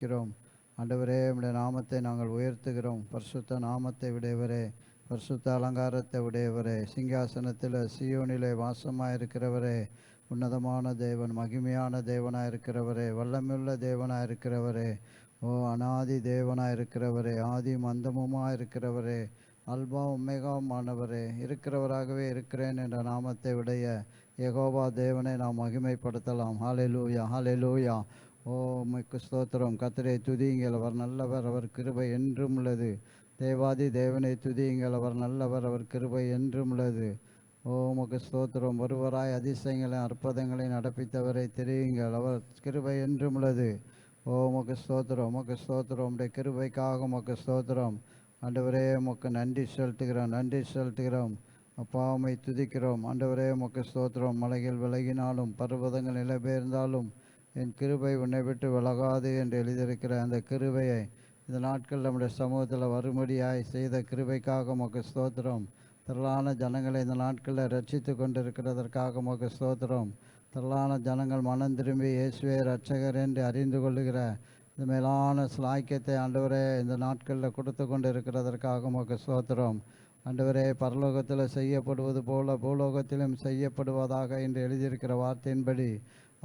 இருக்கிறோம். ஆண்டவரே, உம்முடைய நாமத்தை நாங்கள் உயர்த்துகிறோம். பரிசுத்த நாமத்தை உடையவரே, பரிசுத்த அலங்காரத்தை உடையவரே, சிங்காசனத்தில் சீயோனிலே வாசமாயிருக்கிறவரே, உன்னதமான தேவன், மகிமையான தேவனாயிருக்கிறவரே, வல்லமையுள்ள தேவனாயிருக்கிறவரே, ஓ அநாதி தேவனாயிருக்கிறவரே, ஆதி மந்தமுமாயிருக்கிறவரே, அல்பா உம்மேகாமானவரே, இருக்கிறவராகவே இருக்கிறேன் என்ற நாமத்தை உடைய யெகோவா தேவனை நாம் மகிமைப்படுத்தலாம். ஹalleluya, ஹalleluya. ஓ உமக்கு ஸ்தோத்திரம். கர்த்தரை துதியுங்கள், அவர் நல்லவர், அவர் கிருபை என்றும் உள்ளது. தேவாதி தேவனை துதியுங்கள், அவர் நல்லவர், அவர் கிருபை என்றும் உள்ளது. ஓ உமக்கு ஸ்தோத்திரம். ஒருவராய் அதிசயங்களை அற்புதங்களை நடப்பித்தவரை தெரியுங்கள், அவர் கிருபை என்றும் உள்ளது. ஓ உமக்கு ஸ்தோத்திரம், உமக்கு ஸ்தோத்திரம். உடைய கிருபைக்காக உமக்கு ஸ்தோத்திரம். ஆண்டவரே, உமக்கு நன்றி செலுத்துகிறோம், நன்றி செலுத்துகிறோம். அப்பா, உம்மை துதிக்கிறோம். ஆண்டவரே, உமக்கு ஸ்தோத்திரம். மலைகள் விலகினாலும் பர்வதங்கள் நிலைபெயர்ந்தாலும் என் கிருபை உன்னை விட்டு விலகாது என்று எழுதியிருக்கிற அந்த கிருபையை இந்த நாட்கள் நம்முடைய சமூகத்தில் வரும்படியாய் செய்த கிருபைக்காக உமக்கு ஸ்தோத்திரம். திரளான ஜனங்களை இந்த நாட்களில் ரட்சித்து கொண்டிருக்கிறதற்காக உமக்கு ஸ்தோத்திரம். திரளான ஜனங்கள் மனம் திரும்பி இயேசுவே இரட்சகர் என்று அறிந்து கொள்ளுகிற இந்த மேலான ஸ்லாக்கியத்தை ஆண்டவரே இந்த நாட்களில் கொடுத்து கொண்டு இருக்கிறதற்காக உமக்கு ஸ்தோத்திரம். ஆண்டவரே, பரலோகத்தில் செய்யப்படுவது போல பூலோகத்திலும் செய்யப்படுவதாக என்று எழுதியிருக்கிற வார்த்தையின்படி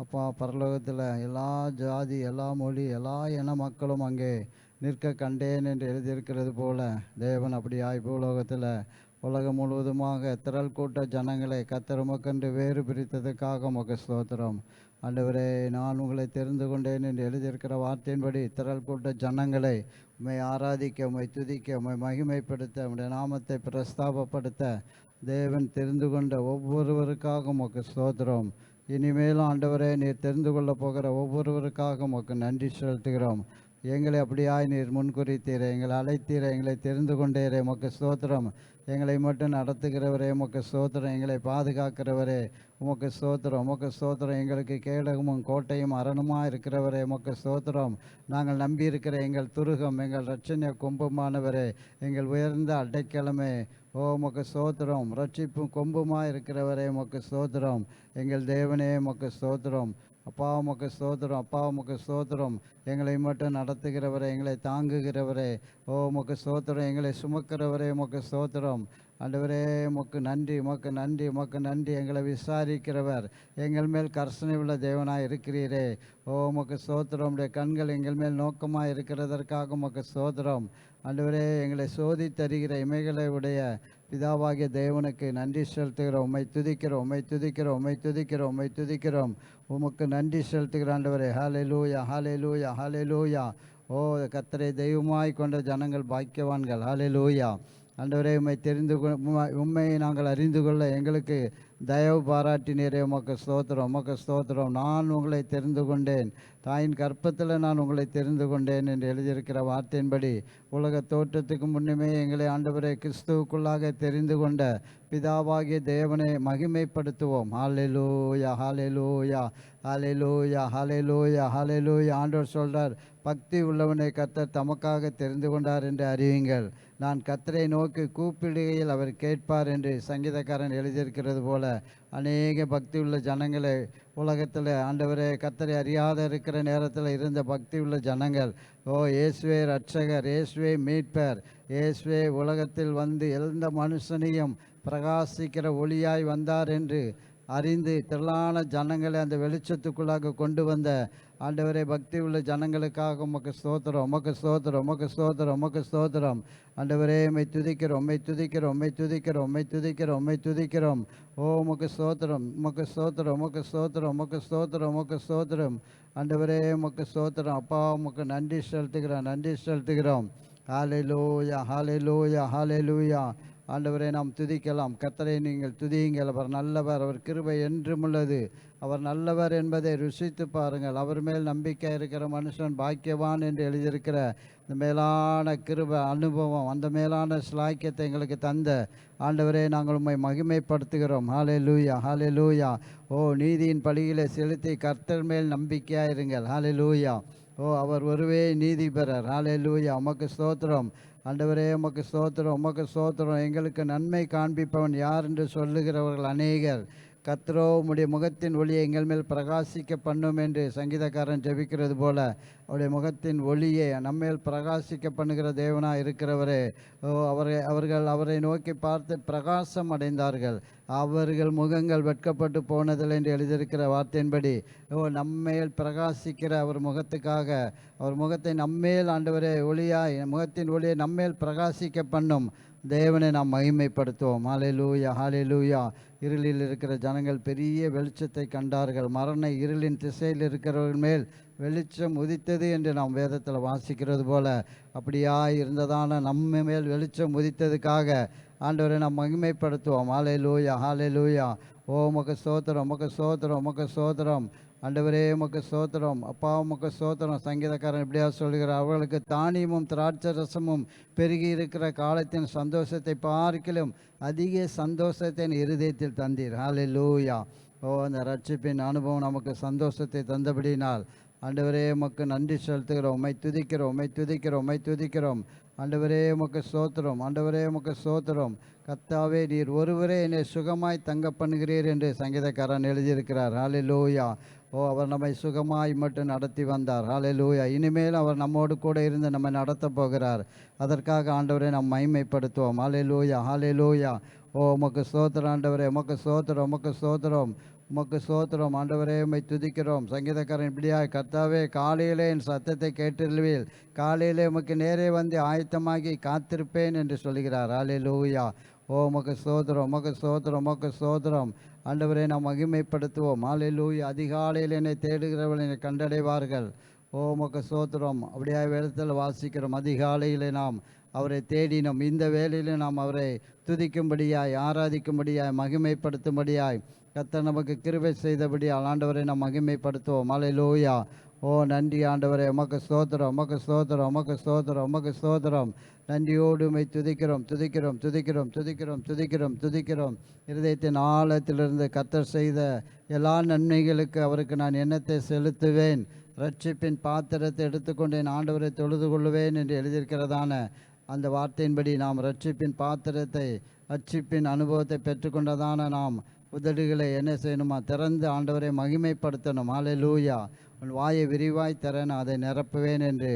அப்பா, பரலோகத்தில் எல்லா ஜாதி, எல்லா மொழி, எல்லா இன மக்களும் அங்கே நிற்க கண்டேன் என்று எழுதியிருக்கிறது போல தேவன் அப்படியாய் பூலோகத்தில் உலகம் முழுவதுமாக திரள் கூட்ட ஜனங்களை கர்த்தர் உமக்கென்று வேறு பிரித்ததுக்காக உமக்கு ஸ்தோத்திரம். ஆண்டவரே, நான் உங்களை தெரிந்து கொண்டேன் என்று எழுதியிருக்கிற வார்த்தையின்படி திரள் கூட்ட ஜனங்களை உம்மை ஆராதிக்க, உம்மை துதிக்க, உம்மை மகிமைப்படுத்த, உம்முடைய நாமத்தை பிரஸ்தாபப்படுத்த தேவன் தெரிந்து கொண்ட ஒவ்வொருவருக்காக உமக்கு ஸ்தோத்திரம். இனிமேலும் ஆண்டவரே, நீர் தெரிந்து கொள்ளப் போகிற ஒவ்வொருவருக்காக உமக்கு நன்றி செலுத்துகிறோம். எங்களை அப்படியாய் நீர் முன்குறித்தீரே, எங்களை அழைத்தீரே, எங்களை தெரிந்து கொண்டீரே, உமக்கு ஸ்தோத்திரம். எங்களை மட்டும் நடத்துகிறவரே உமக்கு ஸ்தோத்திரம். எங்களை பாதுகாக்கிறவரே உமக்கு ஸ்தோத்திரம், உமக்கு ஸ்தோத்திரம். எங்களுக்கு கேடகமும் கோட்டையும் அரணுமாக இருக்கிறவரே உமக்கு ஸ்தோத்திரம். நாங்கள் நம்பியிருக்கிற எங்கள் துருகம், எங்கள் இரட்சணிய கொம்புமானவரே, எங்கள் உயர்ந்த அடைக்கலமே, ஓ உமக்கு ஸ்தோத்திரம். ரட்சிப்பும் கொம்புமாக இருக்கிறவரே உமக்கு ஸ்தோத்திரம். எங்கள் தேவனே உமக்கு ஸ்தோத்திரம். அப்பா உமக்கு ஸ்தோத்திரம், அப்பா உமக்கு ஸ்தோத்திரம். எங்களை மட்டும் நடத்துகிறவரே, எங்களை தாங்குகிறவரே, ஓ உமக்கு ஸ்தோத்திரம். எங்களை சுமக்கிறவரே உமக்கு ஸ்தோத்திரம். ஆண்டவரே, உமக்கு நன்றி, உமக்கு நன்றி, உமக்கு நன்றி. எங்களை விசாரிக்கிறவர், எங்கள் மேல் கர்சனை உள்ள தேவனாய் இருக்கிறீரே, ஓ உமக்கு ஸ்தோத்திரம். உடைய கண்கள் எங்கள் மேல் நோக்கமாக இருக்கிறதற்காக உமக்கு ஸ்தோத்திரம். ஆண்டவரே, எங்களை சோதித்தருகிற இமைகளை உடைய பிதாவாகிய தேவனுக்கு நன்றி செலுத்துகிறோம். உம்மை துதிக்கிறோம், உம்மை துதிக்கிறோம், உம்மை துதிக்கிறோம், உம்மை துதிக்கிறோம். உமக்கு நன்றி செலுத்துகிற ஆண்டவரே. ஹல்லேலூயா, ஹல்லேலூயா, ஹல்லேலூயா. ஓ கர்த்தரை தெய்வமாய் கொண்ட ஜனங்கள் பாக்கியவான்கள். ஹல்லேலூயா. ஆண்டவரே, உம்மை உம்மை நாங்கள் அறிந்து கொள்ள எங்களுக்கு தயவு பாராட்டினீரே உமக்கு ஸ்தோத்திரம், உமக்கு ஸ்தோத்திரம். நான் உங்களை தெரிந்து கொண்டேன், தாயின் கற்பத்தில் நான் உங்களை தெரிந்து கொண்டேன் என்று எழுதியிருக்கிற வார்த்தையின்படி உலக தோற்றத்துக்கு முன்னுமே எங்களை ஆண்டவரே கிறிஸ்துவுக்குள்ளாக தெரிந்து கொண்ட பிதாவாகிய தேவனை மகிமைப்படுத்துவோம். ஹல்லேலூயா, ஹல்லேலூயா, ஹல்லேலூயா, ஹல்லேலூயா, ஹல்லேலூயா. ஆண்டவர் சொல்றார், பக்தி உள்ளவனை கர்த்தர் தமக்காக தெரிந்து கொண்டார் என்று அறியுங்கள். நான் கர்த்தரை நோக்கி கூப்பிடுகையில் அவர் கேட்பார் என்று சங்கீதக்காரன் எழுதியிருக்கிறது போல அநேக பக்தி உள்ள ஜனங்களை உலகத்தில் ஆண்டவரே கர்த்தரை அறியாத இருக்கிற நேரத்தில் இருந்த பக்தி உள்ள ஜனங்கள், ஓ இயேசுவே இரட்சகர், இயேசுவே மீட்பர், இயேசுவே உலகத்தில் வந்து எந்த மனுஷனையும் பிரகாசிக்கிற ஒளியாய் வந்தார் என்று அறிந்து திரளான ஜனங்களை அந்த வெளிச்சத்துக்குள்ளாக கொண்டு வந்த ஆண்டவரே பக்தி உள்ள ஜனங்களுக்காக உமக்கு ஸ்தோத்திரம், உமக்கு ஸ்தோத்திரம், உமக்கு ஸ்தோத்திரம், உமக்கு ஸ்தோத்திரம். ஆண்டவரே, உம்மை துதிக்கிறோம், உம்மை துதிக்கிறோம், உம்மை துதிக்கிறோம், உம்மை துதிக்கிறோம், உம்மை துதிக்கிறோம். ஓ உமக்கு ஸ்தோத்திரம், உமக்கு ஸ்தோத்திரம், உமக்கு ஸ்தோத்திரம், உமக்கு ஸ்தோத்திரம், உமக்கு ஸ்தோத்திரம். ஆண்டவரே, உமக்கு ஸ்தோத்திரம். அப்பா, உமக்கு நன்றி செலுத்துகிறோம், நன்றி செலுத்துகிறோம். ஹல்லேலூயா, ஹல்லேலூயா, ஹல்லேலூயா. ஆண்டவரை நாம் துதிக்கலாம். கர்த்தரை நீங்கள் துதியுங்கள். அவர் நல்லவர், அவர் கிருபை என்றும் உள்ளது. அவர் நல்லவர் என்பதை ருசித்து பாருங்கள். அவர் மேல் நம்பிக்கை இருக்கிற மனுஷன் பாக்கியவான் என்று எழுதியிருக்கிற இந்த மேலான கிருபை அனுபவம், அந்த மேலான ஸ்லாக்கியத்தை எங்களுக்கு தந்த ஆண்டவரே நாங்கள் உம்மை மகிமைப்படுத்துகிறோம். ஹல்லேலூயா, ஹல்லேலூயா. ஓ நீதியின் பலியிலே செலுத்தி கர்த்தர் மேல் நம்பிக்கையாக இருங்கள். ஹல்லேலூயா. ஓ அவர் ஒருவே நீதிபரர். ஹல்லேலூயா. உமக்கு ஸ்தோத்திரம் ஆண்டவரே, உமக்கு ஸ்தோத்திரம், உமக்கு ஸ்தோத்திரம். எங்களுக்கு நன்மை காண்பிப்பவன் யார் என்று சொல்லுகிறவர்கள் அநேகர். கர்த்தரோ உம்முடைய முகத்தின் ஒளியை எங்கள் மேல் பிரகாசிக்க பண்ணும் என்று சங்கீதக்காரன் ஜெபிக்கிறது போல அவருடைய முகத்தின் ஒளியை நம்மேல் பிரகாசிக்க பண்ணுகிற தேவனாக இருக்கிறவரே, அவரை நோக்கி பார்த்து பிரகாசம் அடைந்தார்கள், அவர்கள் முகங்கள் வெட்கப்பட்டு போனதில்லை என்று எழுதியிருக்கிற வார்த்தையின்படி நம்மேல் பிரகாசிக்கிற அவர் முகத்துக்காக, அவர் முகத்தை நம்மேல் ஆண்டவரே ஒளியாய், முகத்தின் ஒளியை நம்மேல் பிரகாசிக்க பண்ணும் தேவனை நாம் மகிமைப்படுத்துவோம். ஹல்லேலூயா, ஹல்லேலூயா. இருளில் இருக்கிற ஜனங்கள் பெரிய வெளிச்சத்தை கண்டார்கள், மரண இருளின் திசையில் இருக்கிறவர்கள் மேல் வெளிச்சம் உதித்தது என்று நாம் வேதத்தில் வாசிக்கிறது போல அப்படியாய் இருந்ததான நம்ம மேல் வெளிச்சம் உதித்ததுக்காக ஆண்டவரை நாம் மகிமைப்படுத்துவோம். ஹல்லேலூயா, ஹல்லேலூயா. ஓ உமக்கு ஸ்தோத்திரம், உமக்கு ஸ்தோத்திரம், உமக்கு ஸ்தோத்திரம். ஆண்டவரே உமக்கு ஸ்தோத்திரம், அப்பா உமக்கு ஸ்தோத்திரம். சங்கீதக்காரன் இப்படியா சொல்கிறார், அவர்களுக்கு தானியமும் திராட்சை ரசமும் பெருகி இருக்கிற காலத்தின் சந்தோஷத்தை பார்க்கிலும் அதிக சந்தோஷத்தை என் இருதயத்தில் தந்தீர். ஹல்லேலூயா. ஓ அந்த ரட்சிப்பின் அனுபவம் நமக்கு சந்தோஷத்தை தந்தபடினால் ஆண்டவரே உமக்கு நன்றி செலுத்துகிறோம், உம்மை துதிக்கிறோம், உம்மை துதிக்கிறோம், உம்மை துதிக்கிறோம். ஆண்டவரே உமக்கு ஸ்தோத்திரம், ஆண்டவரே உமக்கு ஸ்தோத்திரம். கர்த்தாவே நீர் ஒருவரே என்னை சுகமாய் தங்க பண்ணுகிறீர் என்று சங்கீதக்காரன் எழுதியிருக்கிறார். ஹல்லேலூயா. ஓ அவர் நம்மை சுகமாய் மட்டும் நடத்தி வந்தார். ஹல்லேலூயா. இனிமேல் அவர் நம்மோடு கூட இருந்து நம்மை நடத்த போகிறார். அதற்காக ஆண்டவரை நாம் மகிமைப்படுத்துவோம். ஹல்லேலூயா, ஹல்லேலூயா. ஓ உமக்கு ஸ்தோத்திரம் ஆண்டவரே, உமக்கு ஸ்தோத்திரம், உமக்கு ஸ்தோத்திரம், உமக்கு ஸ்தோத்திரம். ஆண்டவரே உம்மை துதிக்கிறோம். சங்கீதக்காரன் இப்படியாய், கர்த்தாவே காலையிலே என் சத்தத்தை கேட்டிருவீர், காலையிலே உமக்கு நேரே வந்து ஆயத்தமாகி காத்திருப்பேன் என்று சொல்கிறார். ஹல்லேலூயா. ஓ உமக்கு ஸ்தோத்திரம், உமக்கு ஸ்தோத்திரம், உமக்கு ஸ்தோத்திரம். ஆண்டவரை நாம் மகிமைப்படுத்துவோம். ஹல்லேலூயா. அதிகாலையில் என்னை தேடுகிறவர்கள் என்னை கண்டடைவார்கள். ஓ உமக்கு ஸ்தோத்திரம். அப்படியே வேதத்தில் வாசிக்கிறோம், அதிகாலையில் நாம் அவரை தேடினோம், இந்த வேளையில் நாம் அவரை துதிக்கும்படியாய், ஆராதிக்கும்படியாய், மகிமைப்படுத்தும்படியாய் கர்த்தர் நமக்கு கிருபை செய்தபடியால் ஆண்டவரை நாம் மகிமைப்படுத்துவோம். ஹல்லேலூயா. ஓ நன்றி ஆண்டவரே, உமக்கு ஸ்தோத்திரம், உமக்கு ஸ்தோத்திரம், உமக்கு ஸ்தோத்திரம், உமக்கு ஸ்தோத்திரம். நன்றியோடு உம்மை துதிக்கிறோம், துதிக்கிறோம், துதிக்கிறோம், துதிக்கிறோம், துதிக்கிறோம், துதிக்கிறோம். இருதயத்தின் ஆழத்திலிருந்து கர்த்தர் செய்த எல்லா நன்மைகளுக்கு அவருக்கு நான் எண்ணத்தை செலுத்துவேன், ரட்சிப்பின் பாத்திரத்தை எடுத்துக்கொண்டு என் ஆண்டவரை தொழுது கொள்ளுவேன் என்று எழுதியிருக்கிறதான அந்த வார்த்தையின்படி நாம் ரட்சிப்பின் பாத்திரத்தை, ரட்சிப்பின் அனுபவத்தை பெற்றுக்கொண்டதான நாம் உதடுகளை என்ன செய்யணுமா, திறந்து ஆண்டவரை மகிமைப்படுத்தணும். ஹல்லேலூயா. உன் வாயை விரிவாய் திறன அதை நிரப்புவேன் என்று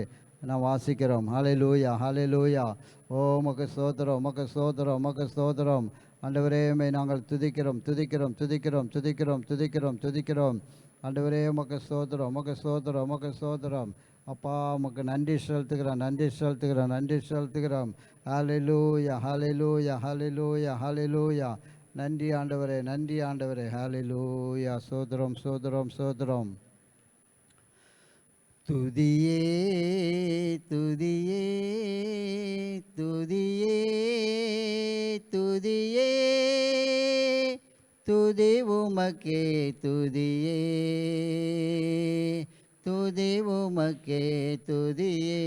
நாம் வாசிக்கிறோம். ஹல்லேலூயா, ஹல்லேலூயா. ஓ உமக்கு ஸ்தோத்திரம், உமக்கு ஸ்தோத்திரம், உமக்கு ஸ்தோத்திரம். ஆண்டவரே உம்மை நாங்கள் துதிக்கிறோம், துதிக்கிறோம், துதிக்கிறோம், துதிக்கிறோம், துதிக்கிறோம், துதிக்கிறோம். ஆண்டவரே உமக்கு ஸ்தோத்திரம், உமக்கு ஸ்தோத்திரம், உமக்கு ஸ்தோத்திரம். அப்பா உமக்கு நன்றி செலுத்துகிறோம், நன்றி செலுத்துகிறோம், நன்றி செலுத்துகிறோம். ஹல்லேலூயா, ஹல்லேலூயா, ஹல்லேலூயா, ஹல்லேலூயா. நன்றி ஆண்டவரே, நன்றி ஆண்டவரே. ஹல்லேலூயா. ஸ்தோத்திரம், ஸ்தோத்திரம், ஸ்தோத்திரம். துதியே, துதியே, துதியே, துதியே, துதி உமக்கே, துதியே, துதி உமக்கே, துதியே.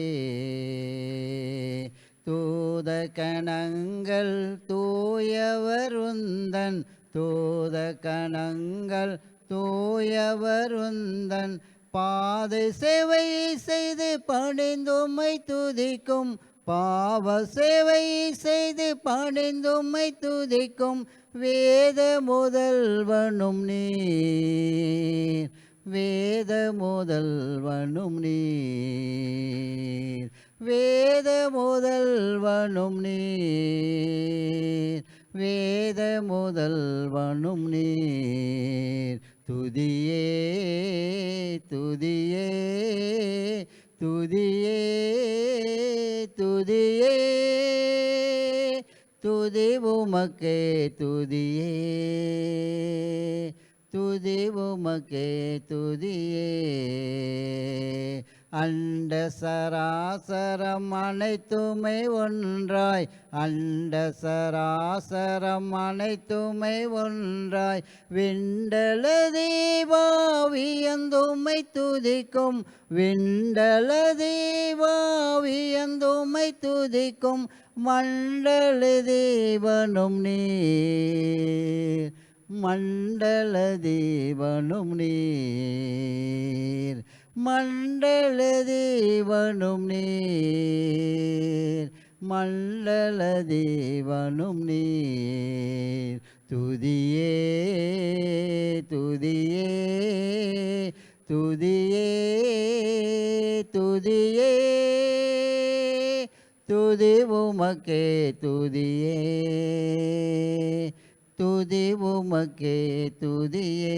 தூத கணங்கள் தூயவருந்தன், தூத கணங்கள் தூயவருந்தன், பாதை சேவை செய்து பணிந்தும்மை துதிக்கும், பாவ சேவை செய்து பணிந்தும்மை துதிக்கும், வேத முதல்வனும் நீர், வேத முதல்வனும் நீர், வேத முதல்வனும் நீர், வேத முதல்வனும் நீர். துதியே, துதியே, துதியே, துதியே, துதி உமக்கே, துதியே, துதி உமக்கே, துதியே. அண்ட சராசரம் அனைத்துமை ஒன்றாய், அண்ட சராசரம் அனைத்துமை ஒன்றாய், விண்டல தீபாவியந்துமை துதிக்கும், விண்டல தீபாவியந்துமை துதிக்கும், மண்டல தேவனும் நீர், மண்டல தேவனும் நீர், மண்டல தேவனும் நீர், மண்டல தேவனும் நீர். துதியே துதியே துதியே துதியே துதி உமக்கே துதியே துதி உமக்கே துதியே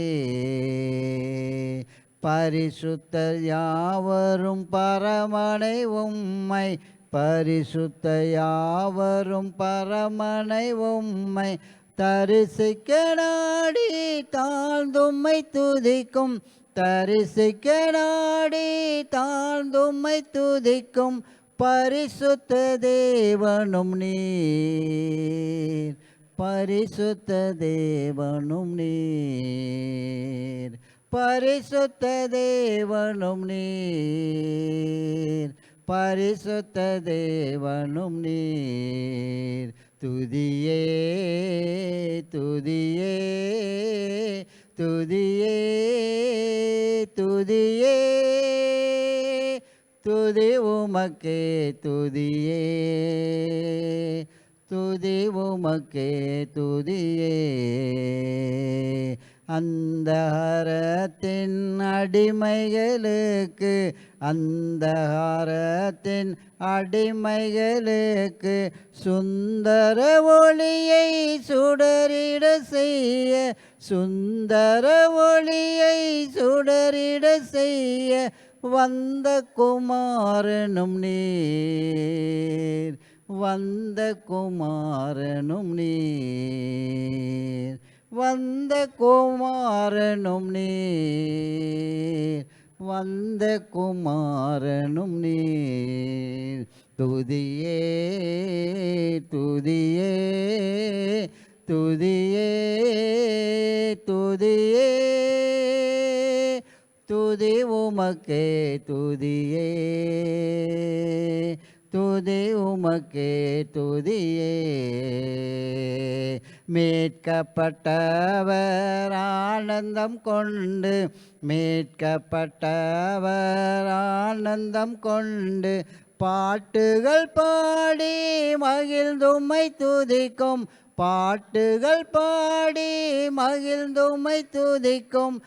பரிசுத்தர் யாவரும் பரமனை உம்மை பரிசுத்த யாவரும் பரமனை உம்மை தரிசிக்க நாடி தாழ்ந்தும்மை துதிக்கும் தரிசிக்க நாடி தாழ்ந்தும்மை துதிக்கும் பரிசுத்த தேவனும் நீர் பரிசுத்த தேவனும் நீர் பரிசுத்த தேவனும் நீர் பரிசுத்த தேவனும் நீர் துதியே துதியே துதியே துதியே துதி உமக்கே துதியே துதி உமக்கே துதியே அந்தகாரத்தின் அடிமைகளுக்கு அந்தகாரத்தின் அடிமைகளுக்கு சுந்தர ஒளியை சுடரிட செய்ய சுந்தர ஒளியை சுடரிட செய்ய வந்த குமாரனும் நீர் வந்த குமாரனும் நீர் வந்த குமாரனும் நீர் வந்த குமாரனும் நீர் துதியே துதியே துதியே துதியே துதி உமக்கே துதியே துதி உமக்கே துதியே மீட்கப்பட்டவர் ஆனந்தம் கொண்டு மீட்கப்பட்டவர் ஆனந்தம் கொண்டு பாட்டுகள் பாடி மகிழ்ந்தும்மை துதிக்கும் பாட்டுகள் பாடி மகிழ்ந்தும்மை துதிக்கும்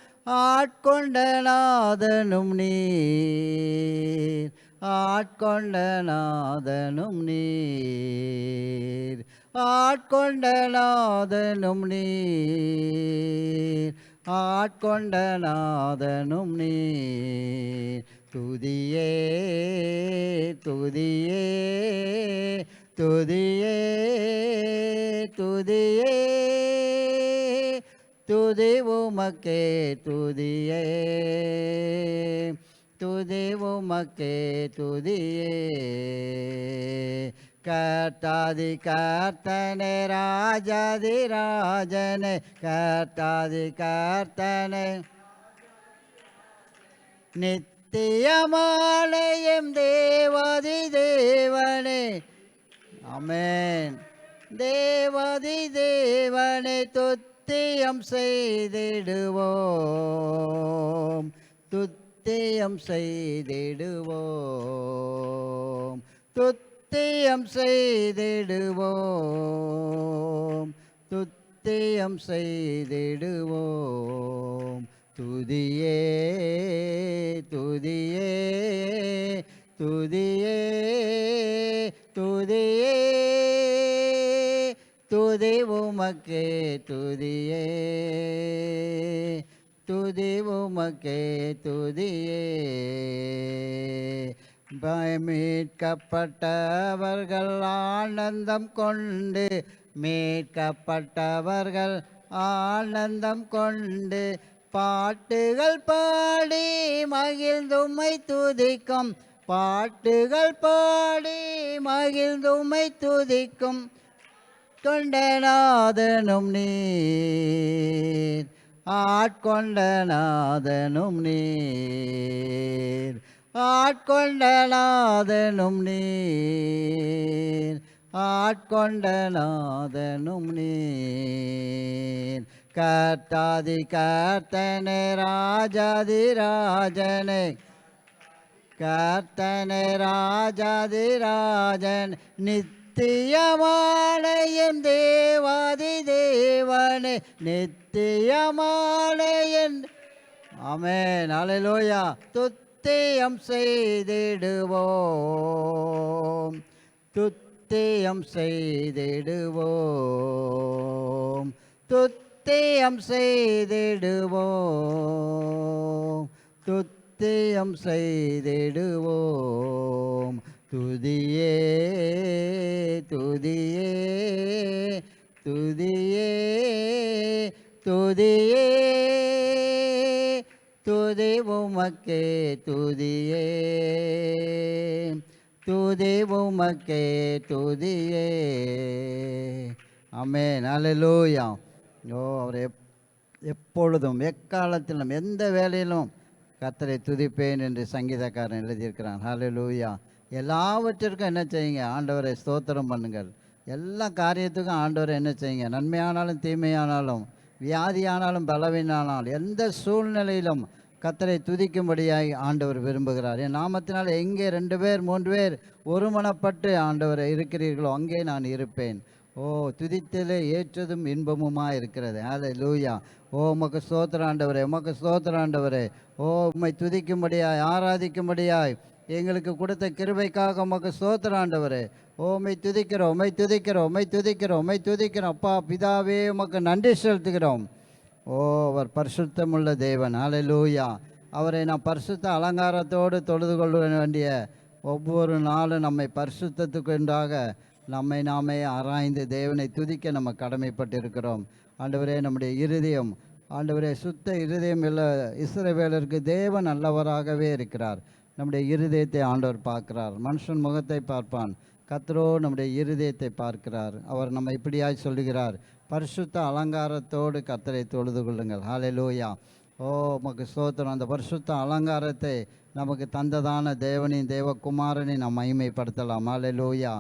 ஆட்கொண்ட நாதனும் நீர் ஆட்கொண்ட நாதனும் நீர் ஆட்கொண்ட நாதனும் நீர் ஆட்கொண்ட நாதனும் நீர் துதியே துதியே துதியே துதியே துதி உமக்கே துதியே துதி உமக்கே துதியே கர்த்தாதி கர்த்தனே ராஜாதி ராஜனே கர்த்தாதி கர்த்தனே நித்தியமாலயம் தேவாதி தேவனே ஆமென் தேவாதி தேவனே துத்தியம் செய்திடுவோம் துத்தியம் செய்திடுவோம் துத்தியம் செய்திடுவோம் துத்தியம் செய்திடுவோம் துதியே துதியே துதியே துதியே துதி உமக்கே துதியே துதி உமக்கே துதியே மீட்கப்பட்டவர்கள் ஆனந்தம் கொண்டு மீட்கப்பட்டவர்கள் ஆனந்தம் கொண்டு பாட்டுகள் பாடி மகிழ்ந்தும்மை துதிக்கும் பாட்டுகள் பாடி மகிழ்ந்தும்மை துதிக்கும் கொண்ட நாதனும் நீர் ஆட்கொண்ட நாதனும் நீர் ஆட்கொண்ட நாதனும் நீர் ஆட்கொண்ட நாதனும் நீர் கர்த்தாதி கர்த்தனே ராஜாதி ராஜனே கர்த்தனே ராஜாதி ராஜன் நித்தியமாலயம் நித்தியமான என் தேவாதி தேவனே, நித்தியமான என் ஆமென் அல்லேலூயா. துத்தியம் செய்திடுவோம், துத்தியம் செய்திடுவோம், துத்தியம் செய்திடுவோம், துத்தியம் செய்திடுவோம். துதியே துதியே துதியே துதியே துதி உமக்கே துதியே, துதி உமக்கே துதியே. ஆமென் அல்லேலூயா. அவர் எப்பொழுதும் எக்காலத்திலும் எந்த வேலையிலும் கர்த்தரை துதிப்பேன் என்று சங்கீதக்காரன் எழுதியிருக்கிறான். அல்லேலூயா. எல்லாவற்றிற்கும் என்ன செய்யுங்க? ஆண்டவரை ஸ்தோத்திரம் பண்ணுங்கள். எல்லா காரியத்துக்கும் ஆண்டவரை என்ன செய்யுங்க? நன்மையானாலும் தீமையானாலும், வியாதியானாலும் பலவீனானாலும், எந்த சூழ்நிலையிலும் கர்த்தரை துதிக்கும்படியாய் ஆண்டவர் விரும்புகிறார். என் நாமத்தினால் எங்கே 2 பேர் 3 பேர் ஒருமனப்பட்டு ஆண்டவரை இருக்கிறீர்களோ அங்கே நான் இருப்பேன். ஓ, துதித்தலே ஏற்றதும் இன்பமுமாக இருக்கிறது. அல்லேலூயா. ஓ, உமக்கு ஸ்தோத்திரம் ஆண்டவரே, உமக்கு ஸ்தோத்திரம் ஆண்டவரே. ஓ, உம்மை துதிக்கும்படியாய் ஆராதிக்கும்படியாய் எங்களுக்கு கொடுத்த கிருபைக்காக உமக்கு ஸ்தோத்திரம் ஆண்டவரே. ஓ, உம்மை துதிக்கிறோம், உம்மை துதிக்கிறோம், உம்மை துதிக்கிறோம், உம்மை துதிக்கிறோம். அப்பா பிதாவே, உமக்கு நன்றி செலுத்துகிறோம். ஓ, அவர் பரிசுத்தமுள்ள தேவன். அல்லேலூயா. அவரை நாம் பரிசுத்த அலங்காரத்தோடு தொழுது கொள்ள வேண்டிய ஒவ்வொரு நாளும் நம்மை பரிசுத்தத்துக்குண்டாக நம்மை நாமே ஆராய்ந்து தேவனை துதிக்க நம்ம கடமைப்பட்டிருக்கிறோம். ஆண்டவரே, நம்முடைய இருதயம் ஆண்டவரே சுத்த இருதயம் உள்ள இஸ்ரவேலருக்கு தேவன் நல்லவராகவே இருக்கிறார். நம்முடைய இருதயத்தை ஆண்டவர் பார்க்கிறார். மனுஷன் முகத்தை பார்ப்பான், கர்த்தரோ நம்முடைய இருதயத்தை பார்க்கிறார். அவர் நம்ம இப்படியாய் சொல்லுகிறார், பரிசுத்த அலங்காரத்தோடு கர்த்தரை தொழுது கொள்ளுங்கள். ஹல்லேலூயா. ஓ, உமக்கு ஸ்தோத்திரம். அந்த பரிசுத்த அலங்காரத்தை நமக்கு தந்ததான தேவனின் தேவகுமாரனை நாம் மகிமைப்படுத்தலாம். ஹல்லேலூயா.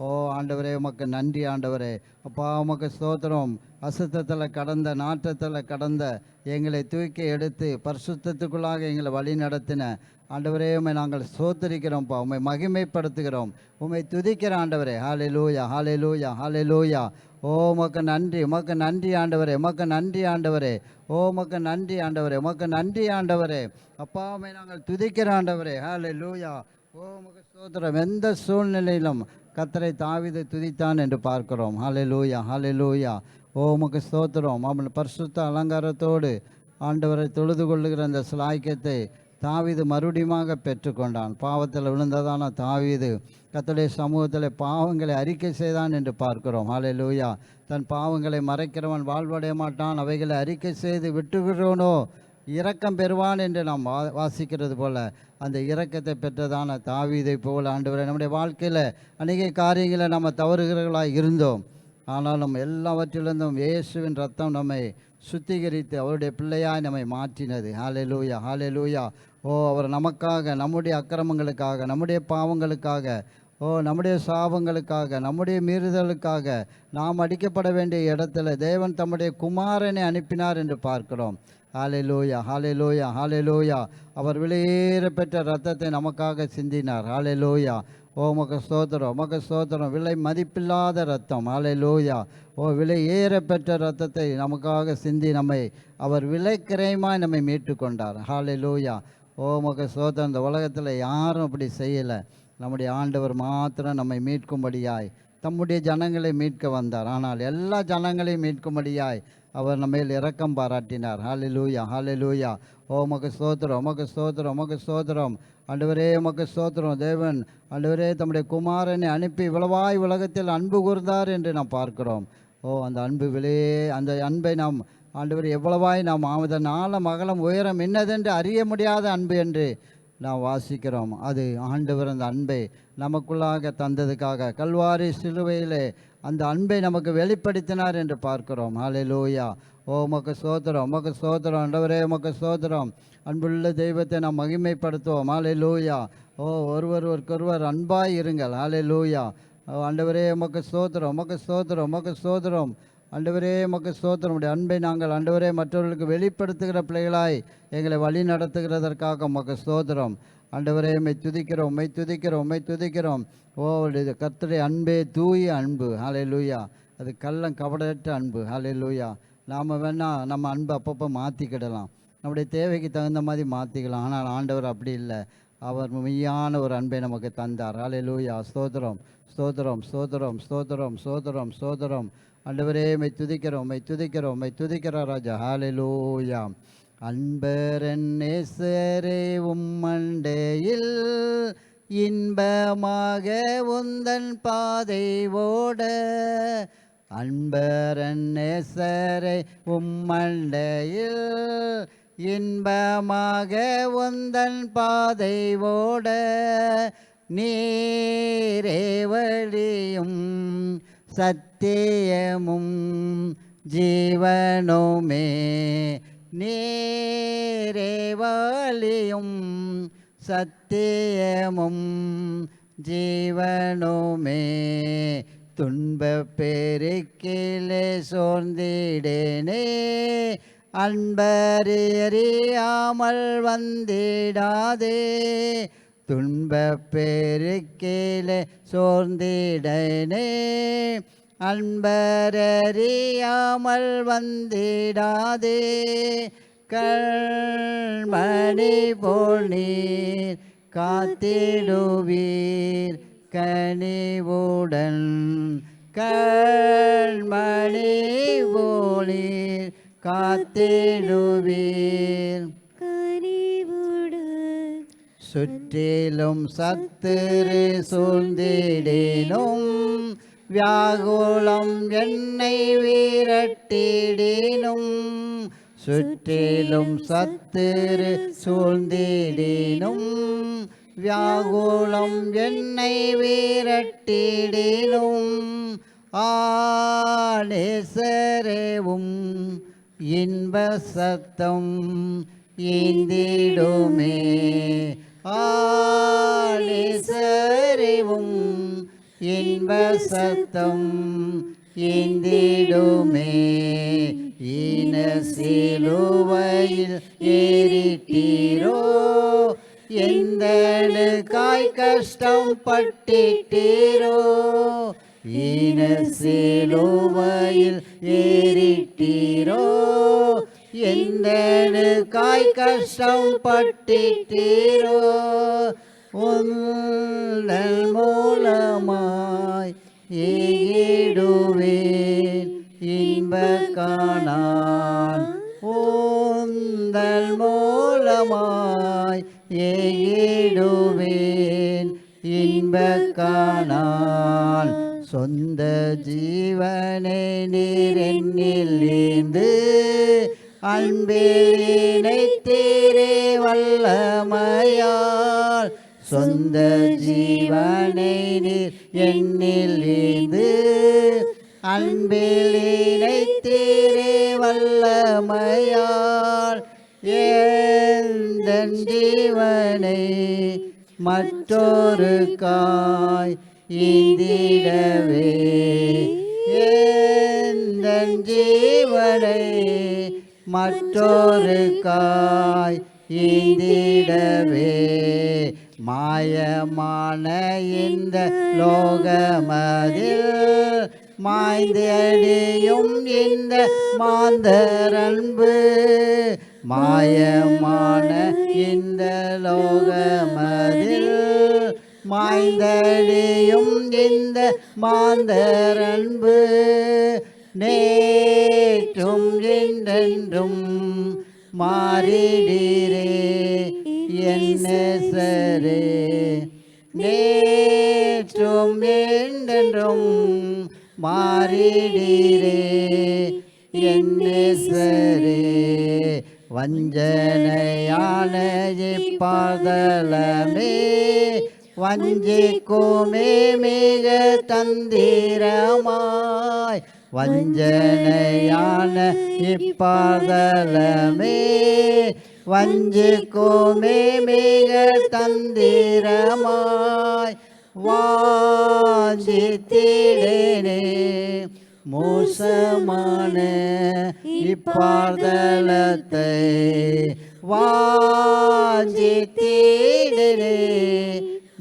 ஓ ஆண்டவரே, உமக்கு நன்றி ஆண்டவரே. அப்பா உமக்கு ஸ்தோத்திரம். அசுத்தத்தில் கடந்த நாற்றத்தில் கடந்த எங்களை தூக்கி எடுத்து பரிசுத்தத்துக்குள்ளாக எங்களை வழி நடத்தின ஆண்டவரே, உம்மை நாங்கள் ஸ்தோத்திரிக்கிறோம்ப்பா. உம்மை மகிமைப்படுத்துகிறோம், உம்மை துதிக்கிற ஆண்டவரே. ஹல்லேலூயா, ஹல்லேலூயா, ஹல்லேலூயா. ஓ உமக்கு நன்றி, உமக்கு நன்றி ஆண்டவரே, உமக்கு நன்றி ஆண்டவரே. ஓ உமக்கு நன்றி ஆண்டவரே, உமக்கு நன்றி ஆண்டவரே. அப்பா உம்மை நாங்கள் துதிக்கிற ஆண்டவரே. ஹல்லேலூயா. ஓ உமக்கு ஸ்தோத்திரம். எந்த சூழ்நிலையிலும் கர்த்தரை தாவீது துதித்தான் என்று பார்க்கிறோம். ஹல்லேலூயா, ஹல்லேலூயா. ஓ உமக்கு ஸ்தோத்திரம். அவன் பரிசுத்த அலங்காரத்தோடு ஆண்டவரை தொழுது கொள்ளுகிற அந்த சிலாக்கியத்தை தாவீது மறுபடியுமாக பெற்றுக்கொண்டான். பாவத்தில் விழுந்ததான தாவீது கர்த்தருடைய சமூகத்தில் பாவங்களை அறிக்கை செய்தான் என்று பார்க்கிறோம். ஹல்லேலூயா. தன் பாவங்களை மறைக்கிறவன் வாழ்வடைய மாட்டான், அவைகளை அறிக்கை செய்து விட்டுகிறோனோ இரக்கம் பெறுவான் என்று நாம் வாசிக்கிறது போல அந்த இரக்கத்தை பெற்றதான தாவீதை போல ஆண்டவரை நம்முடைய வாழ்க்கையில் அநேக காரியங்களை நம்ம தவறுகிறவர்களாக இருந்தோம். ஆனாலும் எல்லாவற்றிலிருந்தும் இயேசுவின் ரத்தம் நம்மை சுத்திகரித்து அவருடைய பிள்ளையாய் நம்மை மாற்றினது. ஹல்லேலூயா, ஹல்லேலூயா. ஓ அவர் நமக்காக, நம்முடைய அக்கிரமங்களுக்காக, நம்முடைய பாவங்களுக்காக, ஓ நம்முடைய சாபங்களுக்காக, நம்முடைய மீறுதலுக்காக நாம் அடிக்கப்பட வேண்டிய இடத்துல தேவன் தம்முடைய குமாரனை அனுப்பினார் என்று பார்க்கிறோம். ஹல்லேலூயா, ஹல்லேலூயா, ஹல்லேலூயா. அவர் விலையேற பெற்ற இரத்தத்தை நமக்காக சிந்தினார். ஹல்லேலூயா. ஓ உமக்கு ஸ்தோத்திரம், உமக்கு ஸ்தோத்திரம். விலை மதிப்பில்லாத இரத்தம். ஹல்லேலூயா. ஓ விலை ஏற பெற்ற இரத்தத்தை நமக்காக சிந்தி நம்மை அவர் விலை கிரயமாய் நம்மை மீட்டு கொண்டார். ஹல்லேலூயா. ஓ உமக்கு ஸ்தோத்திரம். இந்த உலகத்தில் யாரும் அப்படி செய்யலை. நம்முடைய ஆண்டவர் மாத்திரம் நம்மை மீட்கும்படியாய் தம்முடைய ஜனங்களை மீட்க வந்தார். ஆனால் எல்லா ஜனங்களையும் மீட்கும்படியாய் அவர் நம்ம மேல் இரக்கம் பாராட்டினார். ஹல்லேலூயா, ஹல்லேலூயா. ஓ உமக்கு ஸ்தோத்திரம், உமக்கு ஸ்தோத்திரம், உமக்கு ஸ்தோத்திரம். ஆண்டவரே உமக்கு ஸ்தோத்திரம். தேவன் ஆண்டவரே தம்முடைய குமாரனை அனுப்பி இவ்வளவாய் உலகத்தில் அன்பு கூர்ந்தார் என்று நாம் பார்க்கிறோம். ஓ அந்த அன்பு அந்த அன்பை நாம் ஆண்டவர் எவ்வளவாய் நாம் அதன் ஆழம் அகலம் உயரம் என்னதென்று அறிய முடியாத அன்பு என்று நாம் வாசிக்கிறோம். அது ஆண்டவர் அந்த அன்பை நமக்குள்ளாக தந்ததுக்காக கல்வாரி சிலுவையிலே அந்த அன்பை நமக்கு வெளிப்படுத்தினார் என்று பார்க்கிறோம். ஹல்லேலூயா. ஓ உமக்கு ஸ்தோத்திரம், உமக்கு ஸ்தோத்திரம். ஆண்டவரே உமக்கு ஸ்தோத்திரம். அன்புள்ள தெய்வத்தை நாம் மகிமைப்படுத்துவோம். ஹல்லேலூயா. ஓ ஒருவருக்கொருவர் அன்பாய் இருங்கள். ஹல்லேலூயா. ஆண்டவரே உமக்கு ஸ்தோத்திரம், உமக்கு ஸ்தோத்திரம், உமக்கு ஸ்தோத்திரம். ஆண்டவரே உமக்கு ஸ்தோத்திரம். உடைய அன்பை நாங்கள் ஆண்டவரே மற்றவர்களுக்கு வெளிப்படுத்துகிற பிள்ளைகளாய் எங்களை வழி நடத்துகிறதற்காக உமக்கு ஸ்தோத்திரம். ஆண்டவரே உம்மை துதிக்கிறோம், உம்மை துதிக்கிறோம், உம்மை துதிக்கிறோம். ஓ கர்த்தருடைய அன்பே தூய அன்பு. ஹல்லேலூயா. அது கள்ளம் கபடற்ற அன்பு. ஹல்லேலூயா. நாம் வேணால் நம்ம அன்பை அப்பப்போ மாற்றிக்கிடலாம், நம்முடைய தேவைக்கு தகுந்த மாதிரி மாற்றிக்கலாம். ஆனால் ஆண்டவர் அப்படி இல்லை. அவர் மெய்யான ஒரு அன்பை நமக்கு தந்தார். ஹல்லேலூயா. ஸ்தோத்திரம், ஸ்தோத்திரம், ஸ்தோத்திரம், ஸ்தோத்திரம், ஸ்தோத்திரம், ஸ்தோத்திரம். ஆண்டவரே உம்மை துதிக்கிறோம், உம்மை துதிக்கிறோம், உம்மை துதிக்கிறோம் ராஜா. ஹல்லேலூயா. அன்பரன் நேசரே உம்மண்டையில் இன்பமாக உந்தன் பாதை ஓட. அன்பரன் நேசரே உம்மண்டையில் இன்பமாக உந்தன் பாதை ஓட. நீரே வழியும் சத்தியமும் ஜீவனுமே. நீரே வழியும் சத்தியமும் ஜீவனுமே. துன்பப் பெருக்கிலே சோர்ந்திடேனே, அன்பறியாமல் வந்திடாதே. துன்பப் பெருக்கிலே சோர்ந்திடேனே, அன்பறியாமல் வந்திடாதே. கண்மணி போல் நீர் காத்திடுவீர் கனிவுடன். கண்மணி போல் நீர் காத்திடுவீர் கனிவுடன். சுற்றிலும் சத்துரு சூழ்ந்திடினும், வியாகுலம் என்னை விரட்டிடினும். சுற்றிலும் சத்துரு சூழ்ந்திடினும், வியாகுலம் என்னை விரட்டிடினும். ஆனேசரேவும் இன்ப சத்தம் ஈந்திடுமே. ஆனேசரேவும் இன்ப சத்தம் ஈந்திடுமே. ஈன சிலுவையில் ஏறிட்டீரோ, எந்தனுக்காய் கஷ்டம் பட்டிட்டீரோ. ஈன சிலுவையில் ஏறிட்டீரோ, எந்தனுக்காய் கஷ்டம் பட்டிட்டீரோ. உந்தன் மூலமாய் ஏகிடுவேன் இன்ப காணான். உந்தன் மூலமாய் ஏகிடுவேன் இன்ப காணான். சொந்த ஜீவனை நீர் என்னில் ஈந்து, அன்பில் இணைத்தீரே வல்லமையால். சொந்த ஜீவனை நீர் என்னில் ஈந்து, அன்பில் இணைத்தீரே வல்லமையால். எந்தன் ஜீவனை மற்றொரு காய் ஈந்திடவே. எந்தன் ஜீவனை மற்றொரு காய் ஈந்திடவே. மாயமான இந்த லோகமதில் மாய்ந்தடியும் இந்த மாந்தரன்பு. மாயமான இந்த லோகமதில் மாய்ந்தடியும் இந்த மாந்தரன்பு. நேற்றும் என்றென்றும் மாறிடீரே என் நேசரே. நேற்றும் என்றென்றும் மாறிடீரே என் நேசரே. வஞ்சனையான இப்பாதலமே, வஞ்சிக்குமே மிக தந்திரமாய். வஞ்சனையான இப்பாதலமே, வஞ்சிக்குமே மிக தந்திரமாய். வாஞ்சித்திடேனே மோசமான இப்பாதலத்தை, வாஞ்சித்தீடனே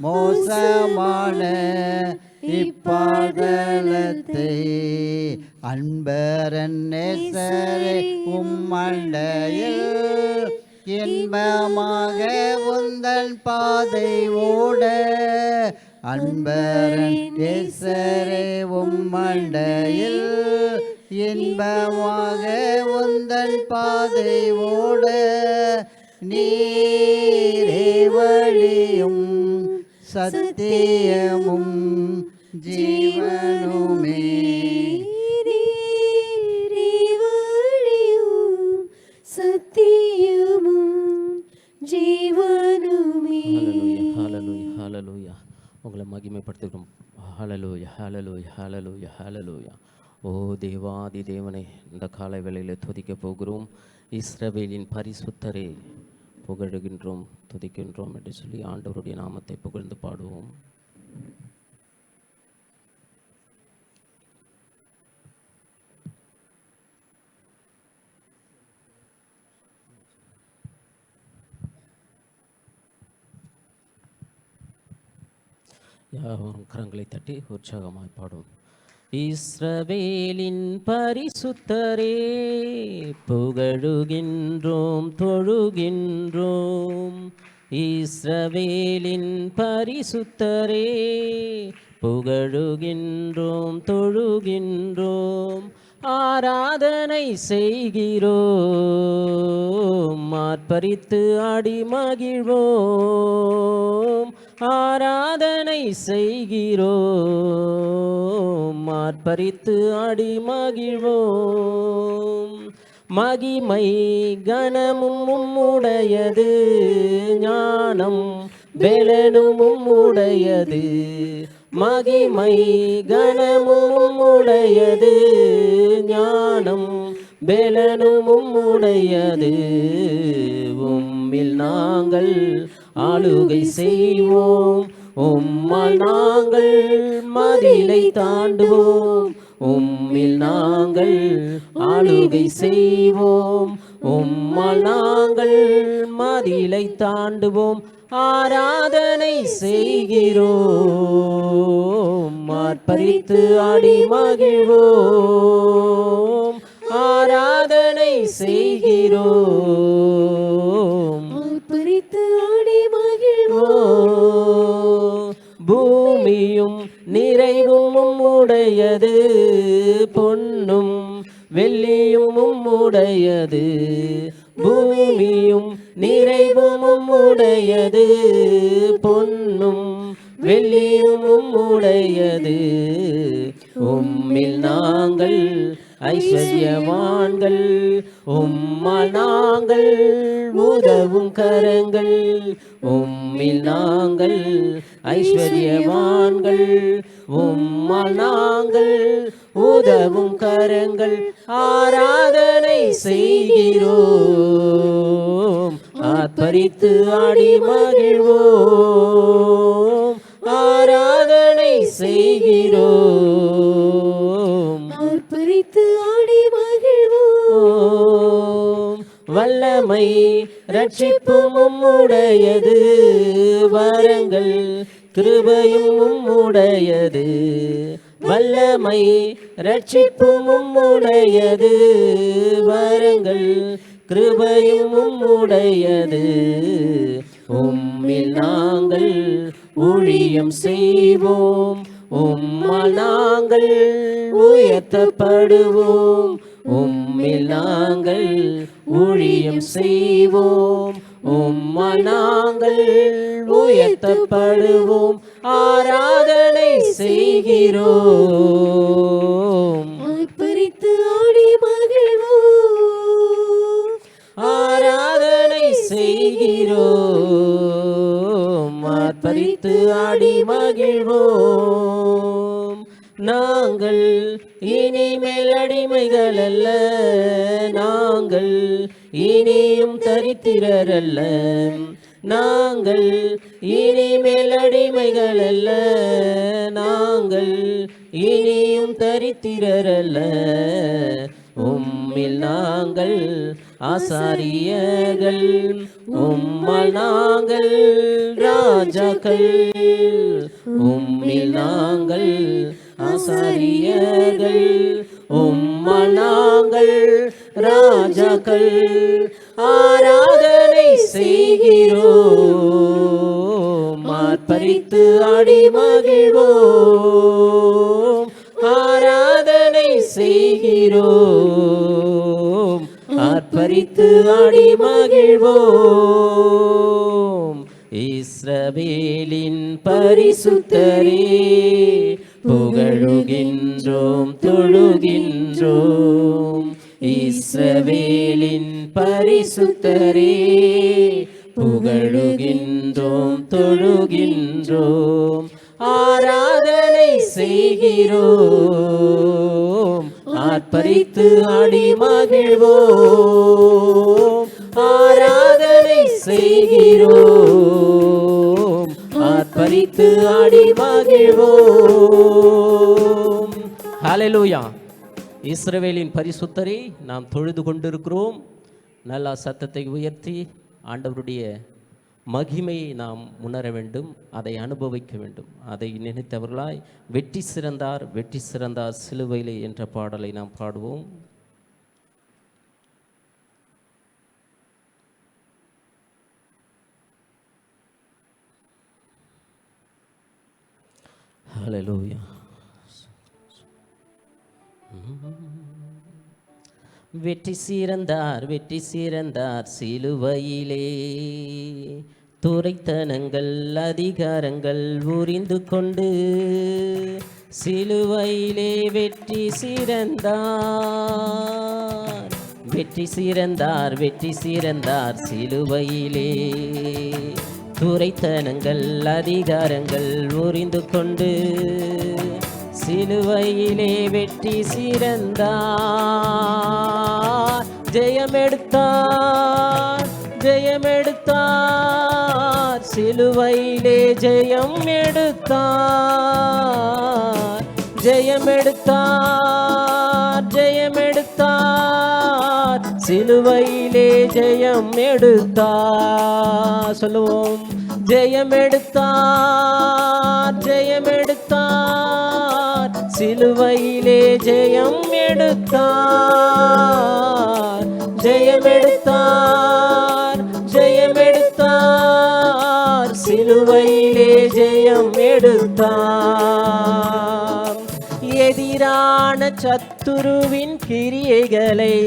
மோசமான இப்பாதலத்தை அன்பரன் நேசரே உம்மண்டையில் இன்பமாக உந்தன் பாதை ஓட அன்பரன் நேசரே உம்மண்டையில் இன்பமாக உந்தன் பாதை ஓட நீரே வழியும் சத்தியமும் ஜீவனுமே சத்தியமும் ஜீவனுமே. ஹல்லேலூயா ஹல்லேலூயா. உங்களை மகிமைப்படுத்துகிறோம். ஹல்லேலூயா ஹல்லேலூயா ஹல்லேலூயா ஹல்லேலூயா. ஓ தேவாதி தேவனை, இந்த காலை வேளையில் துதிக்க போகிறோம். இஸ்ரவேலின் பரிசுத்தரே புகழுகின்றோம், துதிக்கின்றோம் என்று சொல்லி ஆண்டவருடைய நாமத்தை புகழ்ந்து பாடுவோம். யாரும் கரங்களை தட்டி உற்சாகமாய் பாடும். இஸ்ரவேலின் பரிசுத்தரே புகழுகின்றோம், தொழுகின்றோம். இஸ்ரவேலின் பரிசுத்தரே புகழுகின்றோம், தொழுகின்றோம். ஆராதனை செய்கிறோம், ஆர்ப்பரித்து ஆடி மகிழ்வோம். ஆராதனை செய்கிறோம், ஆர்ப்பரித்து ஆடி மகிழ்வோம். மகிமை கனமும் உம்முடையது, ஞானம் பெலனும் உம்முடையது. மகிமை கனமும் உம்முடையது, ஞானம் பெலனும் உம்முடையது. உம்மில் நாங்கள் ஆளுகை செய்வோம், உம்மால் நாங்கள் மதிலை தாண்டுவோம். உம்மில் நாங்கள் ஆளுகை செய்வோம், உம்மால் நாங்கள் மதிலை தாண்டுவோம். ஆராதனை செய்கிறோம், ஆர்ப்பரித்து ஆடி மகிழ்வோம். ஆராதனை செய்கிறோம், ஆர்ப்பரித்து ஆடி மகிழ்வோம். பூமியும் நிறைவும் உம்முடையது, பொன்னும் வெள்ளியும் உம்முடையது. பூமியும் நிறைவும் உம்முடையது, பொன்னும் வெள்ளியும் உம்முடையது. உம்மில் நாங்கள் ஐஸ்வர்யவான்கள், உம்மால் நாங்கள் உதவும் கரங்கள். உம்மில் நாங்கள் ஐஸ்வர்யவான்கள், உம்மால் நாங்கள் உதவும் கரங்கள். ஆராதனை செய்கிறோம், ஆர்ப்பரித்து ஆடி மகிழ்வோம். ஆராதனை செய்கிறோம், ஆர்ப்பரித்து ஆடி மகிழ்வோம். வல்லமை ரட்சிப்பும் உம்முடையது, வரங்கள் கிருபையும் உம்முடையது. வல்லமை ரட்சிப்பும் உம்முடையது, வரங்கள் கிருபையும் உம்முடையது. உம்மில் நாங்கள் ஊழியம் செய்வோம், உம்மால் நாங்கள் உயர்த்தப்படுவோம். உம்மில் நாங்கள் ஊழியம் செய்வோம், உம்மால் நாங்கள் உயர்த்தப்படுவோம். ஆராதனை செய்கிறோம், ஆர்ப்பரித்து ஆடி மகிழ்வோம். ஆராதனை செய்கிறோம், ஆர்ப்பரித்து ஆடி மகிழ்வோம். நாங்கள் இனிமேல் அடிமைகள் அல்ல, நாங்கள் இனியும் தரித்திரர் அல்ல. நாங்கள் இனிமேல் அடிமைகள் அல்ல, நாங்கள் இனியும் தரித்திரர் அல்ல. உம்மில் நாங்கள் ஆசாரியர்கள், உம்மால் நாங்கள் ராஜாக்கள், உம்மில் நாங்கள் ஆசாரியர்கள், உம்மால் நாங்கள் ராஜாக்கள், ஆராதனை செய்கிறோம், ஆர்ப்பரித்து ஆடி மகிழ்வோம், ஆராதனை செய்கிறோம், ஆர்ப்பரித்து ஆடி மகிழ்வோம். இஸ்ரவேலின் பரிசுத்தரே, புகழுகின்றோம் தொழுகின்றோம். இஸ்ரவேலின் பரிசுத்தரே, புகழுகின்றோம் தொழுகின்றோம், ஆராதனை செய்கிறோம், ஆர்ப்பரித்து ஆடி மகிழ்வோம், ஆராதனை செய்கிறோம், ஆர்ப்பரித்து ஆடி மகிழ்வோம். ஹல்லேலூயா. இஸ்ரவேலின் பரிசுத்தரை நாம் தொழுது கொண்டிருக்கிறோம். நல்லா சத்தத்தை உயர்த்தி ஆண்டவருடைய மகிமையை நாம் உணர வேண்டும், அதை அனுபவிக்க வேண்டும். அதை நினைத்தவர்களாய் வெற்றி சிறந்தார் வெற்றி சிறந்தார் சிலுவையிலே என்ற பாடலை நாம் பாடுவோம். ஹல்லேலூயா. வெற்றி சிறந்தார் வெற்றி சிறந்தார் சிலுவையிலே, துரைத்தனங்கள் அதிகாரங்கள் உரிந்து கொண்டு சிலுவையிலே வெற்றி சிறந்தார், வெற்றி சிறந்தார் வெற்றி சிறந்தார் சிலுவையிலே, துரைத்தனங்கள் அதிகாரங்கள் உரிந்து கொண்டு சிலுவையிலே வெற்றி சிறந்தார், ஜெயமெடுத்தார் ஜெயமெடுத்தார் சிலுவையிலே ஜெயம் எடுத்தார், ஜெயமெடுத்தார் ஜெயமெடுத்தார் சிலுவையிலே ஜெயம் எடுத்தார். சொல்லுவோம், ஜெயமெடுத்தார் ஜெயமெடுத்தார் சிலுவையிலே ஜெயம் எடுத்தார், ஜெயமெடுத்தார் ஜெயமெடுத்தார் சிலுவையிலே ஜெயம் எடுத்தார். எதிரான சத்துருவின் கிரியைகளை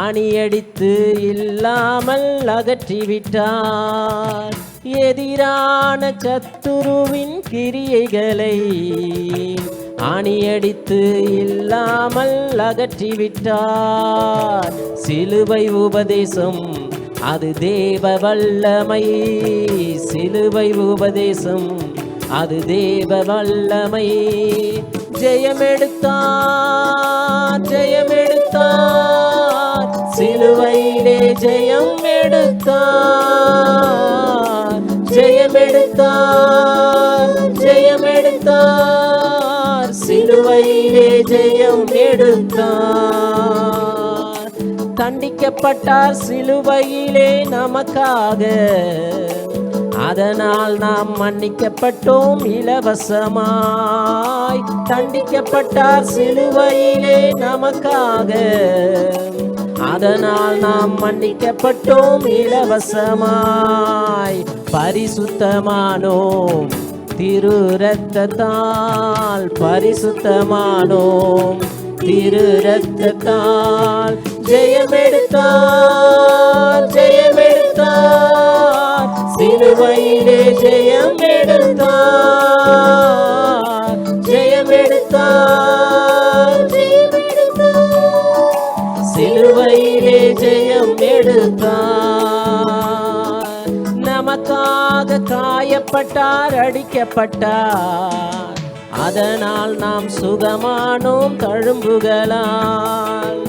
ஆணியடித்து இல்லாமல் அகற்றிவிட்டார், எதிரான சத்துருவின் கிரியைகளை ஆணியடித்து இல்லாமல் அகற்றிவிட்டார். சிலுவை உபதேசம் அது தேவ வல்லமை, சிலுவை உபதேசம் அது தேவ வல்லமை, ஜெயமெடுத்தார் ஜெயமெடுத்தார் சிலுவையிலே ஜெயம் எடுத்தார், ஜெயமெடுத்தார் ஜெயமெடுத்தார் சிலுவையிலே ஜெயம் எடுத்தார். தண்டிக்கப்பட்டார் சிலுவையிலே நமக்காக, அதனால் நாம் மன்னிக்கப்பட்டோம் இலவசமாய். தண்டிக்கப்பட்டார் சிலுவையிலே நமக்காக, அதனால் நாம் மன்னிக்கப்பட்டோம் இலவசமாய். பரிசுத்தமானோம் திரு இரத்தத்தால், பரிசுத்தமானோம் திரு இரத்தத்தால், ஜெயமெடுத்தார் ஜெயமெடுத்தார் சிலுவையிலே ஜெயம் எடுத்தார், ஜெயமெடுத்தார் சிலுவையிலே ஜெயம் எடுத்தார். நமக்காக காயப்பட்டார் அடிக்கப்பட்டார், அதனால் நாம் சுகமானோம் தழும்புகளால்.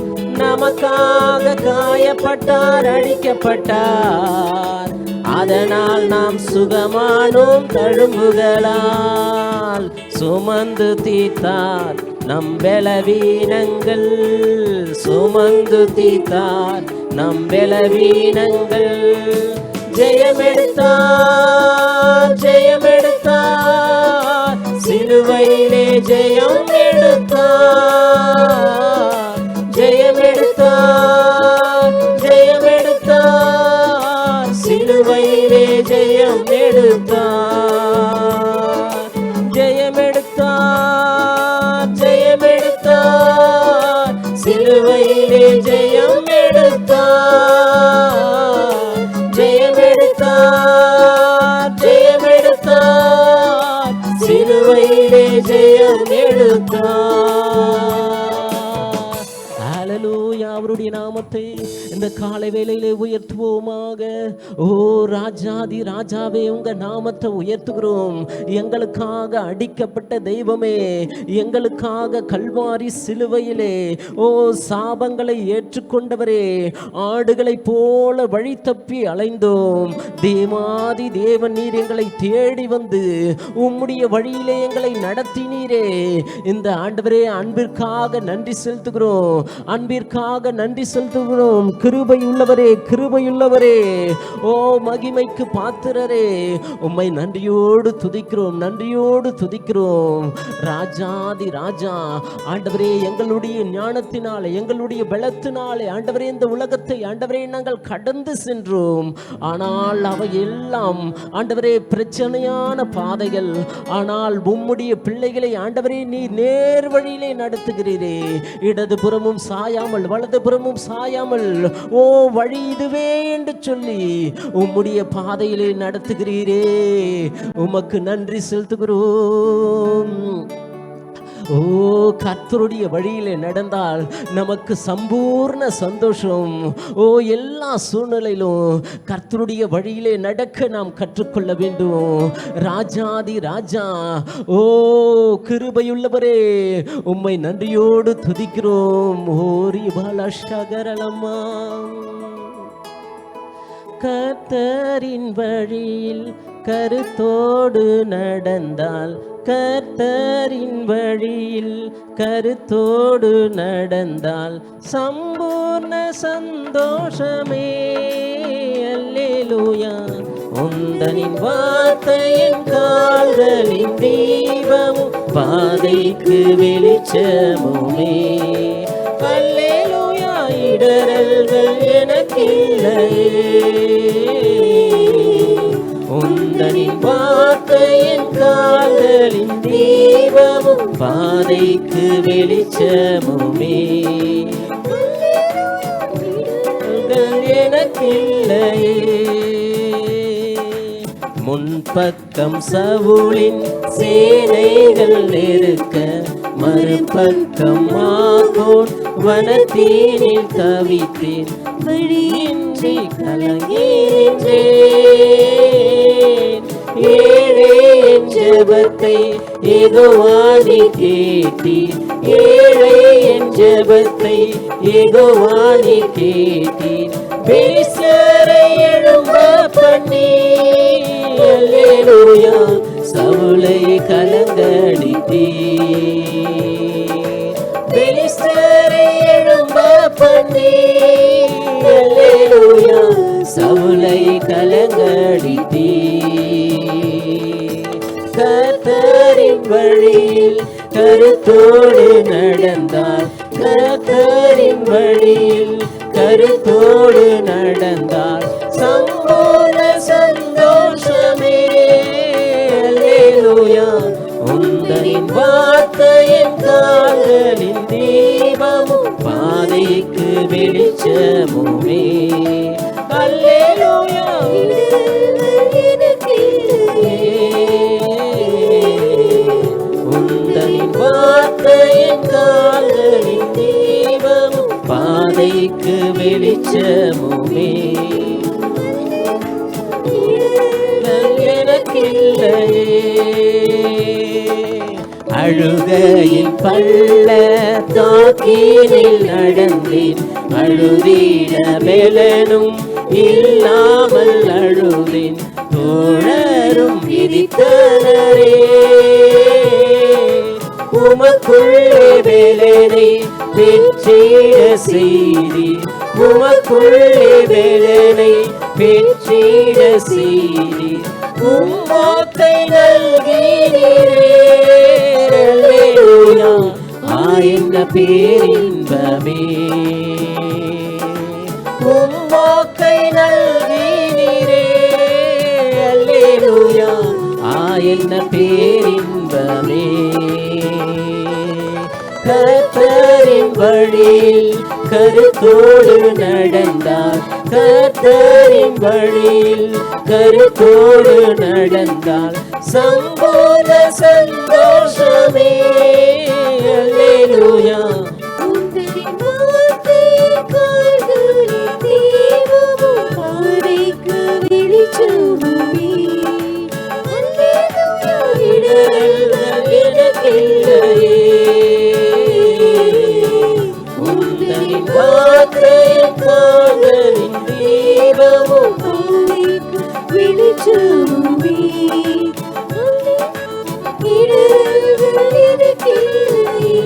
நமக்காக காயப்பட்டார் அடிக்கப்பட்டார், அதனால் நாம் சுகமானோம் தழும்புகளால். சுமந்து தீர்த்தார் நம் பலவீனங்கள் சுமந்து தீர்த்தார். நம் பலவீனங்கள் ஜெயமெடுத்தார், ஜெயமெடுத்தார், சிலுவையிலே ஜெயம் எடுத்தார். ஜெயமெடுத்தார், ஜெயமெடுத்தார், சிலுவையிலே ஜெயம் எடுத்தார். ஜெயமெடுத்தார், ஜெயமெடுத்தார், சிலுவையிலே ஜெயம் எடுத்தார். ஜெயமெடுத்தார், ஜெயமெடுத்தார், சிலுவையிலே ஜெயம் எடுத்தார். ஹல்லேலூயா. அவருடைய நாமத்தை இந்த காலை வேளையிலே உயர்த்துவோமாக. ஓ ராஜாதி ராஜாவே, உங்க நாமத்தை உயர்த்துகிறோம். எங்களுக்காக அடிக்கப்பட்ட தெய்வமே, எங்களுக்காக கல்வாரி சிலுவையிலே ஓ சாபங்களை ஏற்றுக்கொண்டவரே, ஆடுகளை போல வழி தப்பி அலைந்தோம். தேவாதி தேவன் நீர் எங்களை தேடி வந்து உம்முடைய வழியிலே எங்களை நடத்தினீரே. இந்த ஆண்டவரே, அன்பிற்காக நன்றி செலுத்துகிறோம், அன்பிற்காக நன்றி செலுத்துகிறோம். கிருபை உள்ளவரே, கிருபை உள்ளவரே, ஓ மகிமைக்கு பாத்திரரே, உம்மை நன்றியோடு துதிக்கிறோம், நன்றியோடு துதிக்கிறோம். ராஜாதி ராஜா ஆண்டவரே, எங்களுடைய ஞானத்தினாலே, எங்களுடைய பலத்தினாலே ஆண்டவரே இந்த உலகத்தை ஆண்டவரே நாங்கள் கடந்து சென்றோம். ஆனால் அவை எல்லாம் ஆண்டவரே பிரச்சனையான பாதைகள். ஆனால் உம்முடைய பிள்ளைகளை ஆண்டவரே நீ நேர் வழியிலே நடத்துகிறீரே. இடதுபுறமும் சாயாமல், வலதுபுறமும் சாயாமல், ஓ வழி இதுவே என்று சொல்லி உம்முடைய பாதையிலே நடத்துகிறீரே. உமக்கு நன்றி செலுத்துகிறோம். ஓ கர்த்தருடைய வழியிலே நடந்தால் நமக்கு சம்பூர்ண சந்தோஷம். ஓ எல்லா சூழ்நிலையிலும் கர்த்தருடைய வழியிலே நடக்க நாம் கற்றுக்கொள்ள வேண்டும். ராஜாதி ராஜா, ஓ கிருபையுள்ளவரே, உம்மை நன்றியோடு துதிக்கிறோம். ஓரி பாலஷகரலம்மா. கர்த்தரின் வழியில் கருத்தோடு நடந்தால், கர்த்தரின் வழியில் கருத்தோடு நடந்தால் சம்பூர்ண சந்தோஷமே. அல்லேலூயா. உந்தனின் வார்த்தையின் கால்களின் தீபமும் பாதைக்கு வெளிச்சமுமே. அல்லேலூயா. இடரல்கள் எனக்கில்லையே. உந்தனின் வார்த்தையின் கால்களின் தீபமும் பாதைக்கு வெளிச்சமுமே. எனக்கில்லையே. முன்பக்கம் சவுலின் சேனைகள் நெருக்க, மறுபக்கம் மாகோன் வனத்தீனில் தவித்தேன். வழியின்றி கலங்கினேன். ஏழே என் ஜெபத்தை யெகோவானி கேட்டீர். ஏழே என் ஜெபத்தை யெகோவானி கேட்டீர். பேசரை எழும்ப பண்ணி. அல்லேலூயா. சவுலை கலங்கடித்தீர். பெலிஸ்தரை எழும்ப பண்ணி. அல்லேலூயா. சவுலை கலங்கடித்தீர். கர்த்தரின் வழியில் கருத்தோடு நடந்தால், கர்த்தரின் வழியில் கருத்தோடு நடந்தால் சம்பூர்ண சந்தோஷமே. அல்லேலூயா. உந்தனின் வார்த்தையின் கால்களின் தீபமும் பாதைக்கு வெளிச்சமுமே. அல்லேலூயா. உந்தனின் வார்த்தையின் கால்களின் தீபமும் பாதைக்கு வெளிச்சமுமே. எனக்கில்லையே. அழுகையில் பள்ளத்தாக்கினில் நடந்தேன். அழுதிட பெலனும் இல்லாமல் அழுதேன். தோழரும் விதித்தனரே. உமக்குள்ளே வேலனை பெற்றிட செய்தி, உமக்குள்ளே வேலனை பெற்றிட செய்தி, உம்மோத்தை நல்கிறீரே. அல்லேலூயா என்ன பேரின்பமே, உம்மோத்தை நல்கிறீரே. அல்லேலூயா என்ன பேரின்பமே. கர்த்தரின் வழியில் கருத்தோடு நடந்தார், கர்த்தரின் வழியில் கருத்தோடு நடந்தால் சம்பூர்ண சந்தோஷமே. அல்லேலூயா உந்தனின் வார்த்தை கால்களின் தீபமும் பாதைக்கு வெளிச்சமுமே. அல்லேலூயா இடரல்கள் எனக்கில்லையே. உந்தனின் வார்த்தையின் கால்களின் தீபமும் பாதைக்கு வெளிச்சமுமே. இடரல்கள் எனக்கில்லையே.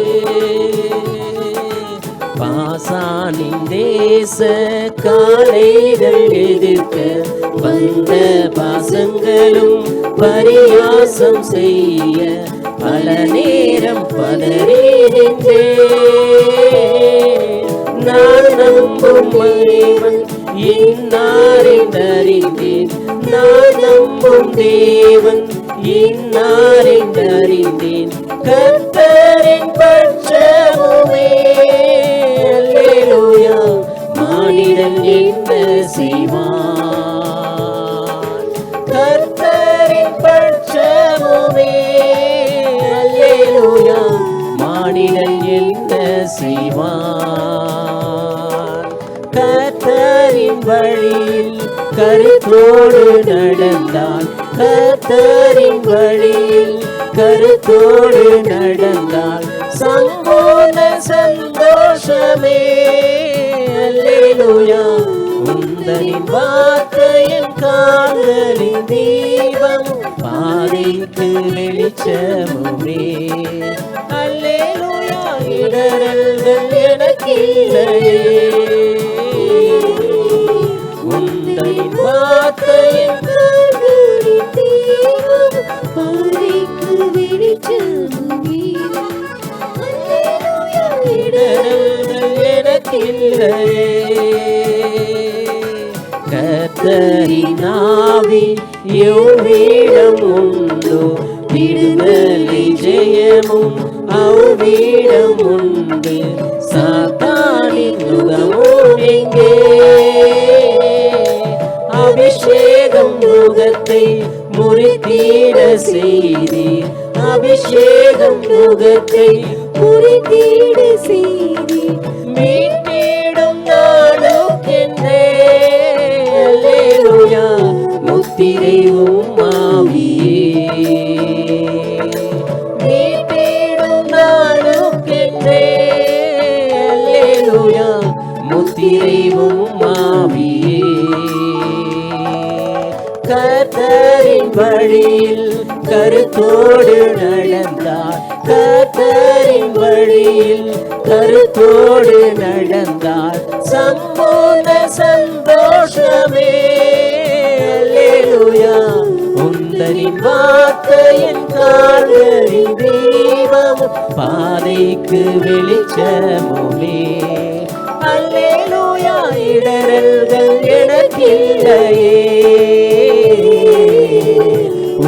பாசானின் தேச காளைகள் எதிர்க்க வந்த பாசங்களும் பரியாசம் செய்ய பல நேரம் பதறி நின்றேன். நான் நம்பும் தேவன் இன்னாரென்றறிந்தேன், நான் நம்பும் தேவன் இன்னாரென்றறிந்தேன். கர்த்தரின் பட்சமுமே. அல்லேலூயா மானிடன் என்ன செய்வான், கர்த்தரின் பட்சமுமே. அல்லேலூயா மானிடன் என்ன செய்வான். கர்த்தரின் வழியில் கருத்தோடு நடந்தான், கர்த்தரின் வழியில் கருத்தோடு நடந்தால் சம்பூர்ண சந்தோஷமே. அல்லேலூயா உந்தனின் வார்த்தையின் கால்களின் தீபம் பாதைக்கு வெளிச்சமுமே. அல்லேலூயா இடரல்கள் எனக்கில்லையே. உந்தனின் வார்த்தையின் கால்களின் தீபம் பாதைக்கு வெளிச்சமுமே. அல்லேலூயா இடரல்கள் எனக்கில்லையே. கர்த்தரின் ஆவி எவ்விடம் உண்டோ, விடுதலை ஜெயமும் அவ்விடம் உண்டு. சாத்தானின் நுகமும் எங்கே, அபிஷேகம் நுகத்தை முறித்திட செய்தீர், அபிஷேகம் நுகத்தை முறித்திட செய்தீர். மீட்டிடும் நாளுக்கென்றே. அல்லேலூயா முத்திரை உம்மாவியே, மீட்டிடும் நாளுக்கென்றே. அல்லேலூயா முத்திரை உம்மாவியே. கர்த்தரின் வழியில் கருத்தோடு நடந்தார், கர்த்தரின் வழியில் கருத்தோடு நடந்தார் சம்பூர்ண சந்தோஷமே. அல்லேலூயா உந்தனின் வார்த்தையின் கால்களின் தீபமும் பாதைக்கு வெளிச்சமுமே. அல்லேலூயா இடரல்கள் எனக்கில்லையே.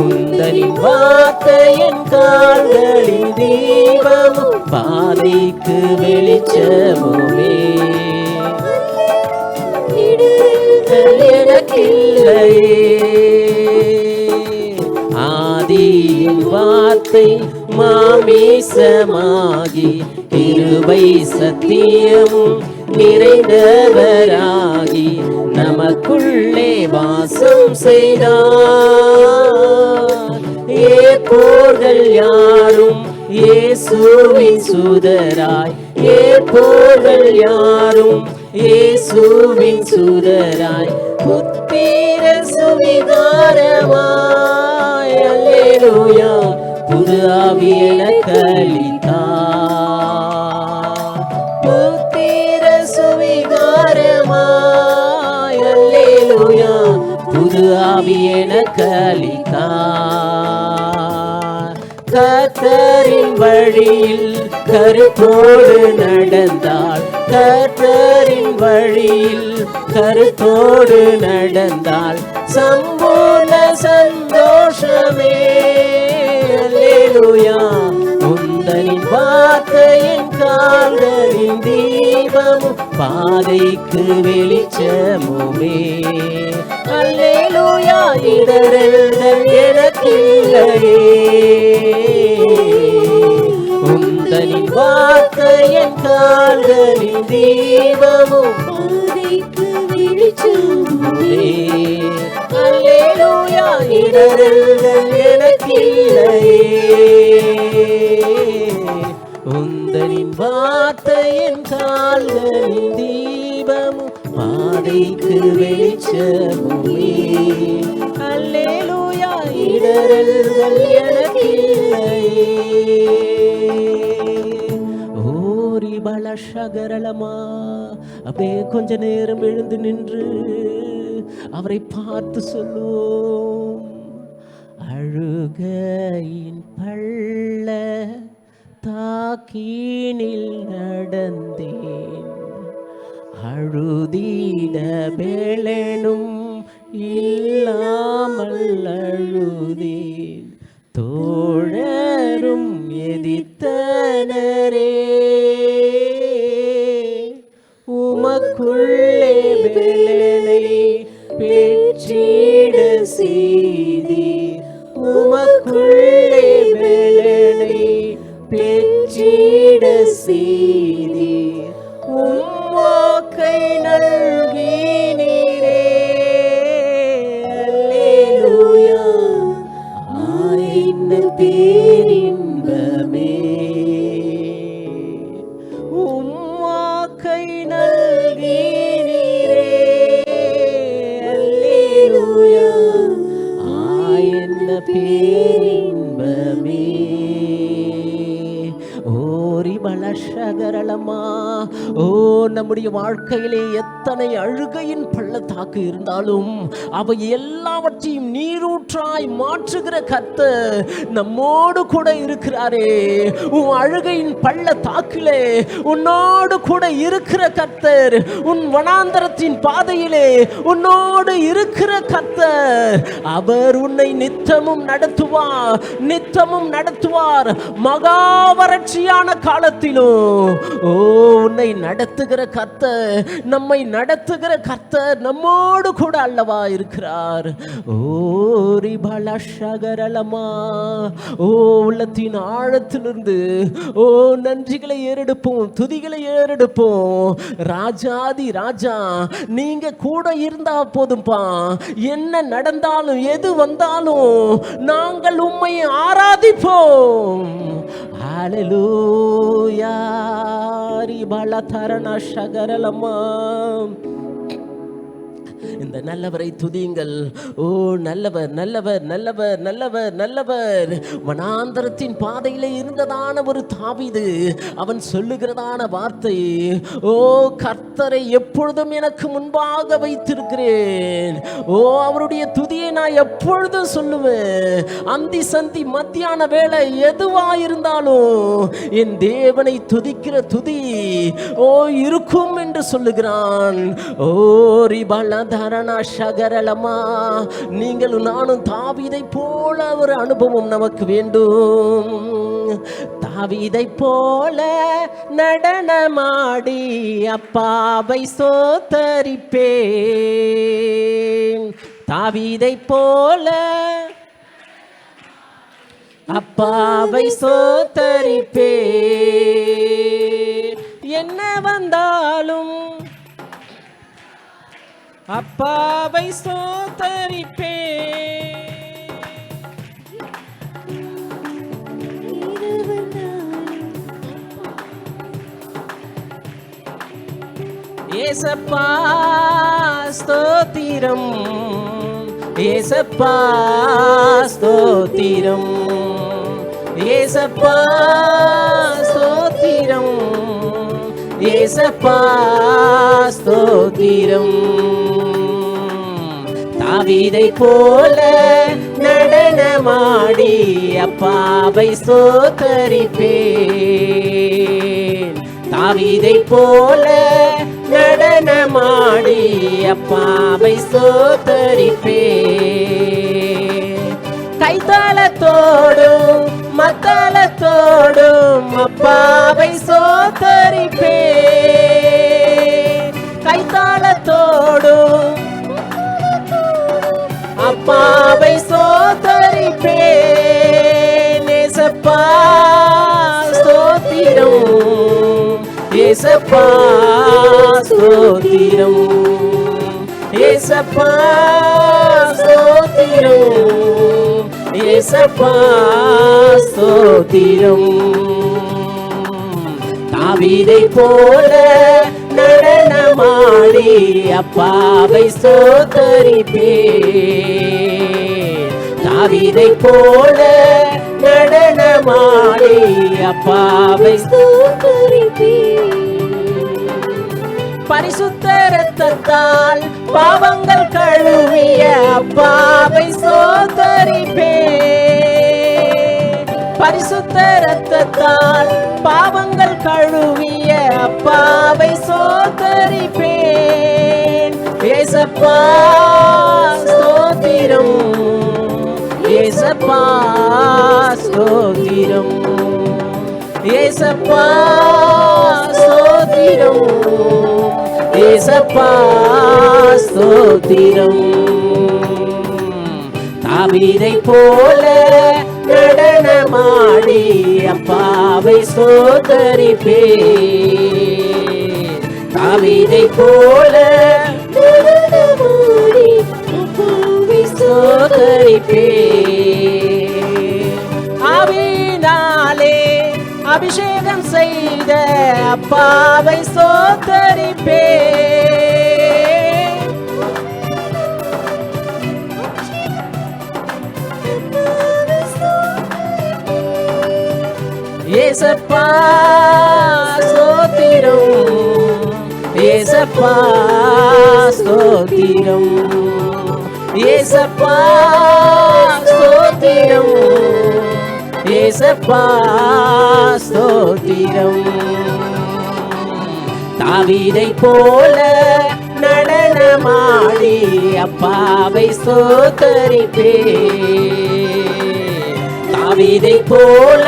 உந்தனின் வார்த்தையின் கால்களின் தீபமும் பாதைக்கு வெளிச்சமுமே. இடரல்கள் எனக்கில்லையே. ஆதியின் வார்த்தை மாமிசமாகி கிருபை சத்தியமும் நிறைந்தவராகி நமக்குள்ளே வாசம் செய்தார். ஏற்போர்கள் யாரும் இயேசுவின் சுதராய், ஏற்போர்கள் யாரும் இயேசுவின் சுதராய் புத்திர சுவிகாரமாய். அல்லேலூயா புது ஆவி எனக்களித்தார். வாக்களித்தார். கர்த்தரின் வழியில் கருத்தோடு நடந்தாள், கர்த்தரின் வழியில் கருத்தோடு நடந்தாள், சம்பூர்ண சந்தோஷமே. அல்லேலூயா. உந்தனின் வார்த்தையின் கால்களின் தீபமும் பாதைக்கு வெளிச்சமுமே. அல்லேலூயா. இடரல்கள் எனக்கில்லையே, உந்தனின் வார்த்தையின் கால்களின் தீபமும் பாதைக்கு வெளிச்சமுமே. அல்லேலூயா. இடரல்கள் எனக்கில்லையே, உந்தனின் வார்த்தையின் கால்களின் தீபமும் பாதைக்கு வெளிச்சமுமே. அல்லேலூயா. இடரல்கள் எனக்கில்லையே. ஓரி பலஷகரளமா. அப்படியே கொஞ்ச நேரம் எழுந்து நின்று அவரை பார்த்து சொல்லுவோம். அழுகையின் பள்ள தாக்கீனில் நடந்தேன், அழுதிட வேளனும் இல்லாமல் அழுதேன், தோழரும் எதிர்த்தனரே உமக்குள்ளே வேளனை பெற்றிட செய்தீர், உமக்குள்ளே வேளனை பெற்றிட செய்தீர், உம்வாக்கை நல்கினீரே. அல்லேலூயா. ஆயின பேரின்பமே, உம்வாக்கை நல்கினீரே. அல்லேலூயா. ஆயின பேரின்பமே. ஓரி பலஷகரளமா. ஓ, நம்முடைய வாழ்க்கையிலே எத்தனை அழுகையின் பள்ளத்தாக்கு இருந்தாலும் அவை எல்லாவற்றையும் நீரூற்றாய் மாற்றுகிற கர்த்தர் நம்மோடு கூட இருக்கிறாரே. உன் அழுகையின் பள்ளத்தாக்கிலே உன்னோடு கூட இருக்கிற கர்த்தர், உன் வனாந்தரத்தின் பாதையிலே உன்னோடு இருக்கிற கர்த்தர், அவர் உன்னை நித்தமும் நடத்துவார், நித்தமும் நடத்துவார். மகா வறட்சியான காலத்திலும் ஓ, உன்னை நடத்துகிற கர்த்தர், நம்மை நடத்துகிற கர்த்தர் நம்மோடு கூட அல்லவா இருக்கிறார். ஓரி பலஷகரளமா. ஓ, உள்ளத்தின் ஆழத்திலிருந்து ஓ நன்றிகளை ஏறெடுப்போம், துதிகளை ஏறெடுப்போம். ராஜாதி ராஜா, நீங்க கூட இருந்தா போதும்பா. என்ன நடந்தாலும் எது வந்தாலும் நாங்கள் உம்மை ஆராதிப்போம். ஹல்லேலூயா. ரிபலதரண ஷகரலமா. இந்த நல்லவரை துதியுங்கள். ஓ, நல்லவர் நல்லவர் நல்லவர் நல்லவர் நல்லவர். வனாந்தரத்தின் பாதையிலே இருந்ததான ஒரு தாவீது அவன் சொல்லுகிறதான வார்த்தை, ஓ, கர்த்தரை எப்பொழுதும் எனக்கு முன்பாக வைத்திருக்கிறேன். ஓ, அவருடைய துதியை நான் எப்பொழுதும் சொல்லுவேன். அந்தி சந்தி மத்தியான வேளை எதுவாயிருந்தாலும் என் தேவனை துதிக்கிற துதி ஓ இருக்கும் என்று சொல்லுகிறான். ஓ ரிபலதரண ஷகரலமா. நீங்களும் நானும் தாவீதை போல ஒரு அனுபவம் நமக்கு வேண்டும். தாவீதை போல நடனமாடி அப்பாவை சோத்தரிப்பேன். தாவீதை போல அப்பாவை சோத்தரிப்பேன். என்ன வந்தாலும் அப்பாவை சோத்தரிப்பேன். ஏசப்பா ஸ்தோத்திரம், ஏசப்பா ஸ்தோத்திரம், ஏசப்பா ஸ்தோத்திரம், ஏசப்பா ஸ்தோத்திரம். தாவீதை போல நடனமாடி அப்பாவை ஸ்தோத்தரிப்பேன். தாவீதை போல நடனமாடி அப்பாவை ஸ்தோத்தரிப்பேன். கைத்தாளத்தோடும் மத்தளத்தோடும் அப்பாவை ஸ்தோத்தரிப்பேன். கைத்தாளத்தோடும் அப்பாவை ஸ்தோத்தரிப்பேன். ஏசப்பா ஸ்தோத்திரம், ஏசப்பா ஸ்தோத்திரம், ஏசப்பா ஸ்தோத்திரம், ஏசப்பா ஸ்தோத்திரம். தாவீதை போல நடனமாடி அப்பாவை ஸ்தோத்தரிப்பேன். தாவீதை போல நடனமாடி அப்பாவை ஸ்தோத்தரிப்பேன். பரிசுத்த இரத்தத்தால் பாவங்கள் கழுவிய அப்பாவை ஸ்தோத்தரிப்பேன். பரிசுத்த இரத்தத்தால் பாவங்கள் கழுவிய அப்பாவை ஸ்தோத்தரிப்பேன். ஏசப்பா ஸ்தோத்திரம், ஏசப்பா ஸ்தோத்திரம், ஏசப்பா ஸ்தோத்திரம், ஏசப்பா ஸ்தோத்திரம். தாவீதை போல நடனமாடி அப்பாவை ஸ்தோத்தரிப்பேன். தாவீதை போல நடனமாடி அப்பாவை ஸ்தோத்தரிப்பேன். ஆவியினாலே அபிஷேகம் செய்த அப்பாவை ஸ்தோத்தரிப்பேன். ஏசப்பா ஸ்தோத்திரம், ஏசப்பா ஸ்தோத்திரம், ஏசப்பா ஸ்தோத்திரம், ஏசப்பா ஸ்தோத்திரம். தாவீதை போல நடனமாடி அப்பாவை ஸ்தோத்தரிப்பேன். தாவீதை போல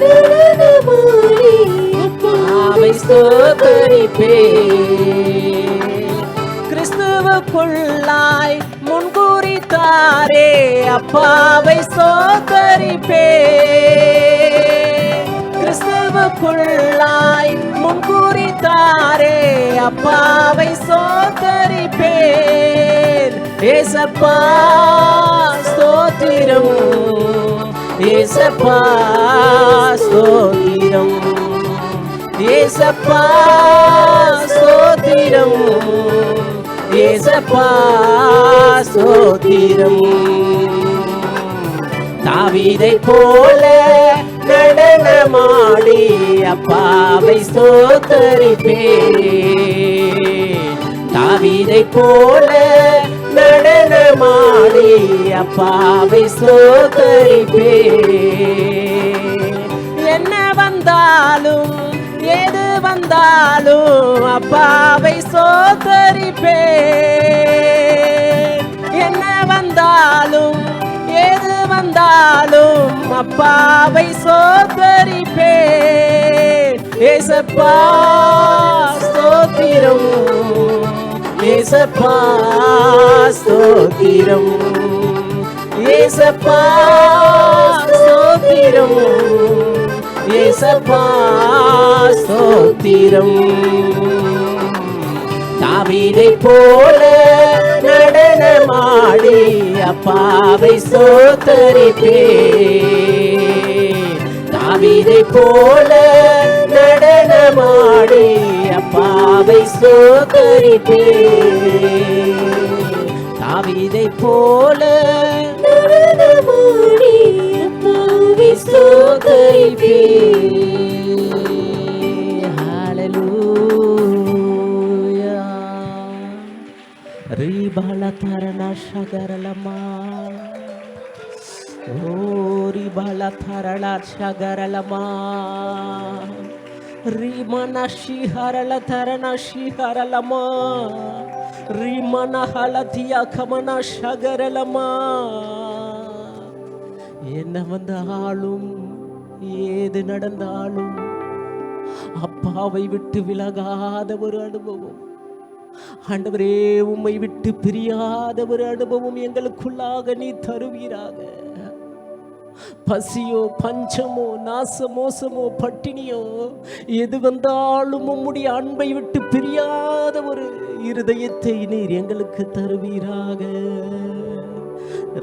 நடனமாடி அப்பாவை ஸ்தோத்தரிப்பேன். கிறிஸ்துவுக்குள்ளாய் முன்கூறித்தாரே அப்பாவை ஸ்தோத்தரிப்பேன். கிறிஸ்துவுக்குள்ளாய் முன்கூறித்தாரே அப்பாவை ஸ்தோத்தரிப்பேன். ஏசப்பா ஸ்தோத்திரம், ஏசப்பா ஸ்தோத்திரம், ஏசப்பா ஸ்தோத்திரம், ஏசப்பா ஸ்தோத்திரம். தாவீதை போல நடனமாடி அப்பாவை ஸ்தோத்தரிப்பேன். தாவீதை போல நடனமாடி அப்பாவை ஸ்தோத்தரிப்பேன். என்ன வந்தாலும் எது வந்தாலும் அப்பாவை ஸ்தோத்தரிப்பேன். என்ன வந்தாலும் எது வந்தாலும் அப்பாவை ஸ்தோத்தரிப்பேன். ஏசப்பா ஸ்தோத்திரம், ஏசப்பா ஸ்தோத்திரம், ஏசப்பா ஸ்தோத்திரம், ஏசப்பா ஸ்தோத்திரம். தாவீதை போல நடனமாடி அப்பாவை ஸ்தோத்தரிப்பேன். தாவீதை போல நடனமாடி அப்பாவை ஸ்தோத்தரிப்பேன். தாவீதை போல நடனமாடி அப்பாவை ஸ்தோத்தரிப்பேன். ஹalleluya. ரிபால தரண ஷகரலமா ஓரி பல தரள சகரலமா ரிமன ஷிஹரல தரண ஷிஹரலமா ரிமன ஹலதியா கமன சகரலமா. என்ன வந்தாலும் ஏது நடந்தாலும் அப்பாவை விட்டு விலகாத ஒரு அனுபவம், ஆண்டவரே உம்மை விட்டு பிரியாத ஒரு அனுபவம் எங்களுக்குள்ளாக நீ தருவீராக. பசியோ பஞ்சமோ நாச மோசமோ பட்டினியோ எது வந்தாலும் உம்முடைய அன்பை விட்டு பிரியாத ஒரு இருதயத்தை நீர் எங்களுக்கு தருவீராக.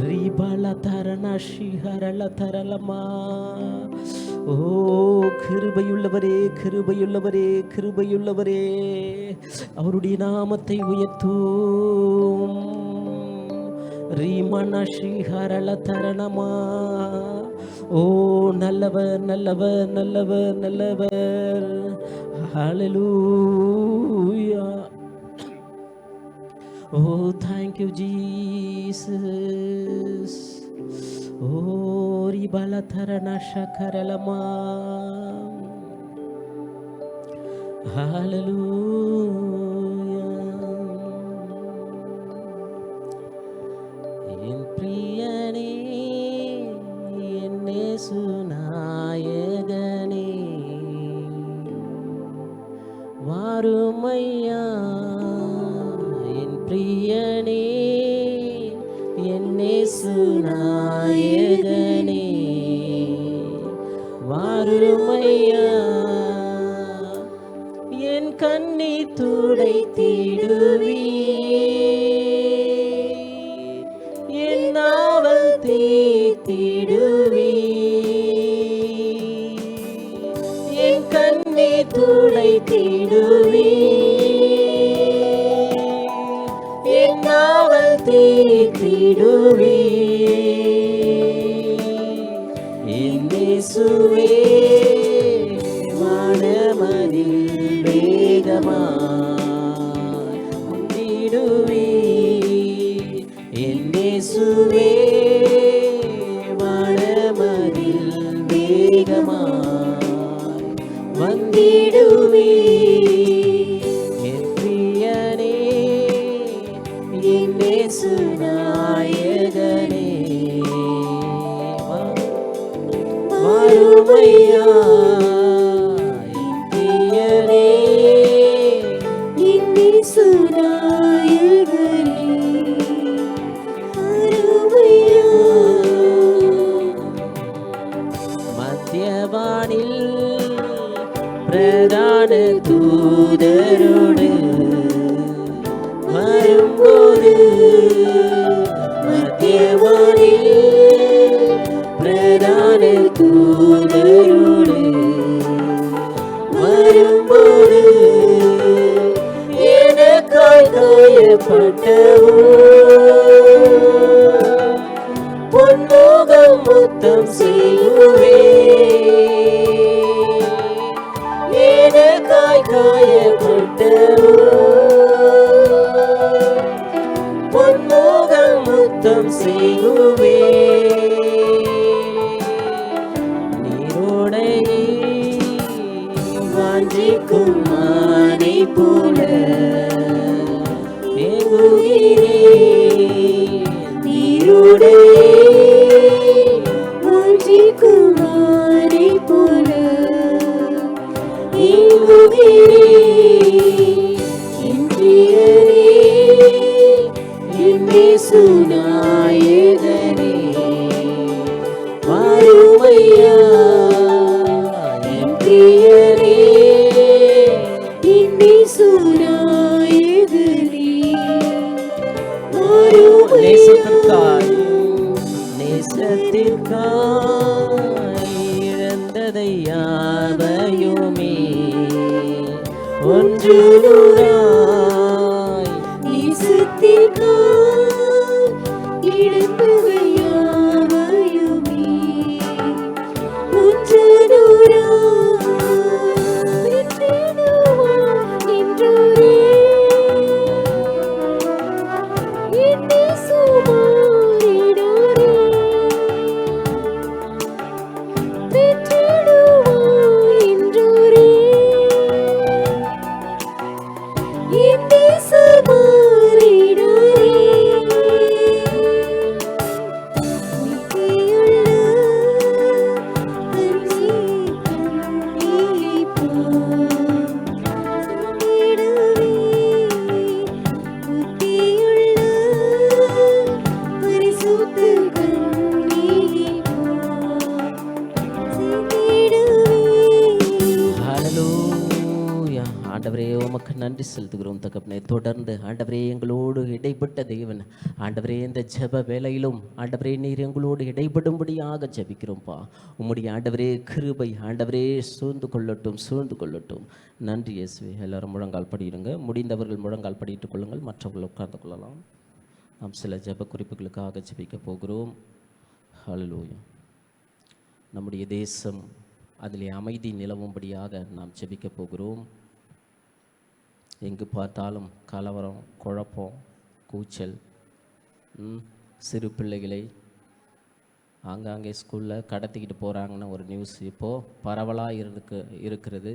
ரீபல தரண ஷிஹரல தரலமா. ஓ கிருபையுள்ளவரே கிருபையுள்ளவரே கிருபையுள்ளவரே, அவருடைய நாமத்தை உயர்த்தும். ரீமன ஷிஹரல தரணமா. ஓ நல்லவர் நல்லவர் நல்லவர் நல்லவர். ஹல்லேலூயா. Oh, thank you, Jesus. Oh, ribala tharana shakaralama. Hallelujah. In priyane enne sunayagane varumaiya. பிரியனே என்னேசு நாயகனே வாருமையா. என் கண்ணீர் துடைத்திடுவீர், என் நாவல் தீர்த்திடுவீர், என் கண்ணீர் துடைத்திடுவீர், நாவல் தீர்த்திடுவீர். இயேசுவே வானமதில் வேகமாய் வந்திடுவீர். இயேசுவே வானமதில் வேகமாய் வந்திடுவீர். நாயகனே வாருமையா. பிரியனே இன்னேசு நாயகனே வாருமையா. மத்தியவானில் பிரதான தூதரோடு வரும்போது, மத்தியவானில் பிரதான தூதரோடு வரும்போது, எனக்காய் காயப்பட்டவர் பொன்முகம் முத்தம் செய்யுவேன். எனக்காய் காயப்பட்டவர் பொன்முகம் முத்தம் செய்யுவேன். நீரோடை வாஞ்சிக்கும் மானை போல ஏங்குகிறேன். நீரோடை வாஞ்சிக்கும் மானை போல ஏங்குகிறேன். என் பிரியனே இன்னேசு நாயகனே வாருமையா. என் பிரியனே இன்னேசு நாயகனே வாருமையா. நேசத்திற்காய் இழந்ததை யாவையுமே ஒன்று நூறாய் நேசத்திற்காய் இழந்தவை யாவையுமே ஒன்று நூறாய் வெற்றிடுவார் நின்றோரே. இன்னேசு மாறிடாரே ஆண்டவரே உமக்கு நன்றி செலுத்துகிறோம் தகப்பனே. தொடர்ந்து ஆண்டவரே எங்களோடு இடைப்பட்ட தேவன் ஆண்டவரே, இந்த ஜெப வேளையிலும் ஆண்டவரே நீர் எங்களோடு இடைப்படும்படியாக ஜெபிக்கிறோம்ப்பா. உம்முடைய ஆண்டவரே கிருபை ஆண்டவரே சூழ்ந்து கொள்ளட்டும். நன்றி இயேசுவே. எல்லாரும் முழங்கால் படிடுங்க. முடிந்தவர்கள் முழங்கால் படிட்டுக் கொள்ளுங்கள், மற்றவர்கள் உட்கார்ந்து கொள்ளலாம். நாம் சில ஜெப குறிப்புகளுக்காக ஜெபிக்க போகிறோம். ஹல்லேலூயா. நம்முடைய தேசம் அதிலே அமைதி நிலவும்படியாக நாம் ஜெபிக்க போகிறோம். எங்கு பார்த்தாலும் கலவரம், குழப்பம், கூச்சல், சிறு பிள்ளைகளை ஆங்காங்கே ஸ்கூலில் கடத்திக்கிட்டு போகிறாங்கன்னு ஒரு நியூஸ் இப்போது பரவலாக இருக்கிறது.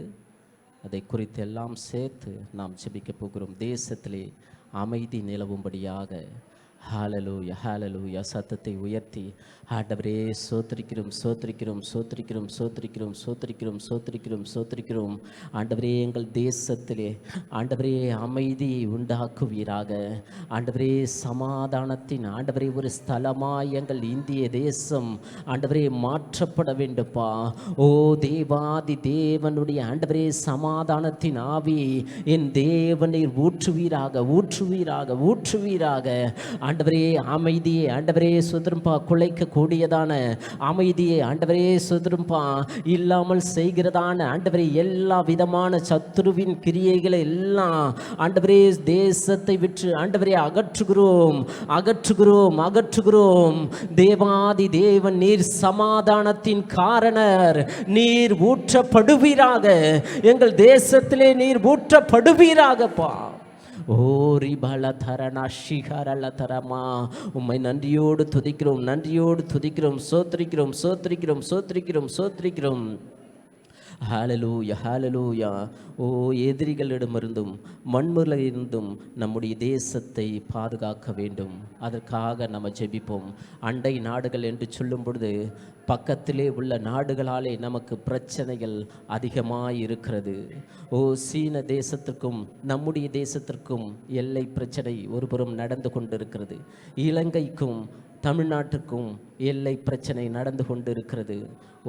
அதை குறித்து எல்லாம் சேர்த்து நாம் ஜெபிக்க போகிறோம். தேசத்திலே அமைதி நிலவும்படியாக. ஹல்லேலூயா, ஹல்லேலூயா. சத்தத்தை உயர்த்தி ஆண்டவரே சோத்திரிக்கிறோம். ஆண்டவரே எங்கள் தேசத்திலே ஆண்டவரே அமைதியை உண்டாக்குவீராக. ஆண்டவரே சமாதானத்தின் ஆண்டவரே ஒரு ஸ்தலமாய் எங்கள் இந்திய தேசம் ஆண்டவரே மாற்றப்பட வேண்டும்ப்பா. ஓ தேவாதி தேவனுடைய ஆண்டவரே சமாதானத்தின் ஆவி என் தேவனை ஊற்றுவீராக. ஆண்டவரே அமைதியை ஆண்டவரே சுதந்திரம்பா குலைக்க கூடியதான அமைதியை ஆண்டவரே சுதந்திரம்பா இல்லாமல் செய்கிறதான ஆண்டவரே எல்லா விதமான சத்துருவின் கிரியைகளை எல்லாம் ஆண்டவரே தேசத்தை விட்டு ஆண்டவரே அகற்றுகிறோம். தேவாதி தேவன் நீர் சமாதானத்தின் காரணர். நீர் ஊற்றப்படுவீராக. எங்கள் தேசத்திலே நீர் ஊற்றப்படுவீராகப்பா. ஓரி பல தரணா ஷிகரல தரமா. உம்மை நன்றியோடு துதிக்கிறோம். சோத்திரிக்கிறோம். ஹல்லேலூயா. ஓ எதிரிகளிடமிருந்தும் மண்முறையிலிருந்தும் நம்முடைய தேசத்தை பாதுகாக்க வேண்டும். அதற்காக நம்ம ஜெபிப்போம். அண்டை நாடுகள் என்று சொல்லும் பொழுது பக்கத்திலே உள்ள நாடுகளாலே நமக்கு பிரச்சனைகள் அதிகமாக இருக்கிறது. ஓ சீன தேசத்திற்கும் நம்முடைய தேசத்திற்கும் எல்லை பிரச்சனை ஒருபுறம் நடந்து கொண்டிருக்கிறது. இலங்கைக்கும் தமிழ்நாட்டுக்கும் எல்லை பிரச்சனை நடந்து கொண்டு இருக்கிறது.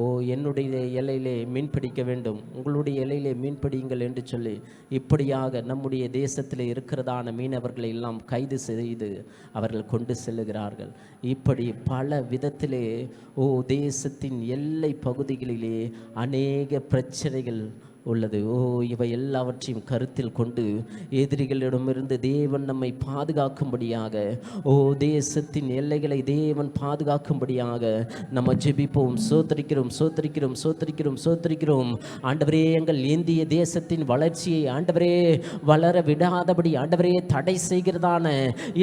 ஓ என்னுடைய எல்லையிலே மீன் பிடிக்க வேண்டும், உங்களுடைய எல்லையிலே மீன் பிடியுங்கள் என்று சொல்லி இப்படியாக நம்முடைய தேசத்தில் இருக்கிறதான மீனவர்களை எல்லாம் கைது செய்து அவர்கள் கொண்டு செல்லுகிறார்கள். இப்படி பல விதத்திலே ஓ தேசத்தின் எல்லை பகுதிகளிலே அநேக பிரச்சனைகள் உள்ளது. ஓ இவை எல்லாவற்றையும் கருத்தில் கொண்டு எதிரிகளிடமிருந்து தேவன் நம்மை பாதுகாக்கும்படியாக, ஓ தேசத்தின் எல்லைகளை தேவன் பாதுகாக்கும்படியாக நம்ம ஜெபிப்போம். சோத்திரிக்கிறோம். ஆண்டவரே எங்கள் இந்திய தேசத்தின் வளர்ச்சியை ஆண்டவரே வளர விடாதபடி ஆண்டவரே தடை செய்கிறதான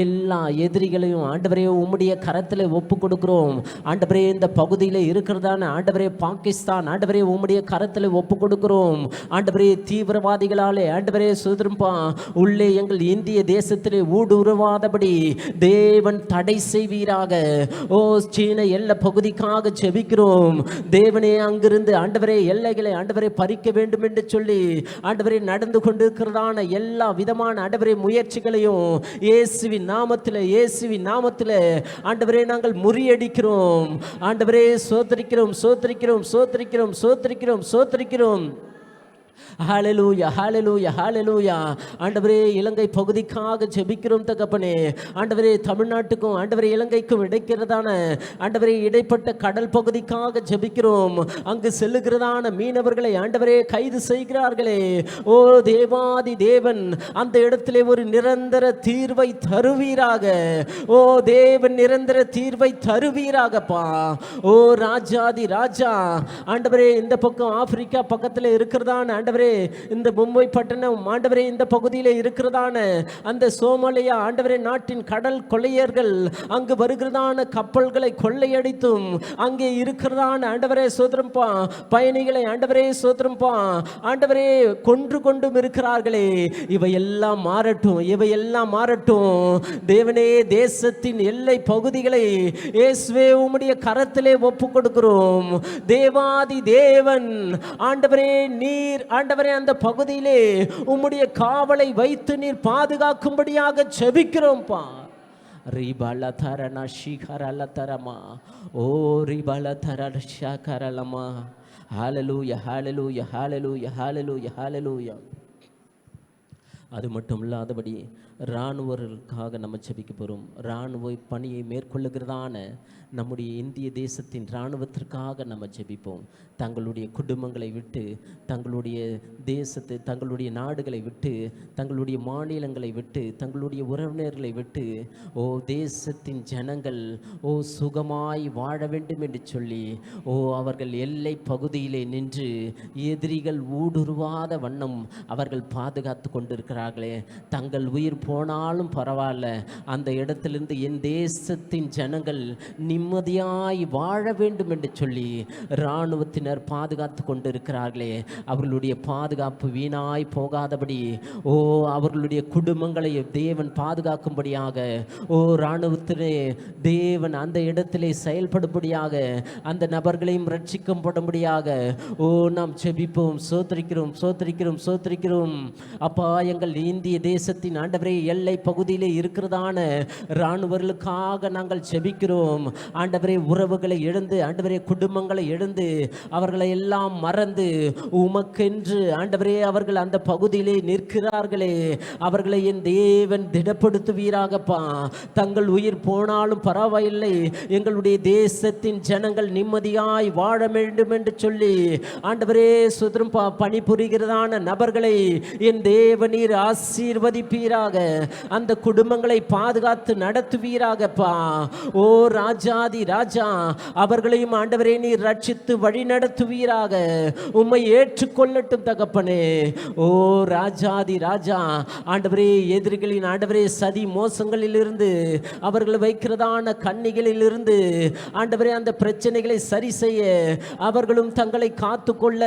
எல்லா எதிரிகளையும் ஆண்டவரே உம்முடைய கரத்தில் ஒப்பு கொடுக்கிறோம். ஆண்டவரே இந்த பகுதியில் இருக்கிறதான ஆண்டவரே பாகிஸ்தான் ஆண்டவரே உம்முடைய கரத்தில் ஒப்பு கொடுக்கிறோம். ஆண்டவரே தீவிரவாதிகளாலே ஆண்டவரே சுதந்திரம்பா உள்ளே எங்கள் இந்திய தேசத்திலே ஊடுருவாதபடி தேவன் தடை செய்வீராக. ஓ சீன எல்லை பகுதிக்காக ஜெபிக்கிறோம். தேவனே அங்கிருந்து ஆண்டவரே எல்லைகளை ஆண்டவரை பறிக்க வேண்டும் என்று சொல்லி ஆண்டவரே நடந்து கொண்டிருக்கிறதான எல்லா விதமான ஆண்டவரே முயற்சிகளையும் இயேசுவின் நாமத்தில் ஆண்டவரே நாங்கள் முறியடிக்கிறோம். ஆண்டவரே சோத்திரிக்கிறோம். ஹல்லேலூயா. ஆண்டவரே இலங்கை பகுதிக்காக ஜெபிக்கிறோம் தகப்பனே. ஆண்டவரே தமிழ்நாட்டுக்கும் ஆண்டவரே இலங்கைக்கும் இடைக்கிறதான ஆண்டவரே இடைப்பட்ட கடல் பகுதிக்காக ஜெபிக்கிறோம். அங்கு செல்லுகிறதான மீனவர்களை ஆண்டவரே கைது செய்கிறார்களே. ஓ தேவாதி தேவன் அந்த இடத்திலே ஒரு நிரந்தர தீர்வை தருவீராக. ஓ தேவன் நிரந்தர தீர்வை தருவீராகப்பா. ஓ ராஜாதி ராஜா ஆண்டவரே இந்த பக்கம் ஆப்பிரிக்கா பக்கத்தில் இருக்கிறதான ஆண்டவரே இந்த மும்பை பட்டணம் ஆண்டவரே இந்த பகுதியில் இருக்கிறதான அந்த சோமாலியா ஆண்டவரே நாட்டின் கடல் கொள்ளையர்கள் அங்கு வருகிறதான கப்பல்களை கொள்ளையடித்தும் அங்கே இருக்கிறதான ஆண்டவரே சோதரம்பா பயணிகளை ஆண்டவரே சோதரம்பா ஆண்டவரே கொன்று கொண்டும் இருக்கிறார்களே. இவையெல்லாம் மாறட்டும். தேவனே தேசத்தின் எல்லை பகுதிகளை இயேசுவே உம்முடைய கரத்திலே ஒப்பு கொடுக்கிறோம். தேவாதி தேவன் ஆண்டவரே நீர் ஆண்டவரே அந்த பகுதியிலே உம்முடைய காவலை வைத்து நீர் பாதுகாக்கும்படியாக ஜெபிக்கிறோம்ப்பா. ரிபல தரண ஷிகரல தரமா. ஓ ரிபல தரண ஷகரலமா. ஹல்லேலூயா. அது மட்டும் இல்லாதபடி இராணுவர்களுக்காக நம்ம ஜெபிக்க போகிறோம். இராணுவ பணியை மேற்கொள்ளுகிறதான நம்முடைய இந்திய தேசத்தின் இராணுவத்திற்காக நம்ம ஜெபிப்போம். தங்களுடைய குடும்பங்களை விட்டு, தங்களுடைய தேசத்தை, தங்களுடைய நாடுகளை விட்டு, தங்களுடைய மாநிலங்களை விட்டு, தங்களுடைய உறவினர்களை விட்டு, தேசத்தின் ஜனங்கள் சுகமாய் வாழ வேண்டும் என்று சொல்லி அவர்கள் எல்லை பகுதியிலே நின்று எதிரிகள் ஊடுருவாத வண்ணம் அவர்கள் பாதுகாத்து கொண்டிருக்கிறார்களே. தங்கள் உயிர் போனாலும் பரவாயில்ல, அந்த இடத்திலிருந்து என் தேசத்தின் ஜனங்கள் நிம்மதியாய் வாழ வேண்டும் என்று சொல்லி இராணுவத்தினர் பாதுகாத்து கொண்டிருக்கிறார்களே. அவர்களுடைய பாதுகாப்பு வீணாய் போகாதபடி அவர்களுடைய குடும்பங்களை தேவன் பாதுகாக்கும்படியாக இராணுவத்திலே தேவன் அந்த இடத்திலே செயல்படும்படியாக, அந்த நபர்களையும் ரட்சிக்கப்படும்படியாக நாம் ஜெபிப்போம். சோத்திரிக்கிறோம், சோத்திரிக்கிறோம், சோத்திரிக்கிறோம். அப்பா, எங்கள் இந்திய தேசத்தின் ஆண்டவரே, எல்லை பகுதியிலே இருக்கிறதான இராணுவர்களுக்காக நாங்கள் ஜெபிக்கிறோம். ஆண்டவரே, உறவுகளை இழந்து, ஆண்டவரே, குடும்பங்களை இழந்து, அவர்களை எல்லாம் மறந்து உமக்கென்று ஆண்டவரே அவர்கள் அந்த பகுதியிலே நிற்கிறார்களே. அவர்களை என் தேவன் திடப்படுத்துவீராகப்பா. தங்கள் உயிர் போனாலும் பரவாயில்லை, எங்களுடைய தேசத்தின் ஜனங்கள் நிம்மதியாய் வாழ வேண்டும் என்று சொல்லி ஆண்டவரே சுதந்திரம் பணிபுரிகிறதான நபர்களை என் தேவனீர் ஆசீர்வதிப்பீராக. அந்த குடும்பங்களை பாதுகாத்து நடத்துவீராகப்பா. ராஜாதி ராஜா, அவர்களையும் ஆண்டவரே நீர் ரட்சித்து வழி நடத்துவீராக. உம்மை ஏற்றுக்கொள்ளட்டும் தகப்பனே. ராஜாதி ராஜா, ஆண்டவரே, எதிரிகளின் ஆண்டவரே சதி மோசங்களில் இருந்து, அவர்கள் வைக்கிறதான கண்ணிகளில் இருந்து ஆண்டவரே அந்த பிரச்சனைகளை சரி செய்ய அவர்களும் தங்களை காத்துக்கொள்ள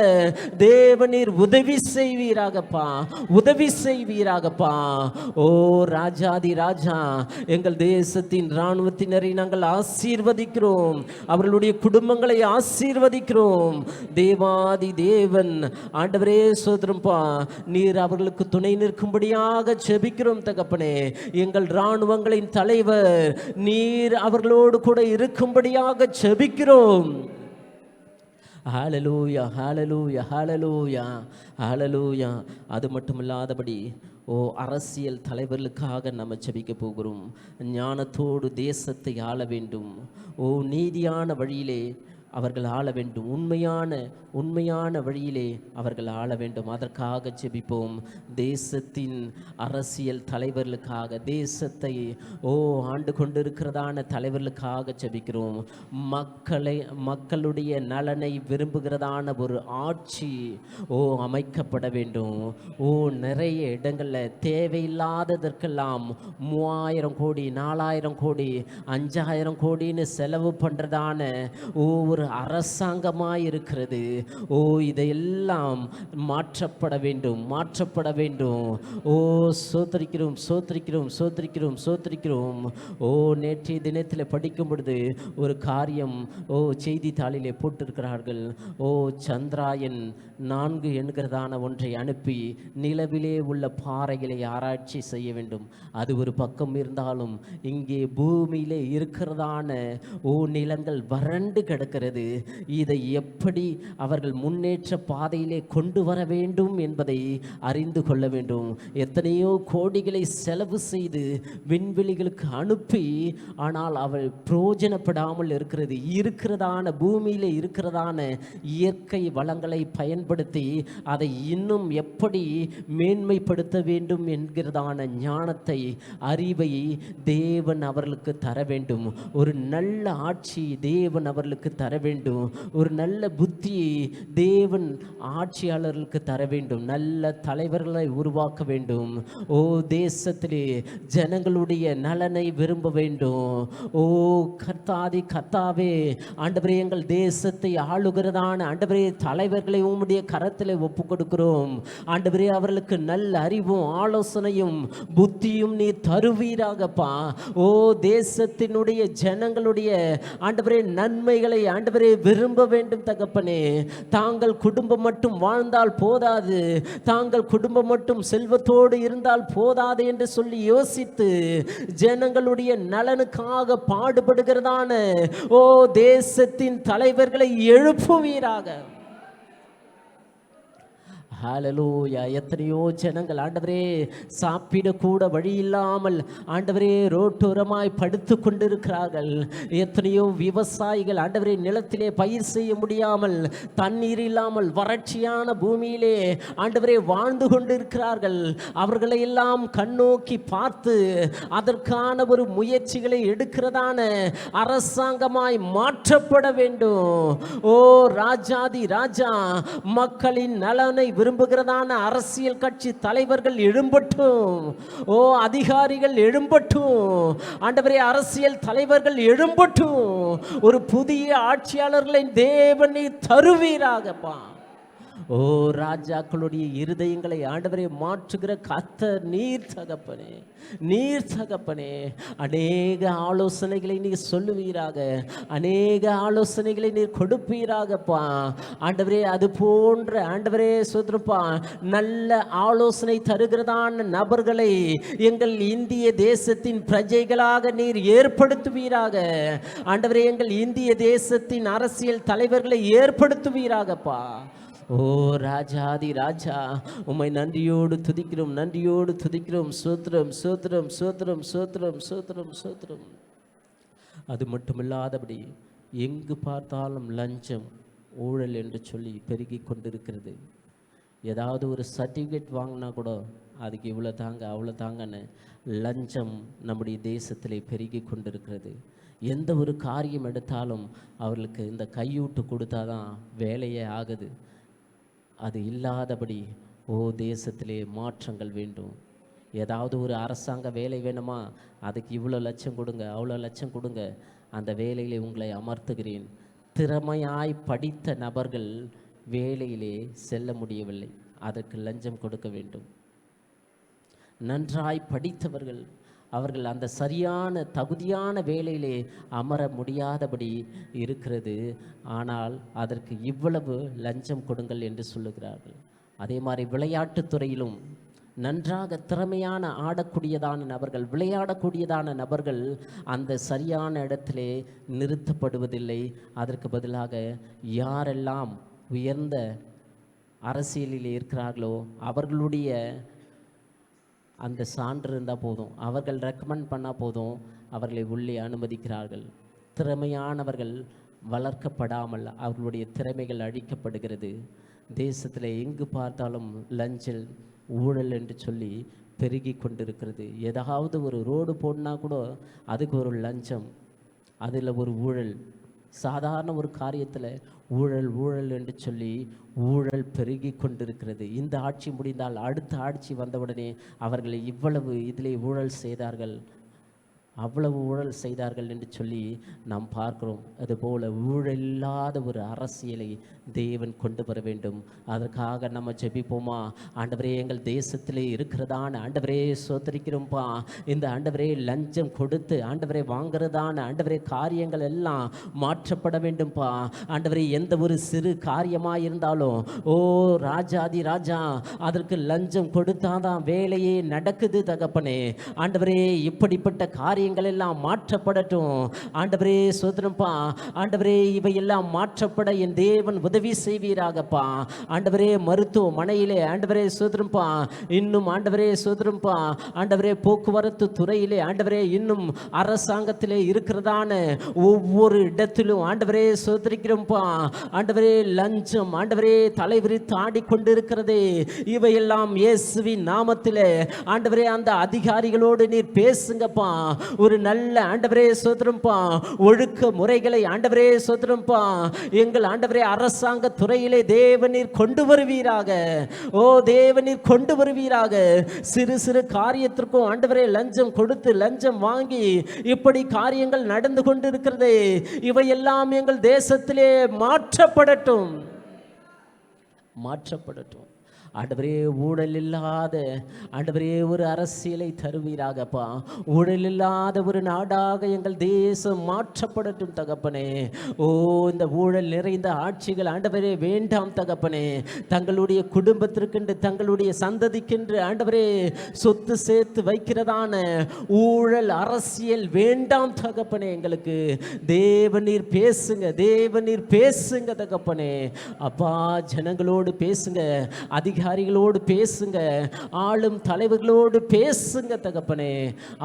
தேவனீர் உதவி செய்வீராகப்பா, உதவி செய்வீராகப்பா. ராஜாதி ராஜா, எங்கள் தேசத்தின் இராணுவத்தினரை நாங்கள் ஆசீர்வதிக்கிறோம், அவர்களுடைய குடும்பங்களை ஆசீர்வதிக்கிறோம். தேவாதி தேவன் ஆண்டவரே சோதரம்பா, நீர் அவர்களுக்கு துணை நிற்கும்படியாக ஜெபிக்கிறோம் தகப்பனே. எங்கள் இராணுவங்களின் தலைவர் நீர் அவர்களோடு கூட இருக்கும்படியாக ஜெபிக்கிறோம். ஹல்லேலூயா, ஹல்லேலூயா, ஹல்லேலூயா, ஹல்லேலூயா. அது மட்டுமில்லாதபடி அரசியல் தலைவர்களுக்காக நம்ம ஜெபிக்க போகிறோம். ஞானத்தோடு தேசத்தை ஆள வேண்டும். நீதியான வழியிலே அவர்கள் ஆள வேண்டும். உண்மையான வழியிலே அவர்கள் ஆள வேண்டும். அதற்காக ஜெபிப்போம். தேசத்தின் அரசியல் தலைவர்களுக்காக, தேசத்தை ஆண்டு கொண்டிருக்கிறதான தலைவர்களுக்காக ஜெபிக்கிறோம். மக்களுடைய நலனை விரும்புகிறதான ஒரு ஆட்சி அமைக்கப்பட வேண்டும். நிறைய இடங்களில் தேவையில்லாததற்கெல்லாம் 3000 கோடி, 4000 கோடி, 5000 கோடின்னு செலவு பண்ணுறதான ஒரு அரசாங்கமாய் இருக்கிறது. இதையெல்லாம் மாற்றப்பட வேண்டும், மாற்றப்பட வேண்டும். சோத்திரிக்கிறோம், சோத்திரிக்கிறோம், சோத்திரிக்கிறோம், சோத்திரிக்கிறோம். நேற்றைய தினத்தில் படிக்கும் பொழுது ஒரு காரியம் செய்தித்தாளிலே போட்டிருக்கிறார்கள். சந்திராயன் 4 என்கிறதான ஒன்றை அனுப்பி நிலவிலே உள்ள பாறைகளை ஆராய்ச்சி செய்ய வேண்டும். அது ஒரு பக்கம் இருந்தாலும் இங்கே பூமியிலே இருக்கிறதான நிலங்கள் வறண்டு கிடக்கிறது. இதை எப்படி அவர்கள் முன்னேற்ற பாதையிலே கொண்டு வர வேண்டும் என்பதை அறிந்து கொள்ள வேண்டும். எத்தனையோ கோடிகளை செலவு செய்து விண்வெளிகளுக்கு அனுப்பி, ஆனால் அவள் பிரயோஜனப்படாமல் இருக்கிறதான பூமியிலே இருக்கிறதான இயற்கை வளங்களை பயன்படுத்தி அதை இன்னும் எப்படி மேன்மைப்படுத்த வேண்டும் என்கிறதான ஞானத்தை, அறிவை தேவன் அவர்களுக்கு தர வேண்டும். ஒரு நல்ல ஆட்சி தேவன் அவர்களுக்கு தர வேண்டும். ஒரு நல்ல புத்தியை தேவன் ஆட்சியாளர்களுக்கு தர வேண்டும். நல்ல தலைவர்களை உருவாக்க வேண்டும். தேசத்திலே ஜனங்களுடைய நலனை விரும்ப வேண்டும். கர்த்தாவே, ஆண்டவரே, எங்கள் தேசத்தை ஆளுகிறதான ஆண்டவரே தலைவர்களை உம்முடைய கரத்திலே ஒப்பு கொடுக்கிறோம். ஆண்டவரே, அவர்களுக்கு நல்ல அறிவும் ஆலோசனையும் புத்தியும் நீ தருவீராகப்பா. தேசத்தினுடைய ஜனங்களுடைய ஆண்டவரே நன்மைகளை ஆண்டவரே விரும்ப வேண்டும் தகப்பனே. தாங்கள் குடும்பம் மட்டும் வாழ்ந்தால் போதாது, தாங்கள் குடும்பம் மட்டும் செல்வத்தோடு இருந்தால் போதாது என்று சொல்லி யோசித்து ஜனங்களுடைய நலனுக்காக பாடுபடுகிறதான தேசத்தின் தலைவர்களை எழுப்புவீராக. ஹalleluya. எத்தனையோ ஜனங்கள் ஆண்டவரே சாப்பிட கூட வழி இல்லாமல் ஆண்டவரே ரோட்டோரமாய் படுத்து கொண்டிருக்கிறார்கள். எத்தனையோ விவசாயிகள் ஆண்டவரே நிலத்திலே பயிர் செய்ய முடியாமல் தண்ணீர் இல்லாமல் வறட்சியான பூமியிலே ஆண்டவரே வாழ்ந்து கொண்டிருக்கிறார்கள். அவர்களை எல்லாம் கண்ணோக்கி பார்த்து அதற்கான ஒரு முயற்சிகளை எடுக்கிறதான அரசாங்கமாய் மாற்றப்பட வேண்டும். ஓ ராஜாதி ராஜா, மக்களின் நலனை விரும்புகிறதான அரசியல் கட்சி தலைவர்கள் எழும்பட்டும். ஓ அதிகாரிகள் எழும்பட்டும். ஆண்டவரே அரசியல் தலைவர்கள் எழும்பட்டும். ஒரு புதிய ஆட்சியாளர்களை தேவனை தருவீராகப்பா. ஓ ராஜாக்களுடைய இருதயங்களை ஆண்டவரே மாற்றுகிற கர்த்தர் நீர் தகப்பனே, நீர் தகப்பனே. அநேக ஆலோசனைகளை நீர் சொல்லுவீராக, அநேக ஆலோசனைகளை நீர் கொடுப்பீராகப்பா. ஆண்டவரே அது போன்ற ஆண்டவரே சொல்றப்பா நல்ல ஆலோசனை தருகிறதான நபர்களை எங்கள் இந்திய தேசத்தின் பிரஜைகளாக நீர் ஏற்படுத்துவீராக. ஆண்டவரே எங்கள் இந்திய தேசத்தின் அரசியல் தலைவர்களை ஏற்படுத்துவீராகப்பா. ஓ ராஜாதி ராஜா, உம்மை நன்றியோடு துதிக்கிறோம், நன்றியோடு துதிக்கிறோம். சோத்திரம் சோத்திரம் சோத்திரம் சோத்திரம் சோத்திரம் சோத்திரம். அது மட்டுமில்லாதபடி எங்கு பார்த்தாலும் லஞ்சம் ஊழல் என்று சொல்லி பெருகி கொண்டிருக்கிறது. ஏதாவது ஒரு சர்டிஃபிகேட் வாங்கினா கூட அதுக்கு இவ்வளோ தாங்க அவ்வளோ தாங்கன்னு லஞ்சம் நம்முடைய தேசத்திலே பெருகி கொண்டிருக்கிறது. எந்த ஒரு காரியம் எடுத்தாலும் அவர்களுக்கு இந்த கையூட்டு கொடுத்தா தான் வேலையே ஆகுது. அது இல்லாதபடி ஓ தேசத்திலே மாற்றங்கள் வேண்டும். ஏதாவது ஒரு அரசாங்க வேலை வேணுமா, அதுக்கு இவ்வளோ லட்சம் கொடுங்க அவ்வளோ லட்சம் கொடுங்க, அந்த வேலையிலே உங்களை அமர்த்துகிறேன். திறமையாய் படித்த நபர்கள் வேலையிலே செல்ல முடியவில்லை, அதற்கு லஞ்சம் கொடுக்க வேண்டும். நன்றாய் படித்தவர்கள் அவர்கள் அந்த சரியான தகுதியான வேலையிலே அமர முடியாதபடி இருக்கிறது. ஆனால் அதற்கு இவ்வளவு லஞ்சம் கொடுங்கள் என்று சொல்லுகிறார்கள். அதே மாதிரி விளையாட்டுத் துறையிலும் நன்றாக திறமையான ஆடக்கூடியதான நபர்கள், விளையாடக்கூடியதான நபர்கள் அந்த சரியான இடத்திலே நிறுத்தப்படுவதில்லை. அதற்கு பதிலாக யாரெல்லாம் உயர்ந்த அரசியலில் இருக்கிறார்களோ அவர்களுடைய அந்த சான்று இருந்தால் போதும், அவர்கள் ரெக்கமெண்ட் பண்ணால் போதும், அவர்களை உள்ளே அனுமதிக்கிறார்கள். திறமையானவர்கள் வளர்க்கப்படாமல் அவர்களுடைய திறமைகள் அழிக்கப்படுகிறது. தேசத்தில் எங்கு பார்த்தாலும் லஞ்சல் ஊழல் என்று சொல்லி பெருகி கொண்டிருக்கிறது. ஏதாவது ஒரு ரோடு போடனா கூட அதுக்கு ஒரு லஞ்சம், அதில் ஒரு ஊழல். சாதாரண ஒரு காரியத்தில் ஊழல் ஊழல் என்று சொல்லி ஊழல் பெருகி கொண்டிருக்கிறது. இந்த ஆட்சி முடிந்தால் அடுத்த ஆட்சி வந்தவுடனே அவர்கள் இவ்வளவு இதிலே ஊழல் செய்தார்கள், அவ்வளவு ஊழல் செய்தார்கள் என்று சொல்லி நாம் பார்க்கிறோம். அதுபோல் ஊழல் இல்லாத ஒரு அரசியலை தேவன் கொண்டு வர வேண்டும். அதற்காக நம்ம ஜெபிப்போமா? ஆண்டவரே எங்கள் தேசத்திலே இருக்கிறதான ஆண்டவரே சோதரிக்கிறோம்ப்பா. இந்த ஆண்டவரே லஞ்சம் கொடுத்து ஆண்டவரே வாங்குறதான ஆண்டவரே காரியங்கள் எல்லாம் மாற்றப்பட வேண்டும்ப்பா. ஆண்டவரே எந்த ஒரு சிறு காரியமாக இருந்தாலும் ஓ ராஜாதி ராஜா, அதற்கு லஞ்சம் கொடுத்தாதான் வேலையே நடக்குது தகப்பனே. ஆண்டவரே இப்படிப்பட்ட காரியங்கள் எல்லாம் மாற்றப்படட்டும் ஆண்டவரே. சோதரம்பா ஆண்டவரே, இவையெல்லாம் மாற்றப்பட என் தேவன் உதவி செய்வீராகப்பா. ஆண்டவரே மருத்துவமனையிலே ஆண்டவரே சோதரம்பா, இன்னும் ஆண்டவரே சோதரம்பா ஆண்டவரே போக்குவரத்து துறையிலே ஆண்டவரே, இன்னும் அரசாங்கத்திலே இருக்கிறதான ஒவ்வொரு இடத்திலும் ஆண்டவரே சோதரிக்கிறோம்ப்பா. ஆண்டவரே லஞ்சம் ஆண்டவரே தலைவிரித்து ஆடிக்கொண்டிருக்கிறதே, இவையெல்லாம் இயேசுவின் நாமத்திலே ஆண்டவரே அந்த அதிகாரிகளோடு நீர் பேசுங்கப்பா. ஒரு நல்ல ஆண்டவரே சோதரம்பா ஒழுக்க முறைகளை ஆண்டவரே சோதரம்பா எங்கள் ஆண்டவரே அரசாங்க துறையிலே தேவனீர் கொண்டு வருவீராக. ஓ தேவனீர் கொண்டு வருவீராக. சிறு சிறு காரியத்திற்கும் ஆண்டவரே லஞ்சம் கொடுத்து லஞ்சம் வாங்கி இப்படி காரியங்கள் நடந்து கொண்டிருக்கிறதே, இவையெல்லாம் எங்கள் தேசத்திலே மாற்றப்படட்டும், மாற்றப்படட்டும். ஆண்டவரே ஊழல் இல்லாத ஆண்டவரே ஒரு அரசியலை தருவீராகப்பா. ஊழல் இல்லாத ஒரு நாடாக எங்கள் தேசம் மாற்றப்படட்டும் தகப்பனே. ஓ இந்த ஊழல் நிறைந்த ஆட்சிகள் ஆண்டவரே வேண்டாம் தகப்பனே. தங்களுடைய குடும்பத்திற்கென்று தங்களுடைய சந்ததிக்கென்று ஆண்டவரே சொத்து சேர்த்து வைக்கிறதான ஊழல் அரசியல் வேண்டாம் தகப்பனே. எங்களுக்கு தேவநீர் பேசுங்க, தேவநீர் பேசுங்க தகப்பனே. அப்பா ஜனங்களோடு பேசுங்க. அதிகாரிகளோடு பேசுங்க, ஆளும் தலைவர்களோடு பேசுங்க தகப்பனே.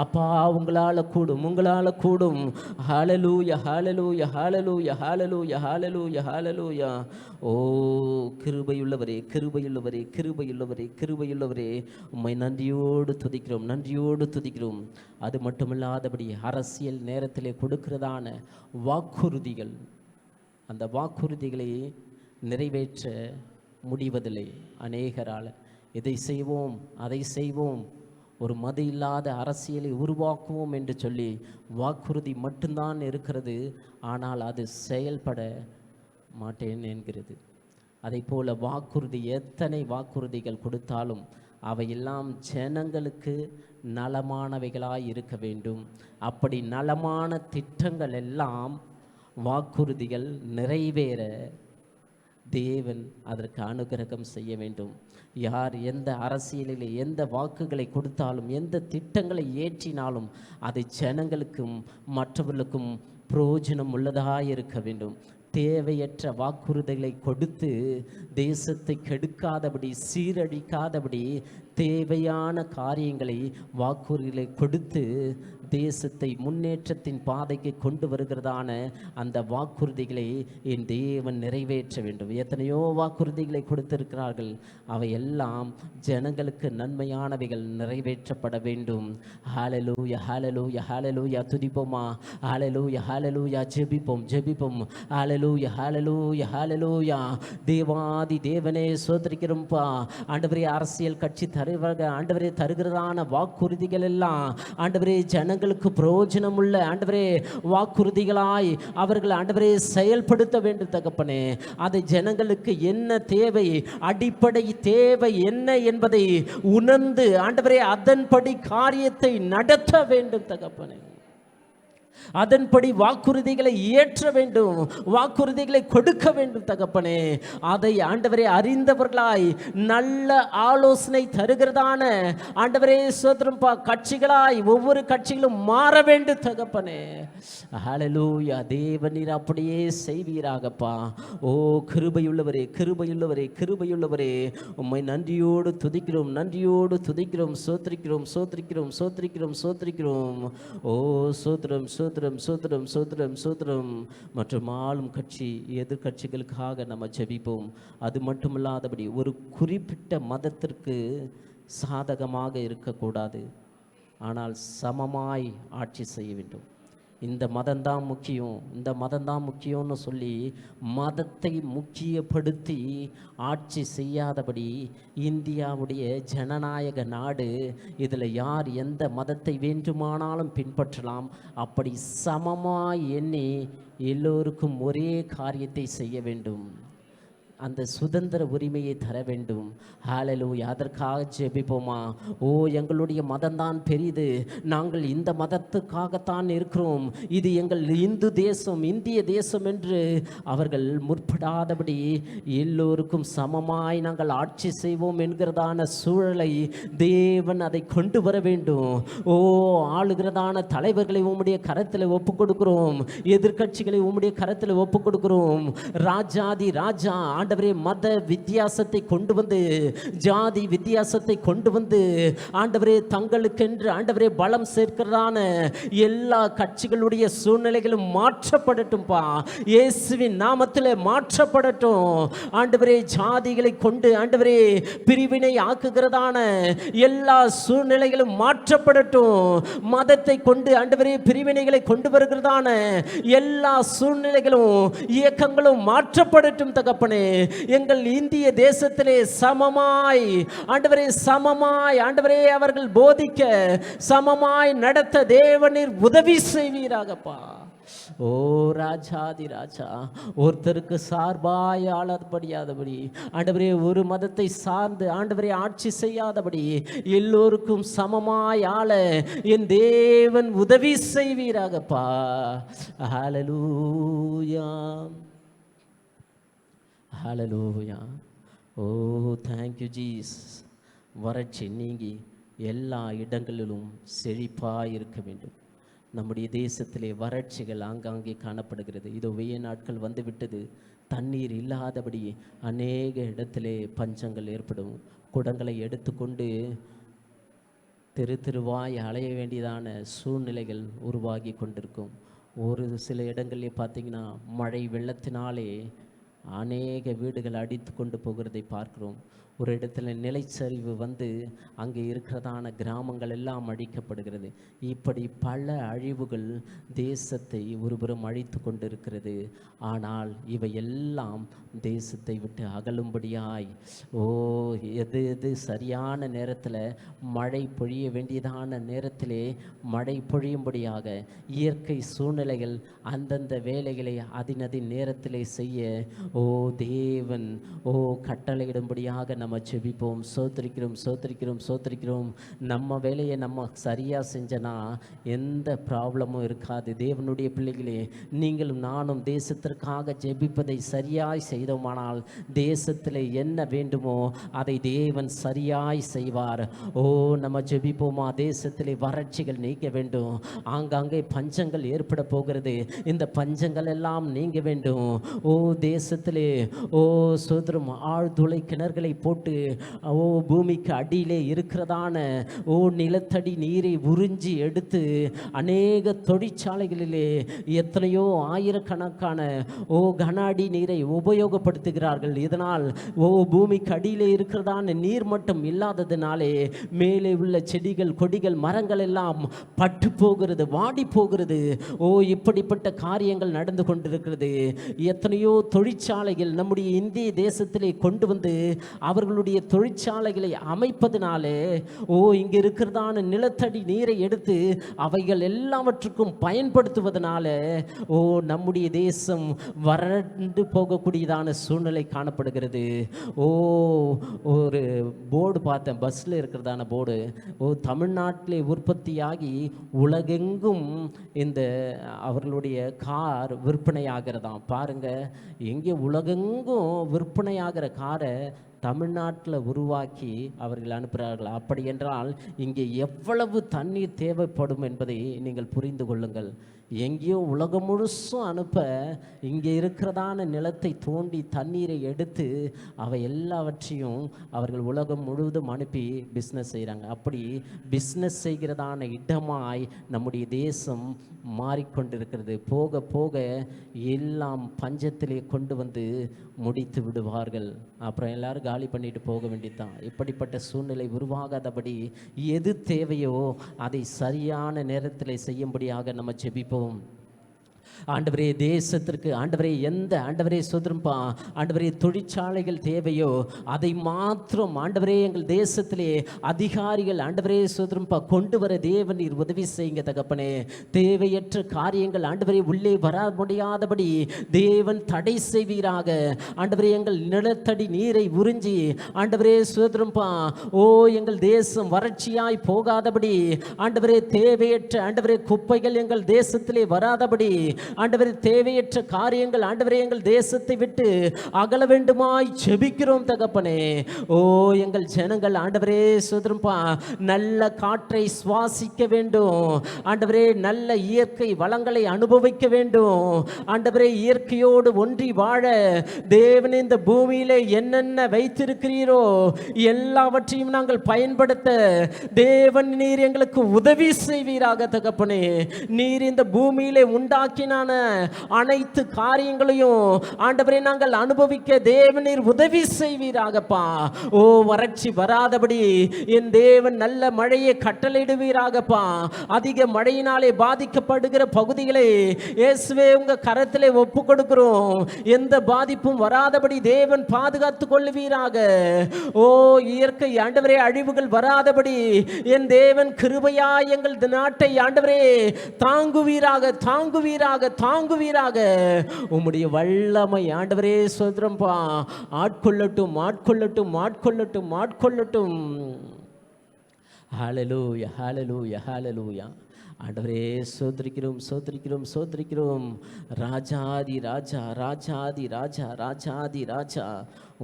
அப்பா உங்களால் கூடும், உங்களால் கூடும். ஹல்லேலூயா ஹல்லேலூயா ஹல்லேலூயா ஹல்லேலூயா ஹல்லேலூயா ஹல்லேலூயா. ஓ கிருபையுள்ளவரே கிருபையுள்ளவரே கிருபையுள்ளவரே கிருபையுள்ளவரே, உம்மை நன்றியோடு துதிக்கிறோம், நன்றியோடு துதிக்கிறோம். அது மட்டுமில்லாதபடி அரசியல் நேரத்திலே கொடுக்கிறதான வாக்குறுதிகள், அந்த வாக்குறுதிகளை நிறைவேற்ற முடிவதில்லை அநேகரால். இதை செய்வோம் அதை செய்வோம், ஒரு மது இல்லாத அரசியலை உருவாக்குவோம் என்று சொல்லி வாக்குறுதி மட்டும்தான் இருக்கிறது. ஆனால் அது செயல்பட மாட்டேன் என்கிறது. அதை போல வாக்குறுதி, எத்தனை வாக்குறுதிகள் கொடுத்தாலும் அவையெல்லாம் ஜனங்களுக்கு நலமானவைகளாய் இருக்க வேண்டும். அப்படி நலமான திட்டங்கள் எல்லாம் வாக்குறுதிகள் நிறைவேற தேவன் அதற்கு அனுகிரகம் செய்ய வேண்டும். யார் எந்த அரசியலில் எந்த வாக்குகளை கொடுத்தாலும், எந்த திட்டங்களை ஏற்றினாலும் அது ஜனங்களுக்கும் மற்றவர்களுக்கும் பிரயோஜனம் உள்ளதாக இருக்க வேண்டும். தேவையற்ற வாக்குறுதிகளை கொடுத்து தேசத்தை கெடுக்காதபடி, சீரழிக்காதபடி தேவையான காரியங்களை வாக்குறுதிகளை கொடுத்து தேசத்தை முன்னேற்றத்தின் பாதைக்கு கொண்டு வருகிறதான அந்த வாக்குறுதிகளை என் தேவன் நிறைவேற்ற வேண்டும். எத்தனையோ வாக்குறுதிகளை கொடுத்திருக்கிறார்கள், அவையெல்லாம் ஜனங்களுக்கு நன்மையானவைகள் நிறைவேற்றப்பட வேண்டும். ஹல்லேலூயா ஹல்லேலூயா ஹல்லேலூயா. துதிப்போமா? ஹல்லேலூயா ஹல்லேலூயா. ஜெபிப்போம் ஜெபிப்போம். ஹல்லேலூயா ஹல்லேலூயா ஹல்லேலூயா. தேவாதி தேவனே ஸ்தோத்திரிக்கிறோம்ப்பா. ஆண்டவரே, அரசியல் கட்சி ஆண்டவரே தருகிறதான வாக்குறுதிகள் எல்லாம் ஆண்டவரே ஜனங்களுக்கு பிரயோஜனம் உள்ள ஆண்டவரே வாக்குறுதிகளாய் அவர்கள் ஆண்டவரே செயல்படுத்த வேண்டும் தகப்பனே. அது ஜனங்களுக்கு என்ன தேவை, அடிப்படை தேவை என்ன என்பதை உணர்ந்து ஆண்டவரே அதன்படி காரியத்தை நடத்த வேண்டும் தகப்பனே. அதன்படி வாக்குறுதிகளை ஏற்ற வேண்டும், வாக்குறுதிகளை கொடுக்க வேண்டும் தகப்பனே. அதை ஆண்டவரே அறிந்தவர்களாய் நல்ல ஆலோசனை தருகிறதான ஆண்டவரே ஸ்தோத்திரம் கட்சிகளாய் ஒவ்வொரு கட்சிகளும் மாற வேண்டும் தகப்பனே. ஹல்லேலூயா. தேவனீர் அப்படியே செய்வீராகப்பா. ஓ கிருபையுள்ளவரே கிருபையுள்ளவரே கிருபையுள்ளவரே, உம்மை நன்றியோடு துதிக்கிறோம், நன்றியோடு துதிக்கிறோம், சோத்திரிக்கிறோம் சோத்திரிக்கிறோம் சோத்திரிக்கிறோம் சோத்திரிக்கிறோம். ஓ சோத்திரம் சோத்திரம் சோத்திரம் சோத்திரம் சோத்திரம். மற்றும் ஆளும் கட்சி எதிர்கட்சிகளுக்காக நம்ம ஜெபிப்போம். அது மட்டுமில்லாதபடி ஒரு குறிப்பிட்ட மதத்திற்கு சாதகமாக இருக்கக்கூடாது, ஆனால் சமமாய் ஆட்சி செய்ய வேண்டும். இந்த மதம்தான் முக்கியம், இந்த மதம்தான் முக்கியம்னு சொல்லி மதத்தை முக்கியப்படுத்தி ஆட்சி செய்யாதபடி இந்தியாவுடைய ஜனநாயக நாடு. இதில் யார் எந்த மதத்தை வேண்டுமானாலும் பின்பற்றலாம். அப்படி சமமாய் எண்ணி எல்லோருக்கும் ஒரே காரியத்தை செய்ய வேண்டும். அந்த சுதந்திர உரிமையை தர வேண்டும். ஹல்லேலூயா. அதற்காக ஜெபிப்போமா? ஓ எங்களுடைய மதம்தான் பெரிது, நாங்கள் இந்த மதத்துக்காகத்தான் இருக்கிறோம், இது எங்கள் இந்து தேசம் இந்திய தேசம் என்று அவர்கள் முற்படாதபடி எல்லோருக்கும் சமமாய் நாங்கள் ஆட்சி செய்வோம் என்கிறதான சூழலை தேவன் அதை கொண்டு வர வேண்டும். ஓ ஆளுகிறதான தலைவர்களை உம்முடைய கரத்தில் ஒப்பு கொடுக்கிறோம், எதிர்கட்சிகளை உம்முடைய கரத்தில் ஒப்பு கொடுக்கிறோம். ராஜாதி ராஜா ஆண்டவரே மத வித்தியாசத்தை கொண்டு வந்து, ஜாதி வித்தியாசத்தை கொண்டு வந்து ஆண்டவரே தங்களுக்கென்று ஆண்டவரே பலம் சேர்க்கிறதான எல்லா கட்சிகளுடைய சூழ்நிலைகளும் மாற்றப்படட்டும்பா. இயேசுவின் நாமத்தில் மாற்றப்படட்டும் ஆண்டவரே. ஜாதிகளை கொண்டு ஆண்டவரே பிரிவினை ஆக்குகிறதான எல்லா சூழ்நிலைகளும் மாற்றப்படட்டும். மதத்தை கொண்டு ஆண்டவரே பிரிவினைகளை கொண்டு வருகிறதான எல்லா சூழ்நிலைகளும் இயக்கங்களும் மாற்றப்படட்டும் தகப்பனே. எங்கள் இந்திய தேசத்திலே சமமாய் ஆண்டவரே சமமாய் ஆண்டவரே அவர்கள் போதிக்க சமமாய் நடத்த தேவனீர் உதவி செய்வீராகப்பா. ஓ ராஜாதி ராஜா, ஒருத்தருக்கு சார்பாய் ஆளாதபடியாதபடி ஆண்டவரே, ஒரு மதத்தை சார்ந்து ஆண்டவரே ஆட்சி செய்யாதபடி எல்லோருக்கும் சமமாய் ஆள என் தேவன் உதவி செய்வீராகப்பா. ஹல்லேலூயா ஹல்லேலூயா. ஓ தேங்க்யூ ஜீசஸ். வறட்சி நீங்கி எல்லா இடங்களிலும் செழிப்பாக இருக்க வேண்டும். நம்முடைய தேசத்திலே வறட்சிகள் ஆங்காங்கே காணப்படுகிறது. இதோ வெய்ய நாட்கள் வந்துவிட்டது, தண்ணீர் இல்லாதபடி அநேக இடத்திலே பஞ்சங்கள் ஏற்படும். குடங்களை எடுத்துக்கொண்டு தெரு தெருவாய் அலைய வேண்டியதான சூழ்நிலைகள் உருவாகி கொண்டிருக்கும். ஒரு சில இடங்களிலே பார்த்தீங்கன்னா மழை வெள்ளத்தினாலே அநேக வீடுகள் அடித்து கொண்டு போகிறதை பார்க்கிறோம். ஒரு இடத்துல நிலச்சரிவு வந்து அங்கே இருக்கிறதான கிராமங்கள் எல்லாம் அழிக்கப்படுகிறது. இப்படி பல அழிவுகள் தேசத்தை ஒருபுறம் அழித்து கொண்டிருக்கிறது. ஆனால் இவை எல்லாம் தேசத்தை விட்டு அகலும்படியாய் எது எது சரியான நேரத்தில் மழை பொழிய வேண்டியதான நேரத்திலே மழை பொழியும்படியாக இயற்கை சூழ்நிலைகள் அந்தந்த வேலைகளை அதினதின் நேரத்திலே செய்ய தேவன் கட்டளையிடும்படியாக நம்ம செபிப்போம். சோத்திரிக்கிறோம் சோத்திரிக்கிறோம் சோத்திரிக்கிறோம். நம்ம வேலையை நம்ம சரியாக செஞ்சனா எந்த ப்ராப்ளமும் இருக்காது. தேவனுடைய பிள்ளைகளே, நீங்களும் நானும் தேசத்திற்காக ஜெபிப்பதை சரியாய் செய்தோமானால் தேசத்தில் என்ன வேண்டுமோ அதை தேவன் சரியாய் செய்வார். நம்ம ஜெபிப்போமா? தேசத்திலே வறட்சிகள் நீங்க வேண்டும். ஆங்காங்கே பஞ்சங்கள் ஏற்பட போகிறது. இந்த பஞ்சங்கள் எல்லாம் நீங்க வேண்டும். தேசத்திலே சோதரம் ஆழ்துளை கிணறுகளை போட்டு பூமிக்கு அடியிலே இருக்கிறதான நிலத்தடி நீரை உறிஞ்சி எடுத்து அநேக தொழிற்சாலைகளிலே எத்தனையோ ஆயிரக்கணக்கான கன அடி நீரை உபயோகப்படுத்துகிறார்கள். இதனால் பூமிக்கு அடியிலே இருக்கிறதான நீர் மட்டும் இல்லாததினாலே மேலே உள்ள செடிகள் கொடிகள் மரங்கள் எல்லாம் பட்டு போகிறது, வாடி போகிறது. இப்படிப்பட்ட காரியங்கள் நடந்து கொண்டிருக்கிறது. எத்தனையோ தொழிற்சாலைகள் நம்முடைய இந்திய தேசத்திலே கொண்டு வந்து அவர்களுடைய தொழிற்சாலைகளை அமைப்பதனாலே இங்கே இருக்கிறதான நிலத்தடி நீரை எடுத்து அவைகள் எல்லாவற்றுக்கும் பயன்படுத்துவதனால நம்முடைய தேசம் வறண்டு போகக்கூடியதான சூழ்நிலை காணப்படுகிறது. ஒரு போர்டு பார்த்தேன், பஸ்ஸில் இருக்கிறதான போர்டு. தமிழ்நாட்டிலே உற்பத்தியாகி உலகெங்கும் இந்த அவர்களுடைய கார் விற்பனையாகிறதாம். பாருங்க, எங்கே உலகெங்கும் விற்பனையாகிற காரை தமிழ்நாட்டில் உருவாக்கி அவர்கள் அனுப்புகிறார்கள். அப்படி என்றால் இங்கே எவ்வளவு தண்ணீர் தேவைப்படும் என்பதை நீங்கள் புரிந்து கொள்ளுங்கள். எங்கேயோ உலகம் முழுசும் அனுப்ப இங்கே இருக்கிறதான நிலத்தை தோண்டி தண்ணீரை எடுத்து அவை எல்லாவற்றையும் அவர்கள் உலகம் முழுவதும் அனுப்பி பிஸ்னஸ் செய்கிறாங்க. அப்படி பிஸ்னஸ் செய்கிறதான இடமாய் நம்முடைய தேசம் மாறிக்கொண்டிருக்கிறது. போக போக எல்லாம் பஞ்சத்திலே கொண்டு வந்து முடித்து விடுவார்கள். அப்புறம் எல்லாரும் காலி பண்ணிட்டு போக வேண்டியதுதான். இப்படிப்பட்ட சூழ்நிலை உருவாகாதபடி எது தேவையோ அதை சரியான நேரத்தில் செய்யும்படியாக நம்ம ஜெபிப்போம். ஆண்டவரே, தேசத்திற்கு ஆண்டவரே ஆண்டவரே சுதந்திரம்பா, ஆண்டவரே தொழிற்சாலைகள் தேவையோ அதை மாத்திரம் ஆண்டவரே எங்கள் தேசத்திலே அதிகாரிகள் ஆண்டவரே சுதந்திரம்பா கொண்டு வர தேவன் நீர் உதவி செய்யுங்க தகப்பனே. தேவையற்ற காரியங்கள் ஆண்டவரே உள்ளே வர முடியாதபடி தேவன் தடை செய்வீராக. ஆண்டவரே, எங்கள் நிலத்தடி நீரை உறிஞ்சி ஆண்டவரே சுதந்திரம்பா எங்கள் தேசம் வறட்சியாய் போகாதபடி ஆண்டவரே தேவையற்ற ஆண்டவரே குப்பைகள் எங்கள் தேசத்திலே வராதபடி ஆண்டவரே தேவையற்ற காரியங்கள் ஆண்டவரே எங்கள் தேசத்தை விட்டு அகல வேண்டுமாய் ஜெபிக்கிறோம் தகப்பனே. எங்கள் ஜனங்கள் ஆண்டவரே சுதந்திரம்பா நல்ல காற்றை சுவாசிக்க வேண்டும். ஆண்டவரே நல்ல இயற்கை வளங்களை அனுபவிக்க வேண்டும். ஆண்டவரே இயற்கையோடு ஒன்றி வாழ தேவன் இந்த பூமியிலே என்னென்ன வைத்திருக்கிறீரோ எல்லாவற்றையும் நாங்கள் பயன்படுத்த தேவன் நீர் எங்களுக்கு உதவி செய்வீராக தகப்பனே. நீர் இந்த பூமியிலே உண்டாக்கின அனைத்து காரியங்களையும் ஆண்டவரே நாங்கள் அனுபவிக்க தேவனீர் உதவி செய்வீராகப்பா. வறட்சி வராதபடி என் தேவன் நல்ல மழையை கட்டளையிடுவீராகப்பா. அதிக மழையினாலே பாதிக்கப்படுகிற பகுதிகளை இயேசுவே உங்க கரத்திலே ஒப்பு கொடுக்கிறோம். எந்த பாதிப்பும் வராதபடி தேவன் பாதுகாத்துக் கொள்ளுவீராக. இயற்கை ஆண்டவரே அழிவுகள் வராதபடி என் தேவன் கிருபையாய் எங்கள் நாட்டை ஆண்டவரே தாங்குவீராக தாங்குவீராக தாங்குவீராக. உம்முடைய வல்லமை ஆண்டவரே சுதந்திரம்பா ஆட்கொள்ளட்டும் ஆட்கொள்ளட்டும் ஆட்கொள்ளட்டும் ஆட்கொள்ளட்டும். ஹல்லேலூயா ஹல்லேலூயா ஹல்லேலூயா. ஆண்டவரே சோதரிக்கிறோம் சோதரிக்கிறோம் சோதரிக்கிறோம். ராஜாதி ராஜா ராஜாதி ராஜா ராஜாதி ராஜா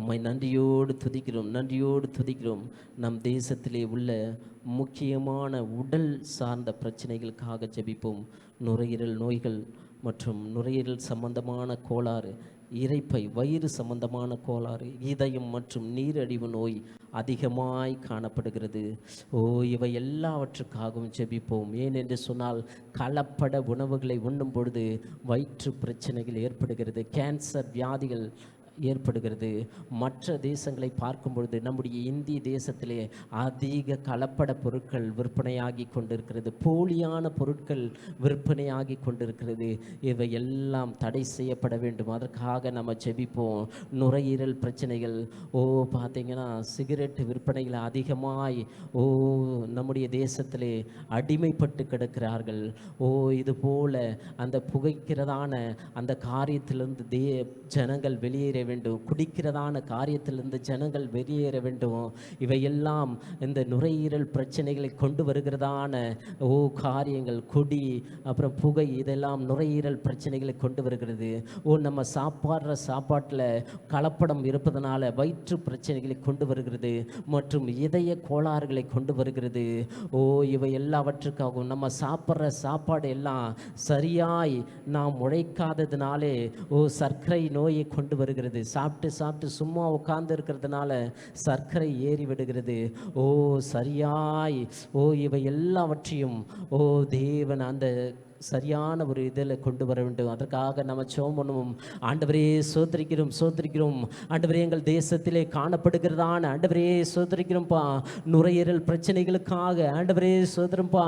உம்மை நன்றியோடு துதிக்கிறோம் நன்றியோடு துதிக்கிறோம். நம் தேசத்திலே உள்ள முக்கியமான உடல் சார்ந்த பிரச்சனைகளுக்காக ஜெபிப்போம். நுரையீரல் நோய்கள் மற்றும் நுரையீரல் சம்பந்தமான கோளாறு, இரைப்பை வயிறு சம்பந்தமான கோளாறு, இதயம் மற்றும் நீரழிவு நோய் அதிகமாய் காணப்படுகிறது. இவை எல்லாவற்றுக்காகவும் ஜெபிப்போம். ஏனென்று சொன்னால் கலப்பட உணவுகளை உண்ணும் பொழுது வயிற்று பிரச்சனைகள் ஏற்படுகிறது, கேன்சர் வியாதிகள் ஏற்படுகிறது. மற்ற தேசங்களை பார்க்கும் பொழுது நம்முடைய இந்திய தேசத்திலே அதிக கலப்பட பொருட்கள் விற்பனையாகி கொண்டிருக்கிறது, போலியான பொருட்கள் விற்பனையாகி கொண்டிருக்கிறது. இவை எல்லாம் தடை செய்யப்பட வேண்டும். அதற்காக நம்ம ஜெபிப்போம். நுரையீரல் பிரச்சனைகள், பார்த்தீங்கன்னா சிகரெட் விற்பனைகள் அதிகமாய் நம்முடைய தேசத்திலே அடிமைப்பட்டு கிடக்கிறார்கள். இது போல அந்த புகைக்கிறதான அந்த காரியத்திலிருந்து ஜனங்கள் வெளியேற வேண்டும், குடிக்கிறதான காரியத்திலிருந்து ஜனங்கள் வெளியேற வேண்டும். இவையெல்லாம் இந்த நுரையீரல் பிரச்சனைகளை கொண்டு வருகிறதான காரியங்கள், குடி அப்புறம் புகை, இதெல்லாம் நுரையீரல் பிரச்சனைகளை கொண்டு வருகிறது. நம்ம சாப்பாடுற சாப்பாட்டில் கலப்படம் இருப்பதனால வயிற்று பிரச்சனைகளை கொண்டு வருகிறது மற்றும் இதய கோளாறுகளை கொண்டு வருகிறது. இவை எல்லாவற்றுக்காகவும் நம்ம சாப்பிட்ற சாப்பாடு எல்லாம் சரியாய் நாம் உழைக்காததுனாலே சர்க்கரை நோயை கொண்டு வருகிறது. சாப்பிட்டு சும்மா உட்கார்ந்து இருக்கிறதுனால சர்க்கரை ஏறி விடுகிறது. சரியாய் இவை எல்லாவற்றையும் தேவன் அந்த சரியான ஒரு இதில் கொண்டு வர வேண்டும். அதற்காக நம்ம ஜெபம் பண்ணுவோம். ஆண்டவரே சோதரிக்கிறோம் ஆண்டவரே, எங்கள் தேசத்திலே காணப்படுகிறதான ஆண்டவரே சோதரிக்கிறோம்ப்பா நுரையீரல் பிரச்சனைகளுக்காக, ஆண்டவரே சோதரம்பா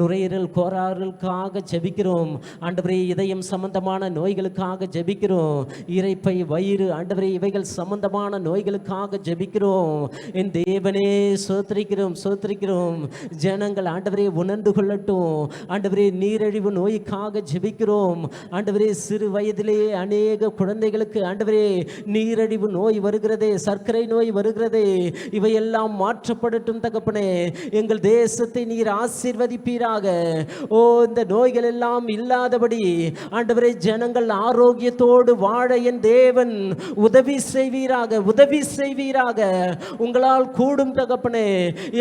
நுரையீரல் கோளாறுகளுக்காக ஜெபிக்கிறோம். ஆண்டவரே இதயம் சம்பந்தமான நோய்களுக்காக ஜெபிக்கிறோம். இரைப்பை வயிறு ஆண்டவரே இவைகள் சம்பந்தமான நோய்களுக்காக ஜெபிக்கிறோம். என் தேவனே சோதரிக்கிறோம். ஜனங்கள் ஆண்டவரே உணர்ந்து கொள்ளட்டும். ஆண்டவரே நீரிழிவு நோய்க்காக ஜெபிக்கிறோம். ஆண்டவரே சிறு வயதிலே அநேக குழந்தைகளுக்கு ஆண்டவரே நீரிழிவு நோய் வருகிறதே, சர்க்கரை நோய் வருகிறதே. இவையெல்லாம் மாற்றப்படட்டும் தகப்பனே. எங்கள் தேசத்தை நீர் ஆசீர்வதிப்பீராக. இந்த நோய்கள் எல்லாம் இல்லாதபடி ஆண்டவரே ஜனங்கள் ஆரோக்கியத்தோடு வாழ என் தேவன் உதவி செய்வீராக. உங்களால் கூடும் தகப்பனே,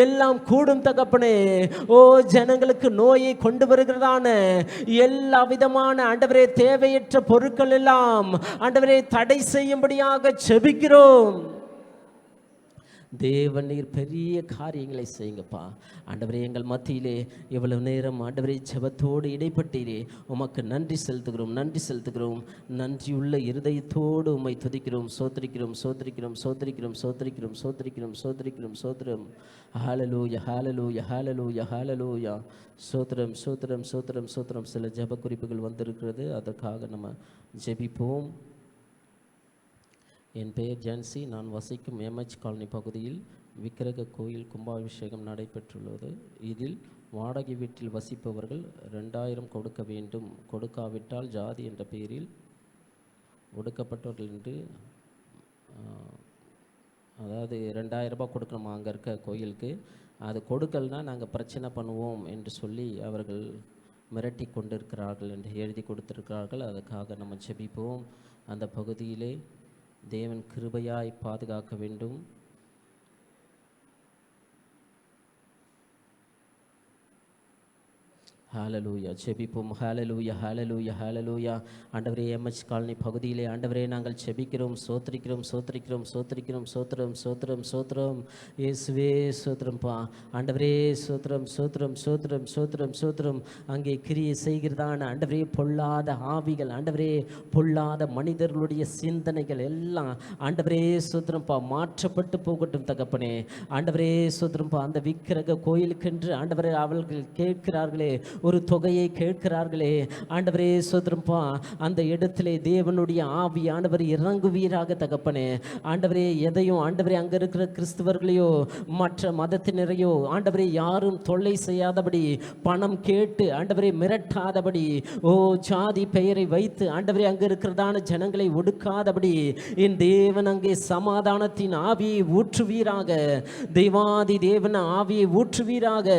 எல்லாம் கூடும் தகப்பனே. ஜனங்களுக்கு நோயை கொண்டு வருகிறதான எல்லா விதமான ஆண்டவரே தேவையற்ற பொருட்கள் எல்லாம் ஆண்டவரே தடை செய்யும்படியாக ஜெபிக்கிறோம். தேவன் நீர் பெரிய காரியங்களை செய்யுங்கப்பா. ஆண்டவரே எங்கள் மத்தியிலே இவ்வளவு நேரம் ஆண்டவரே ஜெபத்தோடு இடைப்பட்டீரே, உமக்கு நன்றி செலுத்துகிறோம். நன்றியுள்ள இருதயத்தோடு உம்மை துதிக்கிறோம். சோத்திரம். ஹalleluya. சோத்திரம். சில ஜெப குறிப்புகள் வந்திருக்கிறது, அதற்காக நம்ம ஜெபிப்போம். என் பெயர் ஜான்சி. நான் வசிக்கும் எம்எச் காலனி பகுதியில் விக்கிரக கோயில் கும்பாபிஷேகம் நடைபெற்றுள்ளது. இதில் வாடகை வீட்டில் வசிப்பவர்கள் 2000 கொடுக்க வேண்டும். கொடுக்காவிட்டால் ஜாதி என்ற பெயரில் ஒடுக்கப்பட்டவர்கள் என்று, அதாவது 2000 ரூபாய் கொடுக்கணுமா அங்கே இருக்க கோயிலுக்கு. அது கொடுக்கலனா நாங்கள் பிரச்சனை பண்ணுவோம் என்று சொல்லி அவர்கள் மிரட்டி கொண்டிருக்கிறார்கள் என்று எழுதி கொடுத்திருக்கிறார்கள். அதுக்காக நம்ம ஜெபிப்போம். அந்த பகுதியிலே தேவன் கிருபையாய் பாதுகாக்க வேண்டும். ஹalleluya. ஜெபிப்போம். ஹalleluya. ஆண்டவரே எம்எச் காலனி பகுதியிலே ஆண்டவரே நாங்கள் ஜெபிக்கிறோம். சோத்திரம். இயேசுவே சோத்திரம்பா. ஆண்டவரே சோத்திரம். அங்கே கிரியை செய்கிறதான ஆண்டவரே பொல்லாத ஆவிகள், ஆண்டவரே பொல்லாத மனிதர்களுடைய சிந்தனைகள் எல்லாம் ஆண்டவரே சோத்திரம்பா மாற்றப்பட்டு போகட்டும் தகப்பனே. ஆண்டவரே சோத்திரம்பா அந்த விக்கிரக கோயிலுக்கென்று ஆண்டவரே அவர்கள் கேட்கிறார்களே, ஒரு தொகையை கேட்கிறார்களே, ஆண்டவரே சோத்திரம்பா அந்த இடத்திலே தேவனுடைய ஆவி ஆண்டவர் இறங்குவீராக தகப்பனே. ஆண்டவரே எதையும் ஆண்டவரே அங்கே இருக்கிற கிறிஸ்தவர்களையோ மற்ற மதத்தினரையோ ஆண்டவரே யாரும் தொல்லை செய்யாதபடி, பணம் கேட்டு ஆண்டவரே மிரட்டாதபடி, ஜாதி பெயரை வைத்து ஆண்டவரே அங்கே இருக்கிறதான ஜனங்களை ஒடுக்காதபடி என் தேவன் அங்கே சமாதானத்தின் ஆவியை ஊற்றுவீராக. தெய்வாதி தேவன் ஆவியை ஊற்றுவீராக.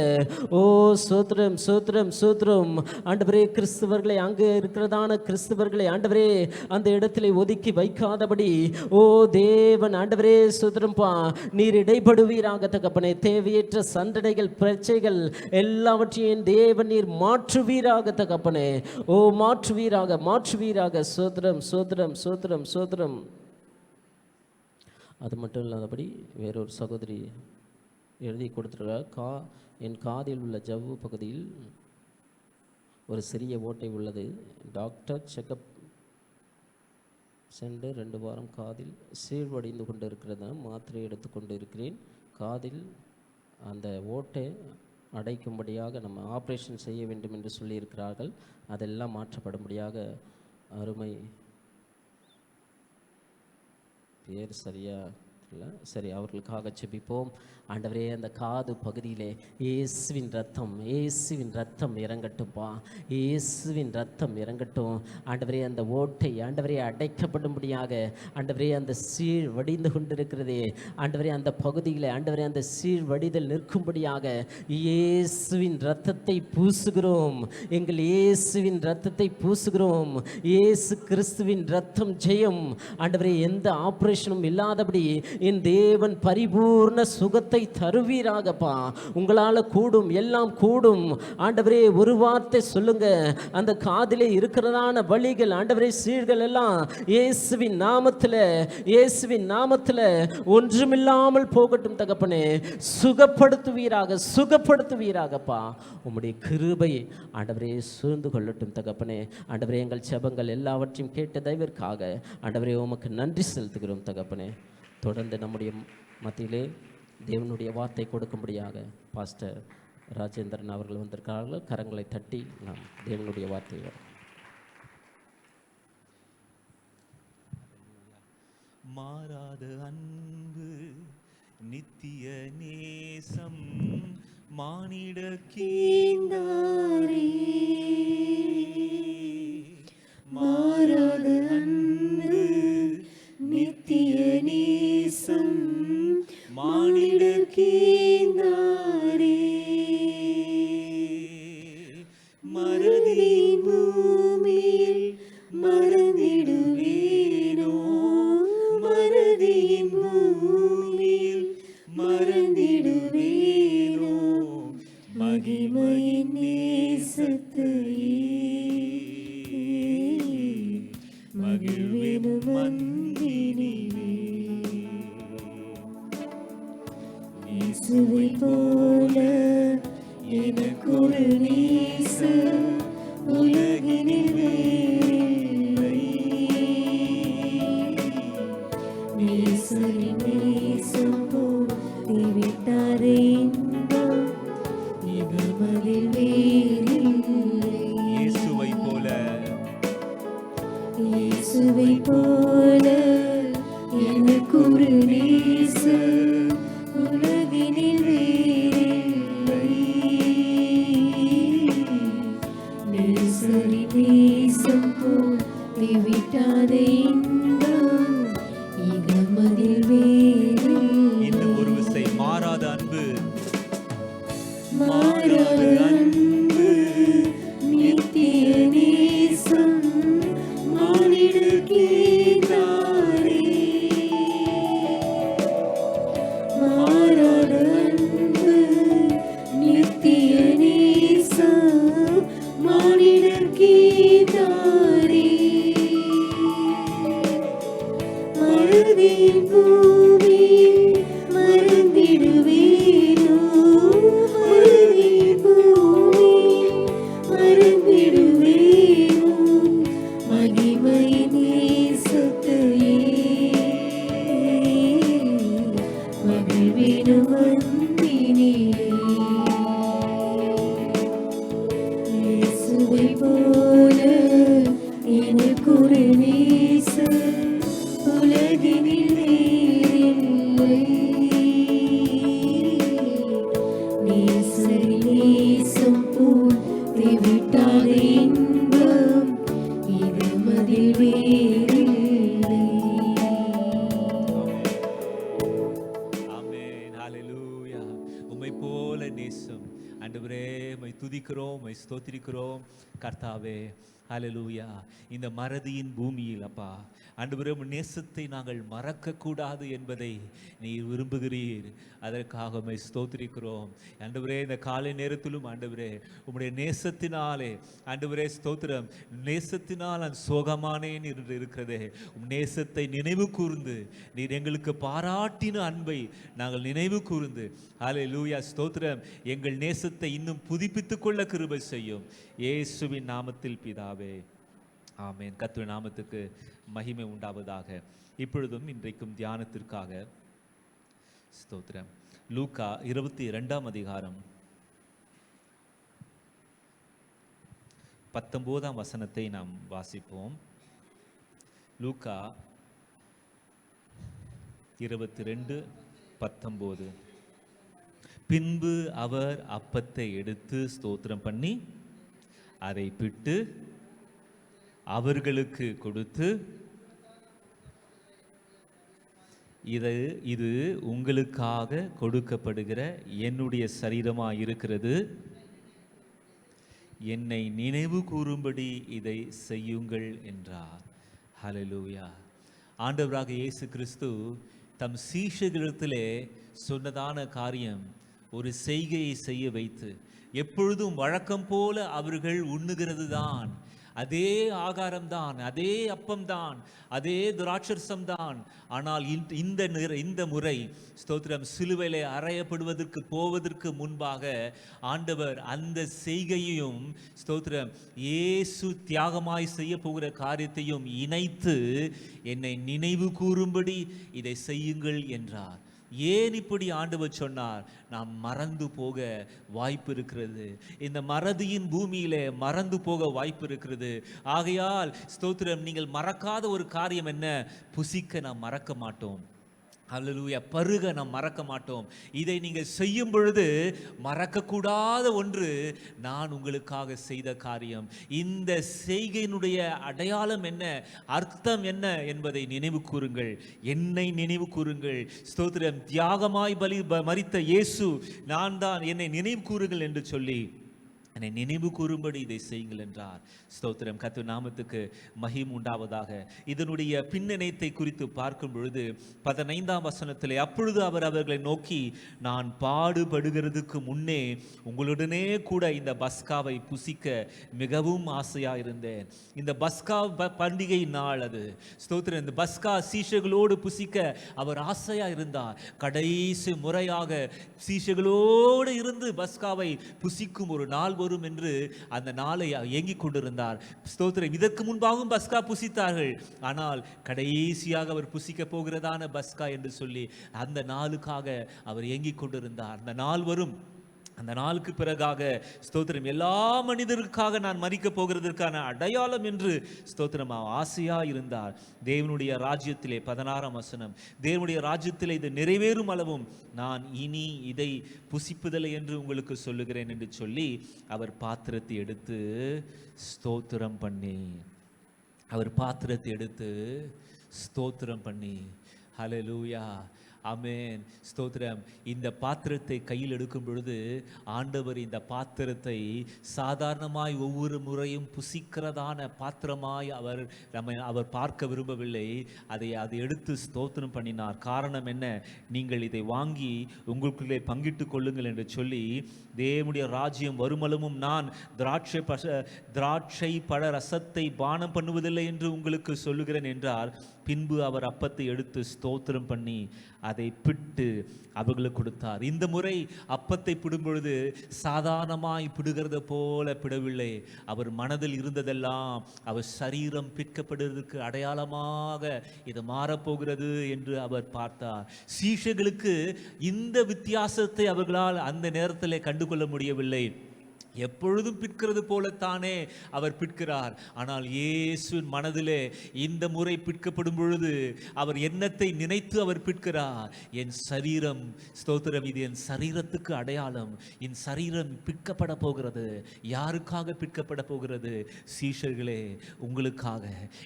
சோத்திரம். சோத்திரம். ஆண்டவரே, கிறிஸ்தவர்களை அங்கே இருக்கிறதான கிறிஸ்தவர்களை ஆண்டவரே அந்த இடத்திலே ஒதுக்கி வைக்காதபடி ஓ தேவன் ஆண்டவரே சோத்திரம்பா நீர் இடைப்படுவீராக தகப்பனே. தேவையற்ற சண்டனைகள் பிரச்சனைகள் எல்லாவற்றையும் தேவன் நீர் மாற்றுவீராக தகப்பனே. ஓ மாற்றுவீராக மாற்றுவீராக. சோத்திரம் சோத்திரம் சோத்திரம் சோத்திரம். அது மட்டும் இல்லாதபடி வேறொரு சகோதரி எழுதி கொடுத்துருக்கார். என் காதில் உள்ள ஜவ்வு பகுதியில் ஒரு சிறிய ஓட்டை உள்ளது. டாக்டர் செக்கப் சென்று 2 வாரம் காதில் சீழ்வடைந்து கொண்டு இருக்கிறது. மாத்திரை எடுத்து கொண்டு இருக்கிறேன். காதில் அந்த ஓட்டை அடைக்கும்படியாக நம்ம ஆப்ரேஷன் செய்ய வேண்டும் என்று சொல்லியிருக்கிறார்கள். அதெல்லாம் மாற்றப்படும்படியாக அருமை பேர் சரியா இல்லை, சரி அவர்களுக்காக செபிப்போம். ஆண்டவரே, அந்த காது பகுதியிலே இயேசுவின் ரத்தம் இயேசுவின் ரத்தம் இறங்கட்டும்பா. இயேசுவின் ரத்தம் இறங்கட்டும் ஆண்டவரே. அந்த ஓட்டை ஆண்டவரே அடைக்கப்படும்படியாக ஆண்டவரே அந்த சீழ் வடிந்து கொண்டிருக்கிறதே ஆண்டவரே அந்த பகுதியில் ஆண்டவரே அந்த சீழ் வடிதல் நிற்கும்படியாக இயேசுவின் ரத்தத்தை பூசுகிறோம். எங்கள் இயேசுவின் ரத்தத்தை பூசுகிறோம். இயேசு கிறிஸ்துவின் ரத்தம் ஜெயம் ஆண்டவரே. எந்த ஆப்ரேஷனும் இல்லாதபடி என் தேவன் பரிபூர்ண சுகத்தை தருவீராகப்பா. உங்களால் கூடும், எல்லாம் கூடும் ஆண்டவரே. ஒரு வார்த்தை சொல்லுங்க, அந்த காதிலே இருக்கிறதான வலிகள் ஆண்டவரே சீழ்கள் எல்லாம் இயேசுவின் நாமத்தில் இயேசுவின் நாமத்தில் ஒன்றுமில்லாமல் போகட்டும் தகப்பனே. சுகப்படுத்துவீராக சுகப்படுத்துவீராகப்பா. உம்முடைய கிருபை ஆண்டவரே சூழ்ந்து கொள்ளட்டும் தகப்பனே. ஆண்டவரே, எங்கள் ஜெபங்கள் எல்லாவற்றையும் கேட்ட தயவிற்காக ஆண்டவரே உமக்கு நன்றி செலுத்துகிறோம் தகப்பனே. தொடர்ந்து நம்முடைய மத்தியிலே தேவனுடைய வார்த்தை கொடுக்கும்படியாக பாஸ்டர் ராஜேந்திரன் அவர்கள் வந்திருக்கிறார்கள். கரங்களை தட்டி நாம் தேவனுடைய வார்த்தையை மாறாத அன்பு நித்திய நேசம் மானிட கீந்தாரே மாறாத அன்பு நித்திய நேசம் மானிடர் கீந்தாரே மறதியின் பூமியில் மறந்திடுவேனோ மறதியின் பூமியில் மறந்திடுவேனோ மகிமையின் நேசத்தையே மகிழ்வேனும் அன்பினிலே இயேசுவை போல எனக்கொரு நேசர் உலகினில் வேறில்லை. நேசரின் நேசம் போய்விட்டாரே இன்பம் இகமதில் வேறில்லை. இயேசுவை போல இயேசுவை போல எனக்கொரு நேசர் உலகினில் வேறில்லை. நேசரின் நேசம் போய்விட்டாரே இன்பம் இகமதில் வேறில்லை. இன்னும் ஒரு விசை மாறாத அன்பு மாறாத அன்பு நித்திய நேசம் மானிட கீந்தாரே மாறாத அன்பு நித்திய நேசம் மானிட கீந்தாரே மறதியின் பூமியில் மறந்திடுவேனோ மறதியின் பூமியில் மறந்திடுவேனோ மகிமையின் நேசத்தையே மகிழ்வேனும் அன்பினிலே. இயேசுவை போல எனக்கொரு நேசர் உலகினில் வேறில்லை. நேசரின் நேசம் போய்விட்டாத இன்பம் இகமதில் வேறில்லை. ஆமென். ஹalleluya. உம்மை போல நேசம் ஆண்டவரே உம்மை துதிக்கிறோம், உம்மை ஸ்தோத்திரிக்கிறோம் கர்த்தாவே. ஹல்லேலூயா. இந்த மறதியின் பூமியில் அப்பா ஆண்டவரே உம் நேசத்தை நாங்கள் மறக்கக்கூடாது என்பதை நீர் விரும்புகிறீர். அதற்காக உம்மை ஸ்தோத்திரிக்கிறோம் ஆண்டவரே. இந்த காலை நேரத்திலும் ஆண்டவரே உம்முடைய நேசத்தினாலே ஆண்டவரே ஸ்தோத்திரம், நேசத்தினால் நான் சோகமானேன் என்று இருக்கிறதே, உம் நேசத்தை நினைவு கூர்ந்து நீர் எங்களுக்கு பாராட்டின அன்பை நாங்கள் நினைவு கூர்ந்து ஹல்லேலூயா ஸ்தோத்திரம், எங்கள் நேசத்தை இன்னும் புதுப்பித்துக் கொள்ள கிருபை செய்யும் இயேசுவின் நாமத்தில் பிதாவே, ஆமென். கர்த்தருடைய நாமத்துக்கு மகிமை உண்டாவதாக. இப்பொழுதும் இன்றைக்கும் தியானத்திற்காக ஸ்தோத்திரம் லூக்கா 22ஆம் அதிகாரம் 19ஆம் வசனத்தை நாம் வாசிப்போம். லூக்கா 22:19. பின்பு அவர் அப்பத்தை எடுத்து ஸ்தோத்திரம் பண்ணி அதை பிட்டு அவர்களுக்கு கொடுத்து, இது உங்களுக்காக கொடுக்கப்படுகிற என்னுடைய சரீரமாக இருக்கிறது, என்னை நினைவு கூறும்படி இதை செய்யுங்கள் என்றார். ஹல்லேலூயா. ஆண்டவராக இயேசு கிறிஸ்து தம் சீஷர்களிடத்திலே சொன்னதான காரியம் ஒரு செய்கையை செய்ய வைத்து, எப்பொழுதும் வழக்கம் போல அவர்கள் உண்ணுகிறது தான், அதே ஆகாரம்தான், அதே அப்பம்தான், அதே திராட்சரசம் தான். ஆனால் இந்த முறை ஸ்தோத்திரம் சிலுவையிலே அறையப்படுவதற்கு போவதற்கு முன்பாக ஆண்டவர் அந்த செய்கையையும் ஸ்தோத்திரம் இயேசு தியாகமாய் செய்ய போகிற காரியத்தையும் இணைத்து, என்னை நினைவு கூறும்படி இதை செய்யுங்கள் என்றார். ஏன் இப்படி ஆண்டவர் சொன்னார்? நாம் மறந்து போக வாய்ப்பு இருக்கிறது. இந்த மறதியின் பூமியிலே மறந்து போக வாய்ப்பு இருக்கிறது. ஆகையால் ஸ்தோத்திரம், நீங்கள் மறக்காத ஒரு காரியம் என்ன? புசிக்க நாம் மறக்க மாட்டோம். அல்லேலூயா. பருக நாம் மறக்க மாட்டோம். இதை நீங்கள் செய்யும் பொழுது மறக்கக்கூடாத ஒன்று, நான் உங்களுக்காக செய்த காரியம். இந்த செய்கையினுடைய அடையாளம் என்ன, அர்த்தம் என்ன என்பதை நினைவு கூறுங்கள், என்னை நினைவு கூறுங்கள். ஸ்தோத்திரம், தியாகமாய் மரித்த இயேசு நான் தான், என்னை நினைவு கூறுங்கள் என்று சொல்லி என்னை நினைவு கூறும்படி இதை செய்யுங்கள் என்றார். ஸ்தோத்திரம், கர்த்தர் நாமத்துக்கு மகிமை உண்டாவதாக. இதனுடைய பின்னணியத்தை குறித்து பார்க்கும் பொழுது 15ஆம் வசனத்திலே, அப்பொழுது அவர் அவர்களை நோக்கி, நான் பாடுபடுகிறதுக்கு முன்னே உங்களுடனே கூட இந்த பஸ்காவை புசிக்க மிகவும் ஆசையாக இருந்தேன். இந்த பஸ்கா பண்டிகை நாள் அது. ஸ்தோத்திரம், இந்த பஸ்கா சீஷர்களோடு புசிக்க அவர் ஆசையாக இருந்தார். கடைசி முறையாக சீஷர்களோடு இருந்து பஸ்காவை புசிக்கும் ஒரு நாள் வரும் என்று அந்த நாளை ஏங்கிக் கொண்டிருந்தார். ஸ்தோத்திரம், இதற்கு முன்பாகவும் பஸ்கா புசித்தார்கள். ஆனால் கடைசியாக அவர் புசிக்க போகிறதான பஸ்கா என்று சொல்லி அந்த நாளுக்காக அவர் ஏங்கிக் கொண்டிருந்தார். அந்த நாள் வரும், அந்த நாளுக்கு பிறகாக ஸ்தோத்திரம் எல்லா மனிதருக்காக நான் மரிக்கப் போகிறதற்கான அடையாளம் என்று ஸ்தோத்திரம் ஆசையா இருந்தார். தேவனுடைய ராஜ்யத்திலே 16ஆம் வசனம், தேவனுடைய ராஜ்யத்திலே இது நிறைவேறும் அளவும் நான் இனி இதை புசிப்பதில்லை என்று உங்களுக்கு சொல்லுகிறேன் என்று சொல்லி அவர் பாத்திரத்தை எடுத்து ஸ்தோத்திரம் பண்ணி, ஹல்லேலூயா, ஆமென், ஸ்தோத்திரம். இந்த பாத்திரத்தை கையில் எடுக்கும் பொழுது ஆண்டவர் இந்த பாத்திரத்தை சாதாரணமாய் ஒவ்வொரு முறையும் புசிக்கிறதான பாத்திரமாய் அவர் பார்க்க விரும்பவில்லை. அதை எடுத்து ஸ்தோத்திரம் பண்ணினார். காரணம் என்ன? நீங்கள் இதை வாங்கி உங்களுக்குள்ளே பங்கிட்டு கொள்ளுங்கள் என்று சொல்லி, தேவனுடைய ராஜ்யம் வருமளவும் நான் திராட்சை பழ ரசத்தை பானம் பண்ணுவதில்லை என்று உங்களுக்கு சொல்லுகிறேன் என்றார். பின்பு அவர் அப்பத்தை எடுத்து ஸ்தோத்திரம் பண்ணி அதை பிட்டு அவர்களுக்கு கொடுத்தார். இந்த முறை அப்பத்தை பிடும் பொழுது சாதாரணமாய் பிடுகிறத போல பிடவில்லை. அவர் மனதில் இருந்ததெல்லாம் அவர் சரீரம் பிற்கப்படுவதற்கு அடையாளமாக இது மாறப்போகிறது என்று அவர் பார்த்தார். சீஷர்களுக்கு இந்த வித்தியாசத்தை அவர்களால் அந்த நேரத்தில் கண்டுகொள்ள முடியவில்லை. எப்பொழுதும் பிற்கிறது போலத்தானே அவர் பிற்கிறார். ஆனால் இயேசுவின் மனதிலே இந்த முறை பிற்கப்படும் பொழுது அவர் எண்ணத்தை நினைத்து அவர் பிற்கிறார். என் சரீரம், ஸ்தோத்திரம், இது என் சரீரத்துக்கு அடையாளம். என் சரீரம் பிற்கப்பட போகிறது. யாருக்காக பிற்கப்பட போகிறது? சீஷர்களே, உங்களுக்காக,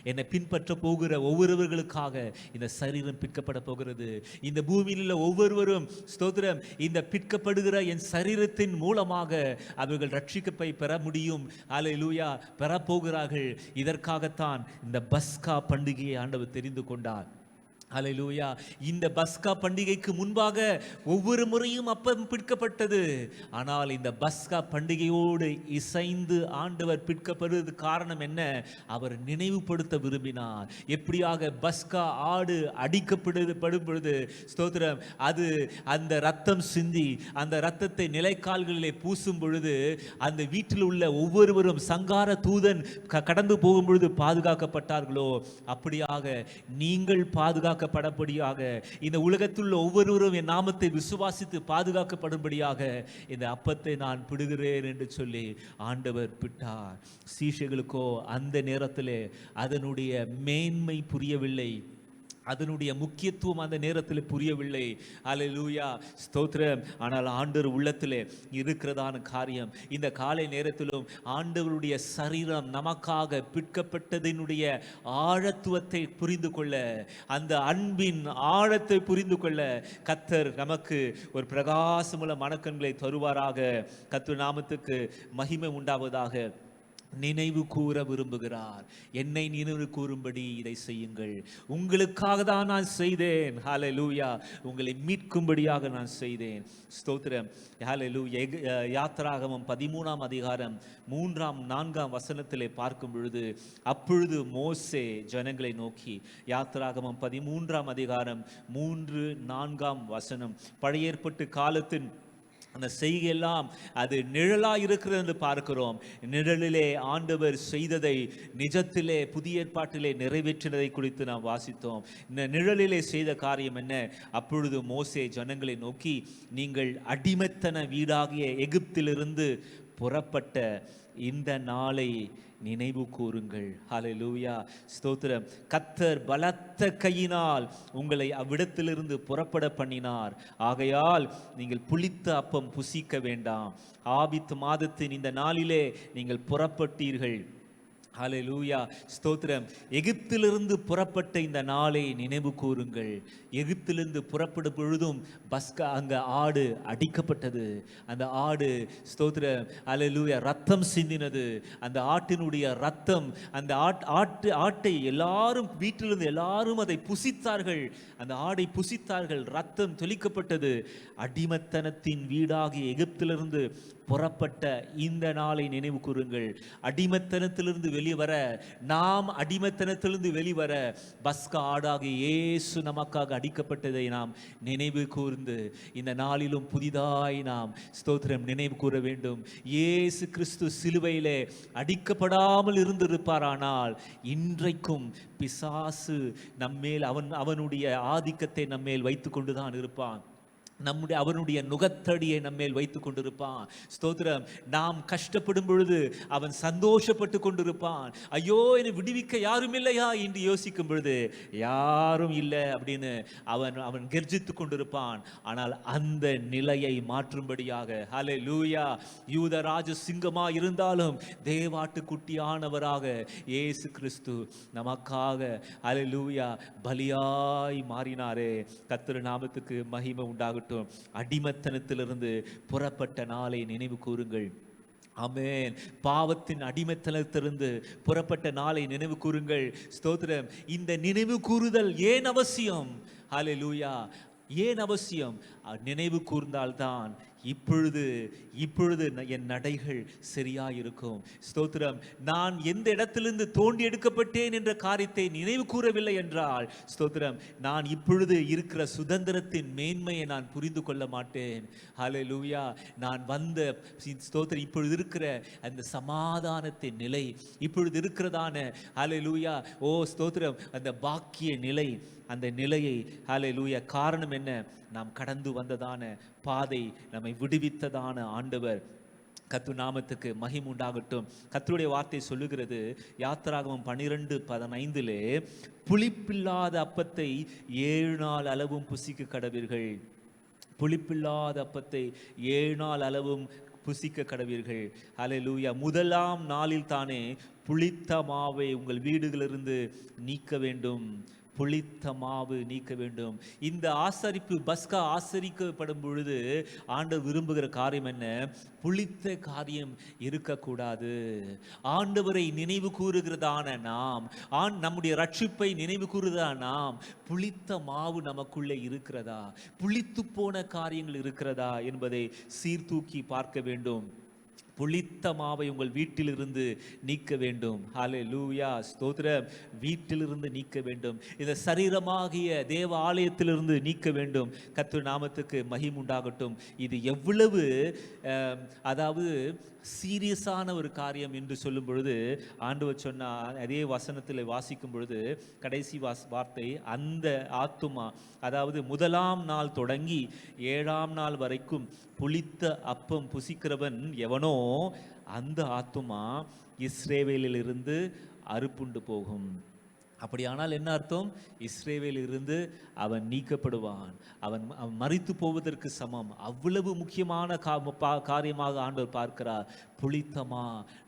என்னை பின்பற்ற போகிற ஒவ்வொருவர்களுக்காக இந்த சரீரம் பிற்கப்பட போகிறது. இந்த பூமியில் உள்ள ஒவ்வொருவரும், ஸ்தோத்திரம், இந்த பிற்கப்படுகிற என் சரீரத்தின் மூலமாக அவர்கள் ரட்சிக்கப்பை பெற முடியும். அல்லேலூயா, பெற போகிறார்கள். இதற்காகத்தான் இந்த பஸ்கா பண்டிகையை ஆண்டவர் தெரிந்து கொண்டார். அல்லேலூயா. இந்த பஸ்கா பண்டிகைக்கு முன்பாக ஒவ்வொரு முறையும் அப்பம் பிற்கப்பட்டது. ஆனால் இந்த பஸ்கா பண்டிகையோடு இசைந்து ஆண்டவர் பிற்கப்படுவது காரணம் என்ன? அவர் நினைவுபடுத்த விரும்பினார். எப்படியாக பஸ்கா ஆடு அடிக்கப்படும் பொழுது, ஸ்தோத்திரம், அது அந்த ரத்தம் சிந்தி அந்த ரத்தத்தை நிலைக்கால்களிலே பூசும் பொழுது அந்த வீட்டில் உள்ள ஒவ்வொருவரும் சங்கார தூதன் கடந்து போகும் பொழுது பாதுகாக்கப்பட்டார்களோ, அப்படியாக நீங்கள் பாதுகாக்கப்படபடியாக, இந்த உலகத்தில் உள்ள ஒவ்வொருவரும் என் நாமத்தை விசுவாசித்து பாதுகாக்கப்படும்படியாக இந்த அப்பத்தை நான் பிடுகிறேன் என்று சொல்லி ஆண்டவர் பிட்டார். சீஷர்களுக்கோ அந்த நேரத்திலே அதனுடைய மேன்மை புரியவில்லை, அதனுடைய முக்கியத்துவம் அந்த நேரத்தில் புரியவில்லை. அல்லேலூயா, ஸ்தோத்திரம். ஆனால் ஆண்டவர் உள்ளத்திலே இருக்கிறதான காரியம், இந்த காலை நேரத்திலும் ஆண்டவருடைய சரீரம் நமக்காக பிற்கப்பட்டதினுடைய ஆழத்துவத்தை புரிந்து கொள்ள, அந்த அன்பின் ஆழத்தை புரிந்து கொள்ள கர்த்தர் நமக்கு ஒரு பிரகாசமுள்ள மனக்கண்களை தருவாராக. கர்த்தர் நாமத்துக்கு மகிமை உண்டாவதாக. நினைவு கூற விரும்புகிறார். என்னை நினைவு கூறும்படி இதை செய்யுங்கள். உங்களுக்காக தான் நான் செய்தேன். ஹல்லேலூயா. உங்களை மீட்கும்படியாக நான் செய்தேன். ஸ்தோத்திரம். ஹல்லேலூயா. யாத்திராகமம் 13ஆம் அதிகாரம் 3ஆம் 4ஆம் வசனத்திலே பார்க்கும் பொழுது, அப்பொழுது மோசே ஜனங்களை நோக்கி, யாத்திராகமம் 13ஆம் அதிகாரம் 3, 4ஆம் வசனம், பழைய ஏற்பட்டு காலத்தின் அந்த செய்கையெல்லாம் அது நிழலா இருக்கிறது என்று பார்க்கிறோம். நிழலிலே ஆண்டவர் செய்ததை நிஜத்திலே புதிய ஏற்பாட்டிலே நிறைவேற்றினதை குறித்து நாம் வாசித்தோம். இந்த நிழலிலே செய்த காரியம் என்ன? அப்பொழுது மோசே ஜனங்களை நோக்கி, நீங்கள் அடிமைத்தன வீடாகிய எகிப்திலிருந்து புறப்பட்ட இந்த நாளை நினைவு கூறுங்கள். ஹல்லேலூயா, ஸ்தோத்திரம். கர்த்தர் பலத்த கையினால் உங்களை அவ்விடத்திலிருந்து புறப்பட பண்ணினார். ஆகையால் நீங்கள் புளித்த அப்பம் புசிக்க வேண்டாம். ஆபித் மாதத்தின் இந்த நாளிலே நீங்கள் புறப்பட்டீர்கள். ஹல்லேலூயா, ஸ்தோத்திரம். எகிப்திலிருந்து புறப்பட்ட இந்த நாளை நினைவு கூறுங்கள். எகிப்திலிருந்து புறப்படும் பொழுதும் பஸ்கா, அங்க ஆடு அடிக்கப்பட்டது. அந்த ஆடு, ஸ்தோத்திரம், ஹல்லேலூயா, ரத்தம் சிந்தினது. அந்த ஆட்டினுடைய ரத்தம், அந்த ஆட்டை எல்லாரும் வீட்டிலிருந்து எல்லாரும் அதை புசித்தார்கள். அந்த ஆடை புசித்தார்கள். ரத்தம் தெளிக்கப்பட்டது. அடிமத்தனத்தின் வீடாகிய எகிப்திலிருந்து புறப்பட்ட இந்த நாளை நினைவு கூறுங்கள். அடிமத்தனத்திலிருந்து வெளிவர, நாம் அடிமத்தனத்திலிருந்து வெளிவர பஸ்கா ஆடாகிய இயேசு நமக்காக அடிக்கப்பட்டதை நாம் நினைவு கூர்ந்து இந்த நாளிலும் புதிதாய் நாம், ஸ்தோத்திரம், நினைவு கூற வேண்டும். இயேசு கிறிஸ்து சிலுவையிலே அடிக்கப்படாமல் இருந்திருப்பாரானால் இன்றைக்கும் பிசாசு நம்மேல் அவனுடைய ஆதிக்கத்தை நம்மேல் வைத்து கொண்டுதான் இருப்பான். அவனுடைய நுகத்தடியை நம்மேல் வைத்து கொண்டிருப்பான். ஸ்தோத்திரம். நாம் கஷ்டப்படும் பொழுது அவன் சந்தோஷப்பட்டு கொண்டிருப்பான். ஐயோ, என்னை விடுவிக்க யாரும் இல்லையா என்று யோசிக்கும் பொழுது யாரும் இல்லை அப்படின்னு அவன் கெர்ஜித்து கொண்டிருப்பான். ஆனால் அந்த நிலையை மாற்றும்படியாக, ஹல்லேலூயா, யூத ராஜ சிங்கமா இருந்தாலும் தேவாட்டு குட்டியானவராக இயேசு கிறிஸ்து நமக்காக, ஹல்லேலூயா, பலியாய் மாறினாரே. கர்த்தர் நாமத்துக்கு மகிமை உண்டாகட்டும். அடிமத்தனத்திலிருந்து புறப்பட்ட நாளை நினைவு கூறுங்கள். ஆமென். பாவத்தின் அடிமைத்தனத்திலிருந்து புறப்பட்ட நாளை நினைவு கூறுங்கள். ஸ்தோத்திரம். இந்த நினைவு கூறுதல் ஏன் அவசியம்? ஹல்லேலூயா, ஏன் அவசியம்? நினைவு கூர்ந்தால்தான் இப்பொழுது என் நடைகள் சரியாயிருக்கும். ஸ்தோத்திரம். நான் எந்த இடத்திலிருந்து தோண்டி எடுக்கப்பட்டேன் என்ற காரியத்தை நினைவு கூறவில்லை என்றால், ஸ்தோத்திரம், நான் இப்பொழுது இருக்கிற சுதந்திரத்தின் மேன்மையை நான் புரிந்து கொள்ள மாட்டேன். ஹல்லேலூயா. நான் வந்த, ஸ்தோத்திரம், இப்பொழுது இருக்கிற அந்த சமாதானத்தின் நிலை, இப்பொழுது இருக்கிறதான, ஹல்லேலூயா, ஓ ஸ்தோத்திரம், அந்த பாக்கிய நிலை, அந்த நிலையை, ஹல்லேலூயா, காரணம் என்ன? நாம் கடந்து வந்ததான பாதை, நம்மை விடுவித்ததான ஆண்டவர். கர்த்தர் நாமத்துக்கு மகிமை உண்டாகட்டும். கர்த்தருடைய வார்த்தை சொல்லுகிறது, யாத்திராகமம் 12:15, புளிப்பில்லாத அப்பத்தை 7 நாள் அளவும் புசிக்க கடவீர்கள். புளிப்பில்லாத அப்பத்தை 7 நாள் அளவும் புசிக்க கடவீர்கள். ஹல்லேலூயா. முதலாம் நாளில் தானே புளித்த மாவை உங்கள் வீடுகளிலிருந்து நீக்க வேண்டும். புளித்த மாவு நீக்க வேண்டும். இந்த ஆசரிப்பு பஸ்கா ஆசரிக்கப்படும் பொழுது ஆண்டவர் விரும்புகிற காரியம் என்ன? புளித்த காரியம் இருக்கக்கூடாது. ஆண்டவரை நினைவு கூறுகிறதான நாம், நம்முடைய ரட்சிப்பை நினைவு கூறுகிறதான நாம், புளித்த மாவு நமக்குள்ளே இருக்கிறதா, புளித்து போன காரியங்கள் இருக்கிறதா என்பதை சீர்தூக்கி பார்க்க வேண்டும். புளித்த மாவை உங்கள் வீட்டிலிருந்து நீக்க வேண்டும். ஹல்லேலூயா, ஸ்தோத்திரம். வீட்டிலிருந்து நீக்க வேண்டும். இந்த சரீரமாகிய தேவ ஆலயத்திலிருந்து நீக்க வேண்டும். கர்த்தர் நாமத்துக்கு மகிமை உண்டாகட்டும். இது எவ்வளவு அதாவது சீரியஸான ஒரு காரியம் என்று சொல்லும் பொழுது ஆண்டவர் சொன்னார், அதே வசனத்தில் வாசிக்கும் பொழுது கடைசி வார்த்தை, அந்த ஆத்துமா, அதாவது முதலாம் நாள் தொடங்கி 7ஆம் நாள் வரைக்கும் புளித்த அப்பம் புசிக்கிறவன் எவனோ அந்த ஆத்துமா இஸ்ரவேலிலிருந்து அறுப்புண்டு போகும். அப்படியானால் என்ன அர்த்தம்? இஸ்ரவேலிலிருந்து அவன் நீக்கப்படுவான். அவன் மரித்து போவதற்கு சமம். அவ்வளவு முக்கியமான காரியமாக ஆண்டவர் பார்க்கிறார். புளித்தமா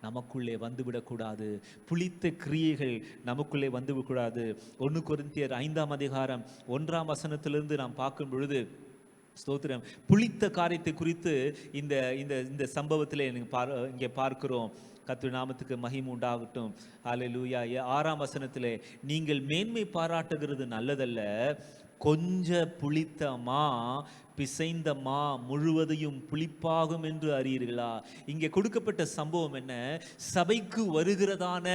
நமக்குள்ளே வந்துவிடக்கூடாது. புளித்த கிரியைகள் நமக்குள்ளே வந்துவிடக்கூடாது. 1 கொரிந்தியர் 5ஆம் அதிகாரம் 1ஆம் வசனத்திலிருந்து நாம் பார்க்கும் பொழுது, ஸ்தோத்திரம், புளித்த காரியத்தை குறித்து இந்த இந்த இந்த சம்பவத்திலே இங்கே பார்க்கிறோம். கர்த்தர் நாமத்துக்கு மகிமை உண்டாகட்டும். ஹல்லேலூயா. 6ஆம் வசனத்திலே, நீங்கள் மேன்மை பாராட்டுகிறது நல்லதல்ல, கொஞ்ச புளித்த மா பிசைந்த மா முழுவதையும் புளிப்பாகும் என்று அறியீர்களா? இங்கே கொடுக்கப்பட்ட சம்பவம் என்ன? சபைக்கு வருகிறதான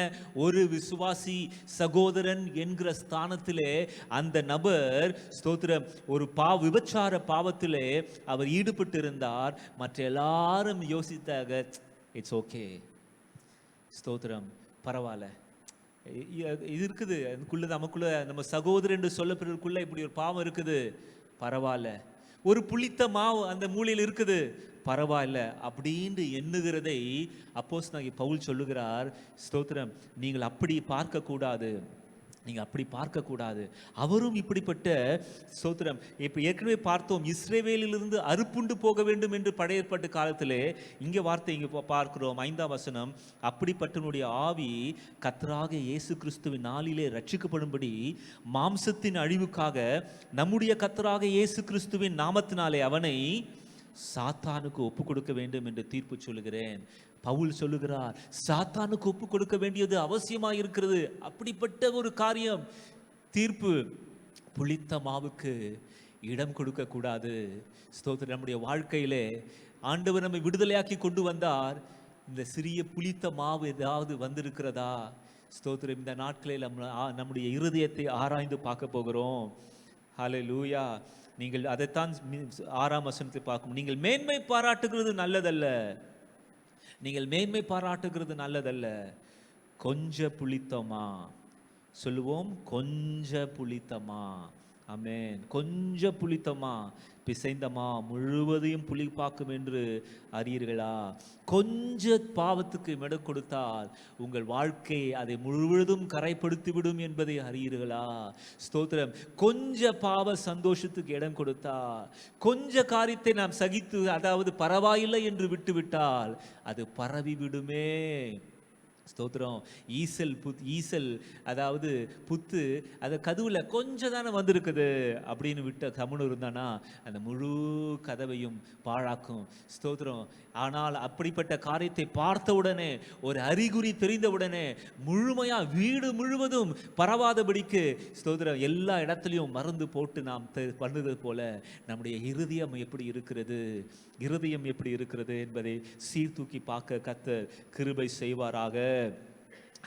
ஒரு விசுவாசி சகோதரன் என்கிற ஸ்தானத்திலே அந்த நபர், ஸ்தோத்திரம், ஒரு விபச்சார பாவத்திலே அவர் ஈடுபட்டு இருந்தார். மற்ற எல்லாரும் யோசித்தாக, இட்ஸ் ஓகே, ஸ்தோத்திரம், பரவாயில்ல, இது இருக்குது அதுக்குள்ள, நமக்குள்ள நம்ம சகோதரன் என்று சொல்லப்படுறதுக்குள்ள இப்படி ஒரு பாவம் இருக்குது, பரவாயில்ல, ஒரு புளித்த மாவு அந்த மூலையில் இருக்குது, பரவாயில்ல அப்படின்னு எண்ணுகிறதை அப்போஸ்தலனாகிய பவுல் சொல்லுகிறார். ஸ்தோத்திரம், நீங்கள் அப்படி பார்க்க கூடாது, நீங்கள் அப்படி பார்க்கக்கூடாது. அவரும் இப்படிப்பட்ட, ஸ்தோத்திரம், இப்போ ஏற்கனவே பார்த்தோம், இஸ்ரவேலிலிருந்து அறுப்புண்டு போக வேண்டும் என்று பழைய ஏற்பாட்டு காலத்திலே, இங்கே வார்த்தை இங்கே பார்க்கிறோம் 5ஆம் வசனம், அப்படிப்பட்டனுடைய ஆவி கர்த்தராகிய இயேசு கிறிஸ்துவின் நாளிலே ரட்சிக்கப்படும்படி மாம்சத்தின் அழிவுக்காக நம்முடைய கர்த்தராகிய இயேசு கிறிஸ்துவின் நாமத்தினாலே அவனை சாத்தானுக்கு ஒப்பு கொடுக்க வேண்டும் என்று தீர்ப்பு சொல்லுகிறேன். பவுல் சொல்லுகிறார், சாத்தானுக்கு ஒப்பு கொடுக்க வேண்டியது அவசியமாக இருக்கிறது. அப்படிப்பட்ட ஒரு காரியம், தீர்ப்பு. புளித்த மாவுக்கு இடம் கொடுக்க கூடாது. ஸ்தோத்திரம். நம்முடைய வாழ்க்கையிலே ஆண்டவர் நம்மை விடுதலையாக்கி கொண்டு வந்தார். இந்த சிறிய புளித்த மாவு ஏதாவது வந்திருக்கிறதா? ஸ்தோத்திரம். இந்த நாட்களில் நம்முடைய இருதயத்தை ஆராய்ந்து பார்க்க போகிறோம். ஹல்லேலூயா. நீங்கள் அதைத்தான் 6ஆம் வசனத்தை பார்க்கும். நீங்கள் மேன்மை பாராட்டுகிறது நல்லதல்ல, நீங்கள் மேன்மை பாராட்டுகிறது நல்லதல்ல, கொஞ்ச புளித்தமா, சொல்லுவோம், கொஞ்ச புளித்தமா. ஆமென். கொஞ்ச புளித்தமா பிசைந்தமா முழுவதையும் புளிப்பாக்கும் என்று அறியீர்களா? கொஞ்ச பாவத்துக்கு இடம் கொடுத்தால் உங்கள் வாழ்க்கை அதை முழுவதும் கரைப்படுத்திவிடும் என்பதை அறியீர்களா? ஸ்தோத்திரம். கொஞ்ச பாவ சந்தோஷத்துக்கு இடம் கொடுத்தால், கொஞ்ச காரியத்தை நாம் சகித்து, அதாவது பரவாயில்லை என்று விட்டுவிட்டால் அது பரவி விடுமே. ஸ்தோத்திரம். ஈசல் அதாவது புத்து, அது கதவுல கொஞ்சம் தானே வந்திருக்குது அப்படின்னு விட்ட கம்முன்னு இருந்தானா அந்த முழு கதவையும் பாழாக்கும். ஸ்தோத்திரம். ஆனால் அப்படிப்பட்ட காரியத்தை பார்த்த உடனே, ஒரு அறிகுறி தெரிந்த உடனே முழுமையா வீடு முழுவதும் பரவாதபடிக்கு, ஸ்தோத்திரம், எல்லா இடத்துலையும் மருந்து போட்டு நாம் பண்ணுறது போல நம்முடைய இருதயம் எப்படி இருக்கிறது, இருதயம் எப்படி இருக்கிறது என்பதை சீர்தூக்கி பார்க்க கர்த்தர் கிருபை செய்வாராக.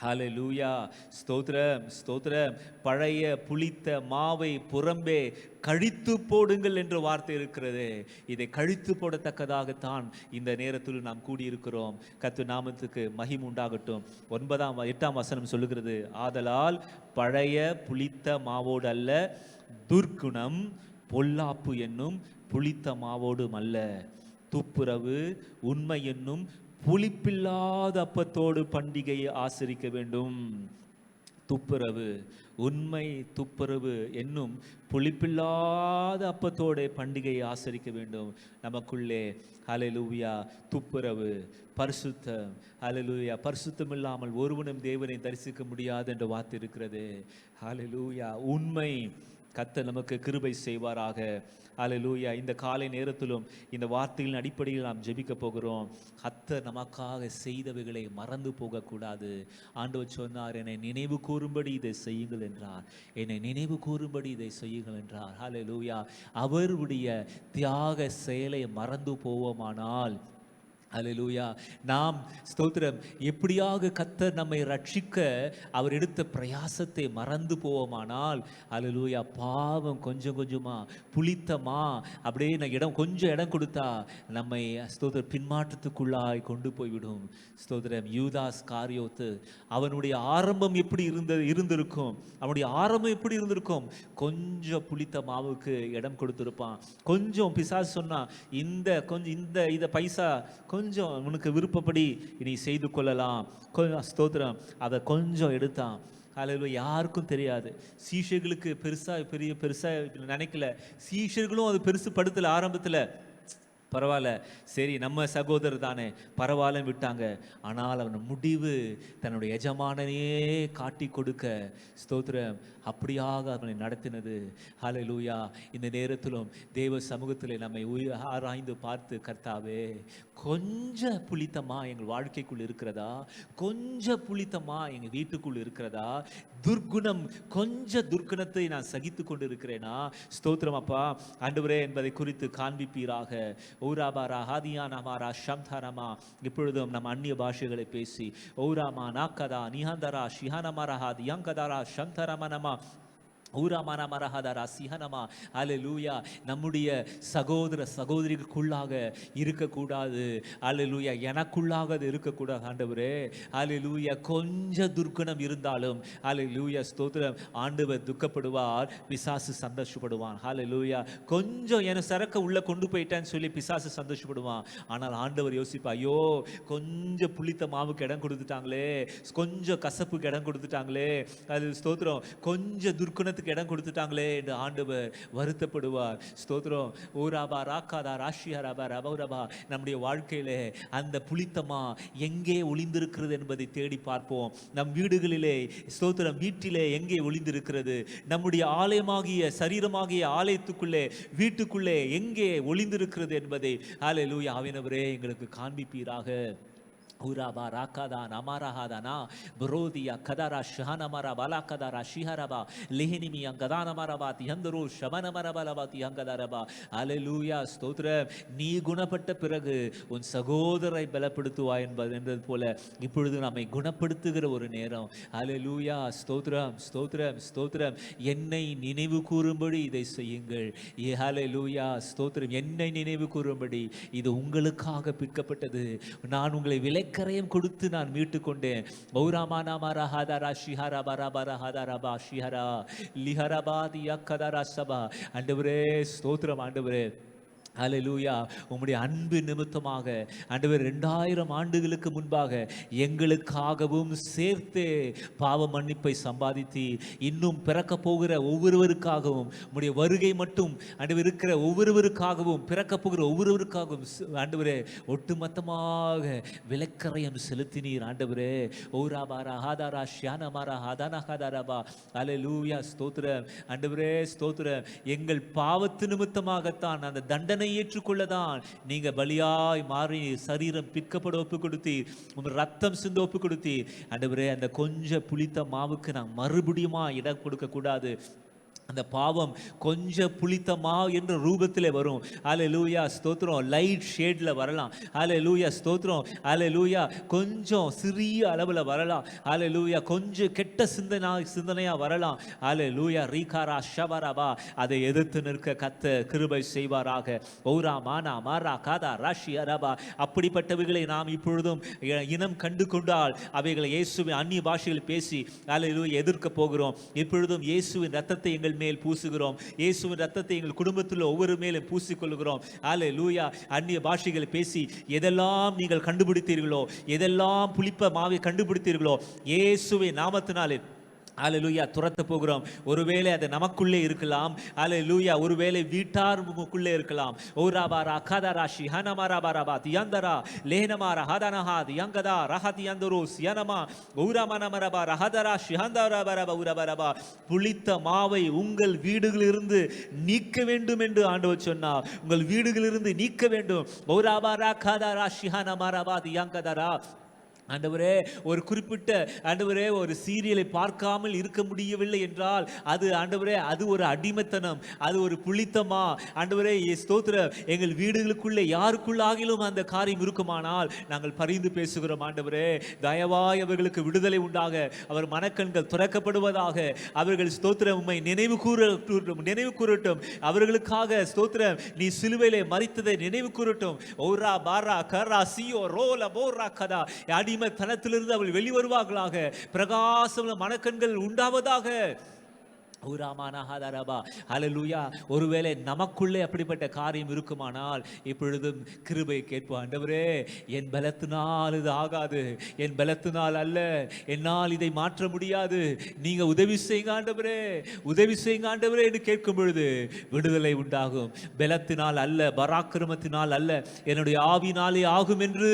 ஹல்லேலூயா. ஸ்தோத்திரம், ஸ்தோத்திரம். பழைய புளித்த மாவை புறம்பே கழித்து போடுங்கள் என்ற வார்த்தை இருக்கிறது. இதை கழித்து போடத்தக்கதாகத்தான் இந்த நேரத்தில் நாம் கூடியிருக்கிறோம். கர்த்தர் நாமத்துக்கு மகிமை உண்டாகட்டும். 8ஆம் வசனம் சொல்லுகிறது, ஆதலால் பழைய புளித்த மாவோடு அல்ல, துர்க்குணம் பொல்லாப்பு என்னும் புளித்த மாவோடும் அல்ல, துப்புரவு உண்மை என்னும் புளிப்பில்லாத அப்பத்தோடு பண்டிகையை ஆசரிக்க வேண்டும். துப்புரவு, உண்மை துப்புரவு என்னும் புளிப்பில்லாத அப்பத்தோட பண்டிகையை ஆசரிக்க வேண்டும். நமக்குள்ளே ஹல்லேலூயா துப்புரவு, பரிசுத்தம், ஹல்லேலூயா பரிசுத்தம் இல்லாமல் ஒருவனும் தேவனை தரிசிக்க முடியாது என்ற வார்த்தை இருக்கிறது. ஹல்லேலூயா உண்மை, கர்த்தர் நமக்கு கிருபை செய்வாராக. ஹல்லேலூயா. இந்த காலை நேரத்திலும் இந்த வார்த்தைகளின் அடிப்படையில் நாம் ஜெபிக்க போகிறோம். கர்த்தர் நமக்காக செய்தவைகளை மறந்து போகக்கூடாது. ஆண்டவர் சொன்னார், என்னை நினைவு கூறும்படி இதை செய்யுங்கள் என்றார். என்னை நினைவு கூறும்படி இதை செய்யுங்கள் என்றார். ஹல்லேலூயா. அவருடைய தியாக செயலை மறந்து போவோமானால், ஹல்லேலூயா, நாம் ஸ்தோத்திரம் எப்படியாக கர்த்தர் நம்மை ரட்சிக்க அவர் எடுத்த பிரயாசத்தை மறந்து போவோமானால், ஹல்லேலூயா, பாவம் கொஞ்சம் கொஞ்சமா புளித்தமா அப்படியே நான் கொஞ்சம் இடம் கொடுத்தா நம்மை ஸ்தோத்திரம் பின்மாற்றத்துக்குள்ளாய் கொண்டு போய்விடும். ஸ்தோத்திரம் யூதாஸ் காரியோத்து, அவனுடைய ஆரம்பம் எப்படி இருந்திருக்கும்? அவனுடைய ஆரம்பம் எப்படி இருந்திருக்கும்? கொஞ்சம் புளித்த மாவுக்கு இடம் கொடுத்திருப்பான். கொஞ்சம் பிசாசு சொன்னா, இந்த பைசா கொஞ்சம் உனக்கு விருப்பப்படி நீ செய்து கொள்ளலாம், ஸ்தோத்திரம், அதை கொஞ்சம் எடுத்தான். ஹல்லேலூயா. யாருக்கும் தெரியாது. சீஷர்களுக்கு பெருசா நினைக்கல. சீஷர்களும் அது பெருசு படுத்தல. ஆரம்பத்தில் பரவாயில்ல, சரி நம்ம சகோதரர் தானே பரவாயில்ல விட்டாங்க. ஆனால் அவன் முடிவு தன்னுடைய எஜமானனையே காட்டி கொடுக்க, ஸ்தோத்திரம், அப்படியாக அவனை நடத்தினது. ஹல்லேலூயா. இந்த நேரத்திலும் தேவ சமூகத்தில் நம்மை ஆராய்ந்து பார்த்து, கர்த்தாவே, கொஞ்சம் புளித்தமா எங்கள் வாழ்க்கைக்குள் இருக்கிறதா? கொஞ்சம் புளித்தமா எங்கள் வீட்டுக்குள் இருக்கிறதா? துர்குணம், கொஞ்சம் துர்குணத்தை நான் சகித்து கொண்டு இருக்கிறேனா? ஸ்தோத்திரம் அப்பா, ஆண்டவரே என்பதை குறித்து காண்பிப்பீராக. ஓராபாரா ஹாதியானமாரா ஷம்தாரமா. இப்பொழுதும் நம் அந்நிய பாஷைகளை பேசி ஓராமா நாக்கதா நிஹாந்தரா ஷிஹானமாரா ஹாதியங்கதாரா ஷம்தரமனமா ஊராமானமரஹதரா சிஹனமா. ஹல்லேலூயா. நம்முடைய சகோதர சகோதரிகளுக்குள்ளாக இருக்கக்கூடாது. ஹல்லேலூயா. எனக்குள்ளாக அது இருக்கக்கூடாது ஆண்டவரே. ஹல்லேலூயா. கொஞ்சம் துர்க்குணம் இருந்தாலும், ஹல்லேலூயா ஸ்தோத்திரம், ஆண்டவர் துக்கப்படுவார், பிசாசு சந்தோஷப்படுவான். ஹல்லேலூயா. கொஞ்சம் என சரக்க உள்ள கொண்டு போயிட்டேன்னு சொல்லி பிசாசு சந்தோஷப்படுவான். ஆனால் ஆண்டவர் யோசிப்பா, ஐயோ கொஞ்சம் புளித்த மாவுக்கு இடம் கொடுத்துட்டாங்களே, கொஞ்சம் கசப்புக்கு இடம் கொடுத்துட்டாங்களே, அது ஸ்தோத்திரம், கொஞ்சம் துர்க்குணத்துக்கு இடம் கொடுத்துட்டாங்களே என்று ஆண்டவர் வருத்தப்படுவார். ஸ்தோத்திரம். ஓராபா ராக்காதா ராஷிஹரபா ரபௌரபா. நம்முடைய வாழ்க்கையிலே அந்த புளித்தமா எங்கே ஒளிந்திருக்கிறது என்பதை தேடி பார்ப்போம். நம் வீடுகளிலே ஸ்தோத்திரம், வீட்டிலே எங்கே ஒளிந்திருக்கிறது? நம்முடைய ஆலயமாகிய சரீரமாகிய ஆலயத்துக்குள்ளே, வீட்டுக்குள்ளே எங்கே ஒளிந்திருக்கிறது என்பதை ஹல்லேலூயா ஆவியானவரே எங்களுக்கு காண்பிப்பீராக. ஊராபா ராக்காதா நமாராஹாதானா புரோதியா கதாரா ஷஹானமரா பலாக்கதாரா ஷிஹரபா லிஹினிமி அங்கதானமரபா திஹந்தரோ ஷமனமரபலபா திஹங்கதரபா. ஹல்லேலூயா ஸ்தோத்திரம். நீ குணப்பட்ட பிறகு உன் சகோதரை பலப்படுத்துவாய் என்றது போல இப்பொழுது நம்மை குணப்படுத்துகிற ஒரு நேரம். ஹல்லேலூயா ஸ்தோத்திரம், ஸ்தோத்திரம், ஸ்தோத்திரம். என்னை நினைவு கூறும்படி இதை செய்யுங்கள். ஹல்லேலூயா ஸ்தோத்திரம். என்னை நினைவு கூறும்படி இது உங்களுக்காக பிற்கப்பட்டது. நான் உங்களை விலைக்கரையும் கொடுத்து நான் மீட்டு கொண்டேன். ஆண்டவரே ஸ்தோத்திரம். ஆண்டவரே ஹல்லேலூயா. உம்முடைய அன்பு நிமித்தமாக ஆண்டவர் 2000 ஆண்டுகளுக்கு முன்பாக எங்களுக்காகவும் சேர்த்தே பாவ மன்னிப்பை சம்பாதித்து இன்னும் பிறக்க போகிற ஒவ்வொருவருக்காகவும் உம்முடைய வருகை மட்டும் ஆண்டவர் இருக்கிற ஒவ்வொருவருக்காகவும் பிறக்க போகிற ஒவ்வொருவருக்காகவும் ஆண்டவரே ஒட்டுமொத்தமாக விலைக்கரையம் செலுத்தினீர். ஆண்டவரே ஓராபாரா ஹாதாரா ஷியானமாரா ஹாதானஹாதாரபா. ஹல்லேலூயா ஸ்தோத்திரம். ஆண்டவரே ஸ்தோத்திரம். எங்கள் பாவத்து நிமித்தமாகத்தான் அந்த தண்டனை ஏற்றுக்கொள்ளதான் நீங்க பலியாய் மாறி சரீரம் பிற்கப்பட ஒப்பு கொடுத்தீர், உங்க ரத்தம் சிந்த ஒப்பு கொடுத்தீர். ஆண்டவரே அந்த கொஞ்சம் புளித்த மாவுக்கு நான் மறுபடியுமா இடம் கொடுக்க கூடாது. அந்த பாவம் கொஞ்சம் புளித்தமா என்ற ரூபத்தில் வரும். ஹல்லேலூயா ஸ்தோத்திரம். லைட் ஷேட்ல வரலாம். ஹல்லேலூயா ஸ்தோத்திரம். ஹல்லேலூயா. கொஞ்சம் சிறிய அளவில் வரலாம். ஹல்லேலூயா. கொஞ்சம் கெட்ட சிந்தனையா வரலாம். ஹல்லேலூயா. ரீகாரா ஷபரபா. அதை எதிர்த்து நிற்க கர்த்தர் கிருபை செய்வாராக. ஓரா மானா மாரா காதா ராஷி அரபா. அப்படிப்பட்டவைகளை நாம் இப்பொழுதும் இனம் கண்டு கொண்டால் அவைகளை இயேசுவின் அந்நிய பாஷையில் பேசி ஹல்லேலூயா எதிர்க்க போகிறோம். இப்பொழுதும் இயேசுவின் ரத்தத்தை எங்கள் மேல் பூசுகிறோம். இயேசுவின் ரத்தத்தை எங்கள் குடும்பத்தில் ஒவ்வொரு மேலும் பூசிக்கொள்கிறோம். அல்லேலூயா. அந்நிய பாஷைகளை பேசி எதெல்லாம் நீங்கள் கண்டுபிடித்தீர்களோ, எதெல்லாம் புளிப்ப மாவை கண்டுபிடித்தீர்களோ, இயேசுவின் நாமத்தினாலே அல்லேலூயா துரத்த போகிறோம். ஒருவேளை அது நமக்குள்ளே இருக்கலாம். அல்லேலூயா. ஒருவேளை வீட்டாருக்குள்ளே இருக்கலாம். ஓராபாரா கதரா ஷிஹனமாராபாரபா தியந்தரா லேனமாரா ஹதனஹா தியங்கதா ரஹதியந்தரோ சியனமா ஊராமனமரபா ரஹதரா ஷிஹந்தரபரபா ஊரபரபா. புளித்த மாவை உங்கள் வீடுகளிலிருந்து நீக்க வேண்டும் என்று ஆண்டவர் சொன்னார். உங்கள் வீடுகளிலிருந்து நீக்க வேண்டும். ஓராபாரா கதரா ஷிஹனமாரபா தியங்கதரா. ஆண்டவரே, ஒரு குறிப்பிட்ட ஆண்டவரே ஒரு சீரியலை பார்க்காமல் இருக்க முடியவில்லை என்றால் அது ஆண்டவரே அது ஒரு அடிமைத்தனம், அது ஒரு புளித்தமா. ஆண்டவரே ஸ்தோத்திரம். எங்கள் வீடுகளுக்குள்ளே யாருக்குள்ளாகிலும் அந்த காரியம் இருக்குமானால் நாங்கள் பரிந்து பேசுகிறோம். ஆண்டவரே தயவாய் அவர்களுக்கு விடுதலை உண்டாக, அவர் மனக்கண்கள் துறக்கப்படுவதாக. அவர்கள் ஸ்தோத்திரம் உம்மை நினைவு கூறட்டும். அவர்களுக்காக ஸ்தோத்திரம் நீ சிலுவையிலே மரித்ததை நினைவு கூறட்டும். ஓரா பாரா கரா சியோ ரோல போரா கதா. தனத்திலிருந்து அவள் வெளிவருவார்களாக. பிரகாசம் மனக்கண்கள் உண்டாவதாக. ஒருவேளை நமக்குள்ளே அப்படிப்பட்ட காரியம் இருக்குமானால் இப்பொழுதும் கிருபை கேட்போம். ஆண்டவரே, என் பலத்தினால் இது ஆகாது, என் பலத்தினால் அல்ல, என்னால் இதை மாற்ற முடியாது, நீங்க உதவி செய்யுங்க ஆண்டவரே, உதவி செய்யுங்க ஆண்டவரே என்று கேட்கும் பொழுது விடுதலை உண்டாகும். பலத்தினால் அல்ல, பராக்கிரமத்தினால் அல்ல, என்னுடைய ஆவினாலே ஆகும் என்று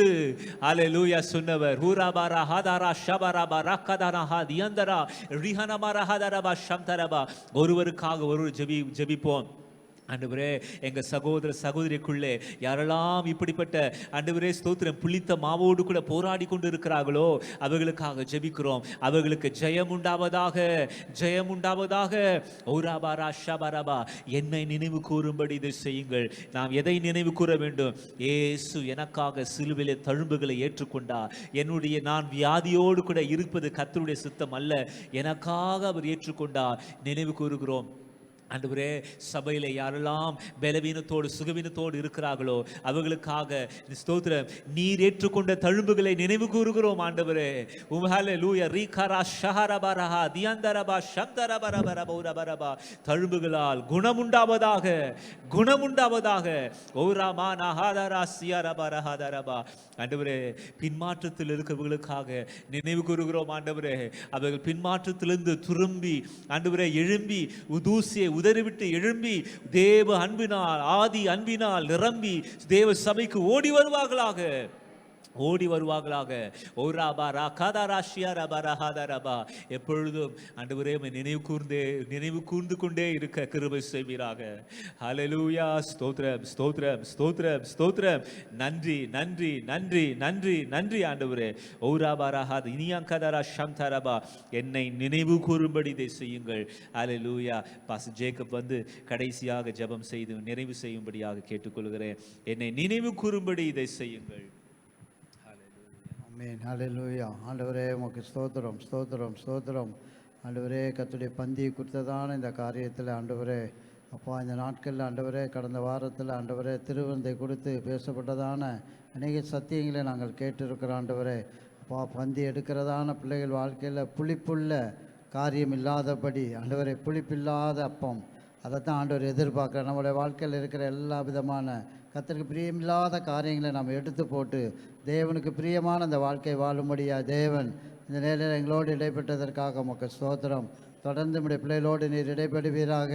அல்லேலூயா சொன்னவர். ஹூராபாரா ஹாதாரா ஷபராபா ரக்கதானஹா தியந்தரா ரிஹனமாரா ஹாதாரபா ஷம்தரபா. ஒருவருக்காக ஒருவர் ஜெபிப்போம். ஆண்டவரே, எங்க சகோதர சகோதரிக்குள்ளே யாரெல்லாம் இப்படிப்பட்ட ஆண்டவரே ஸ்தோத்திரம் புளித்த மாவோடு கூட போராடி கொண்டு இருக்கிறார்களோ அவர்களுக்காக ஜெபிக்கிறோம். அவர்களுக்கு ஜெயம் உண்டாவதாக, ஜெயம் உண்டாவதாக. ஓராபாரா ஷபரபா. என்னை நினைவு கூறும்படி இதை செய்யுங்கள். நாம் எதை நினைவு கூற வேண்டும்? இயேசு எனக்காக சிலுவையிலே தழும்புகளை ஏற்றுக்கொண்டார். நான் வியாதியோடு கூட இருப்பது கர்த்தருடைய சித்தம் அல்ல, எனக்காக அவர் ஏற்றுக்கொண்டார். நினைவு கூறுகிறோம். ஆண்டவரே, சபையில யாரெல்லாம் பலவீனத்தோடு சுகவீனத்தோடு இருக்கிறார்களோ அவர்களுக்காக ஸ்தோத்திரம் நீர் ஏற்றுக்கொண்ட தழும்புகளை நினைவு கூறுகிறோம். ஆண்டவரே ஹல்லேலூயா. ரீகரா ஷஹரபரஹா தியந்தரபா ஷம்தரபரபரபரபரபா. தழும்புகளால் குணமுண்டாவதாக, குணமுண்டாவதாக. ஓராமா நஹாதரா சியரபரஹதரபா. ஆண்டவரே, பின்மாற்றத்தில் இருக்கிறவர்களுக்காக நினைவு கூறுகிறோம். ஆண்டவரே, அவர்கள் பின்மாற்றத்திலிருந்து திரும்பி ஆண்டவரே எழும்பி தூசியை உதறிவிட்டு எழும்பி தேவ அன்பினால், ஆதி அன்பினால் நிரம்பி தேவ சபைக்கு ஓடி வருவார்களாக, ஓடி வருவார்களாக. எப்பொழுதும் ஆண்டவரே நினைவு கூர்ந்து கொண்டே இருக்க கிருபை செய்வீராக. ஹல்லேலூயா. ஸ்தோத்திரம், ஸ்தோத்திரம், ஸ்தோத்திரம், ஸ்தோத்திரம். நன்றி, நன்றி, நன்றி, நன்றி, நன்றி ஆண்டவரே. ஓராபாராஹாத் இனியாங்கதரா ஷம்தரபா. என்னை நினைவு கூறும்படி இதை செய்யுங்கள். ஹல்லேலூயா. பாஸ்டர் ஜேக்கப் வந்து கடைசியாக ஜெபம் செய்து நிறைவு செய்யும்படியாக கேட்டுக்கொள்கிறேன். என்னை நினைவு கூறும்படி இதை செய்யுங்கள். ஆமென். ஹல்லேலூயா. ஆண்டவரே உமக்கு ஸ்தோத்திரம், ஸ்தோத்திரம், ஸ்தோத்திரம். ஆண்டவரே, கர்த்தருடைய பந்தி குறித்ததான இந்த காரியத்தில் ஆண்டவரே அப்பா, இந்த நாட்களில் ஆண்டவரே கடந்த வாரத்தில் ஆண்டவரே திருவிருந்தை கொடுத்து பேசப்பட்டதான அநேக சத்தியங்களை நாங்கள் கேட்டிருக்கிறோம். ஆண்டவரே அப்பா, பந்தி எடுக்கிறதான பிள்ளைகள் வாழ்க்கையில் புளிப்புள்ள காரியம் இல்லாதபடி ஆண்டவரே, புளிப்பில்லாத அப்பம், அதைத்தான் ஆண்டவர் எதிர்பார்க்குற. நம்முடைய வாழ்க்கையில் இருக்கிற எல்லா விதமான கர்த்தருக்கு பிரியமில்லாத காரியங்களை நாம் எடுத்து போட்டு தேவனுக்கு பிரியமான அந்த வாழ்க்கை வாழும்படியா தேவன் இந்த நேரில் எங்களோடு இடைப்பட்டதற்காக உமக்கு ஸ்தோத்திரம். தொடர்ந்து நம்முடைய பிள்ளைகளோடு நீர் இடைப்படுவீராக.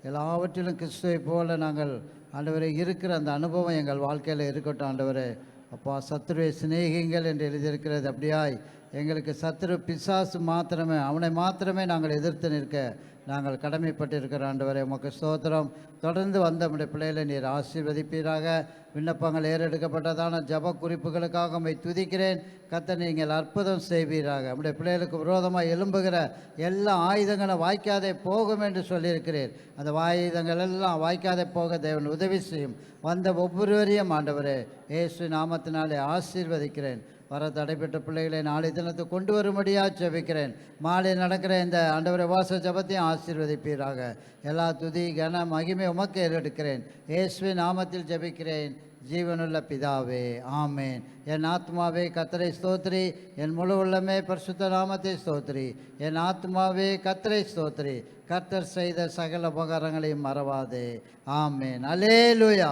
எல்லாவற்றிலும் கிறிஸ்துவை போல நாங்கள் ஆண்டவரை இருக்கிற அந்த அனுபவம் எங்கள் வாழ்க்கையில் இருக்கட்டும். ஆண்டவரே அப்பா, சத்துருவை சிநேகிங்கள் என்று எழுதியிருக்கிறது. அப்படியாய் எங்களுக்கு சத்துரு பிசாசு மாத்திரமே, அவனை மாத்திரமே நாங்கள் எதிர்த்து நிற்க நாங்கள் கடமைப்பட்டிருக்கிற ஆண்டவரே உமக்கு ஸ்தோத்திரம். தொடர்ந்து வந்த நம்முடைய பிள்ளைகளை நீர் ஆசீர்வதிப்பீராக. விண்ணப்பங்கள் ஏறெடுக்கப்பட்டதான ஜப குறிப்புகளுக்காக உம்மை துதிக்கிறேன். கர்த்தர் நீங்கள் அற்புதம் செய்வீராக. நம்முடைய பிள்ளைகளுக்கு விரோதமாக எழும்புகிற எல்லா ஆயுதங்களும் வாய்க்காதே போகும் என்று சொல்லியிருக்கிறேன். அந்த ஆயுதங்கள் எல்லாம் வாய்க்காதே போக தேவன் உதவி செய்யும். வந்த ஒவ்வொருவரையும் ஆண்டவரே இயேசு நாமத்தினாலே ஆசீர்வதிக்கிறேன். வர தடைப்பட்ட பிள்ளைகளை நாளை தினத்தை கொண்டு வரும்படியாக ஜெபிக்கிறேன். மாலை நடக்கிற இந்த ஆண்டவரை வாச ஜெபத்தையும் ஆசீர்வதிப்பீராக. எல்லா துதி கன மகிமை உமக்கு ஏறெடுக்கிறேன். இயேசுவின் நாமத்தில் ஜெபிக்கிறேன் ஜீவனுள்ள பிதாவே, ஆமேன். என் ஆத்மாவே கர்த்தரை ஸ்தோத்திரி, என் முழு உள்ளமே பரிசுத்த நாமத்தை ஸ்தோத்திரி. என் ஆத்மாவே கர்த்தரை ஸ்தோத்திரி, கர்த்தர் செய்த சகல உபகாரங்களையும் மறவாதே. ஆமேன். அல்லேலூயா.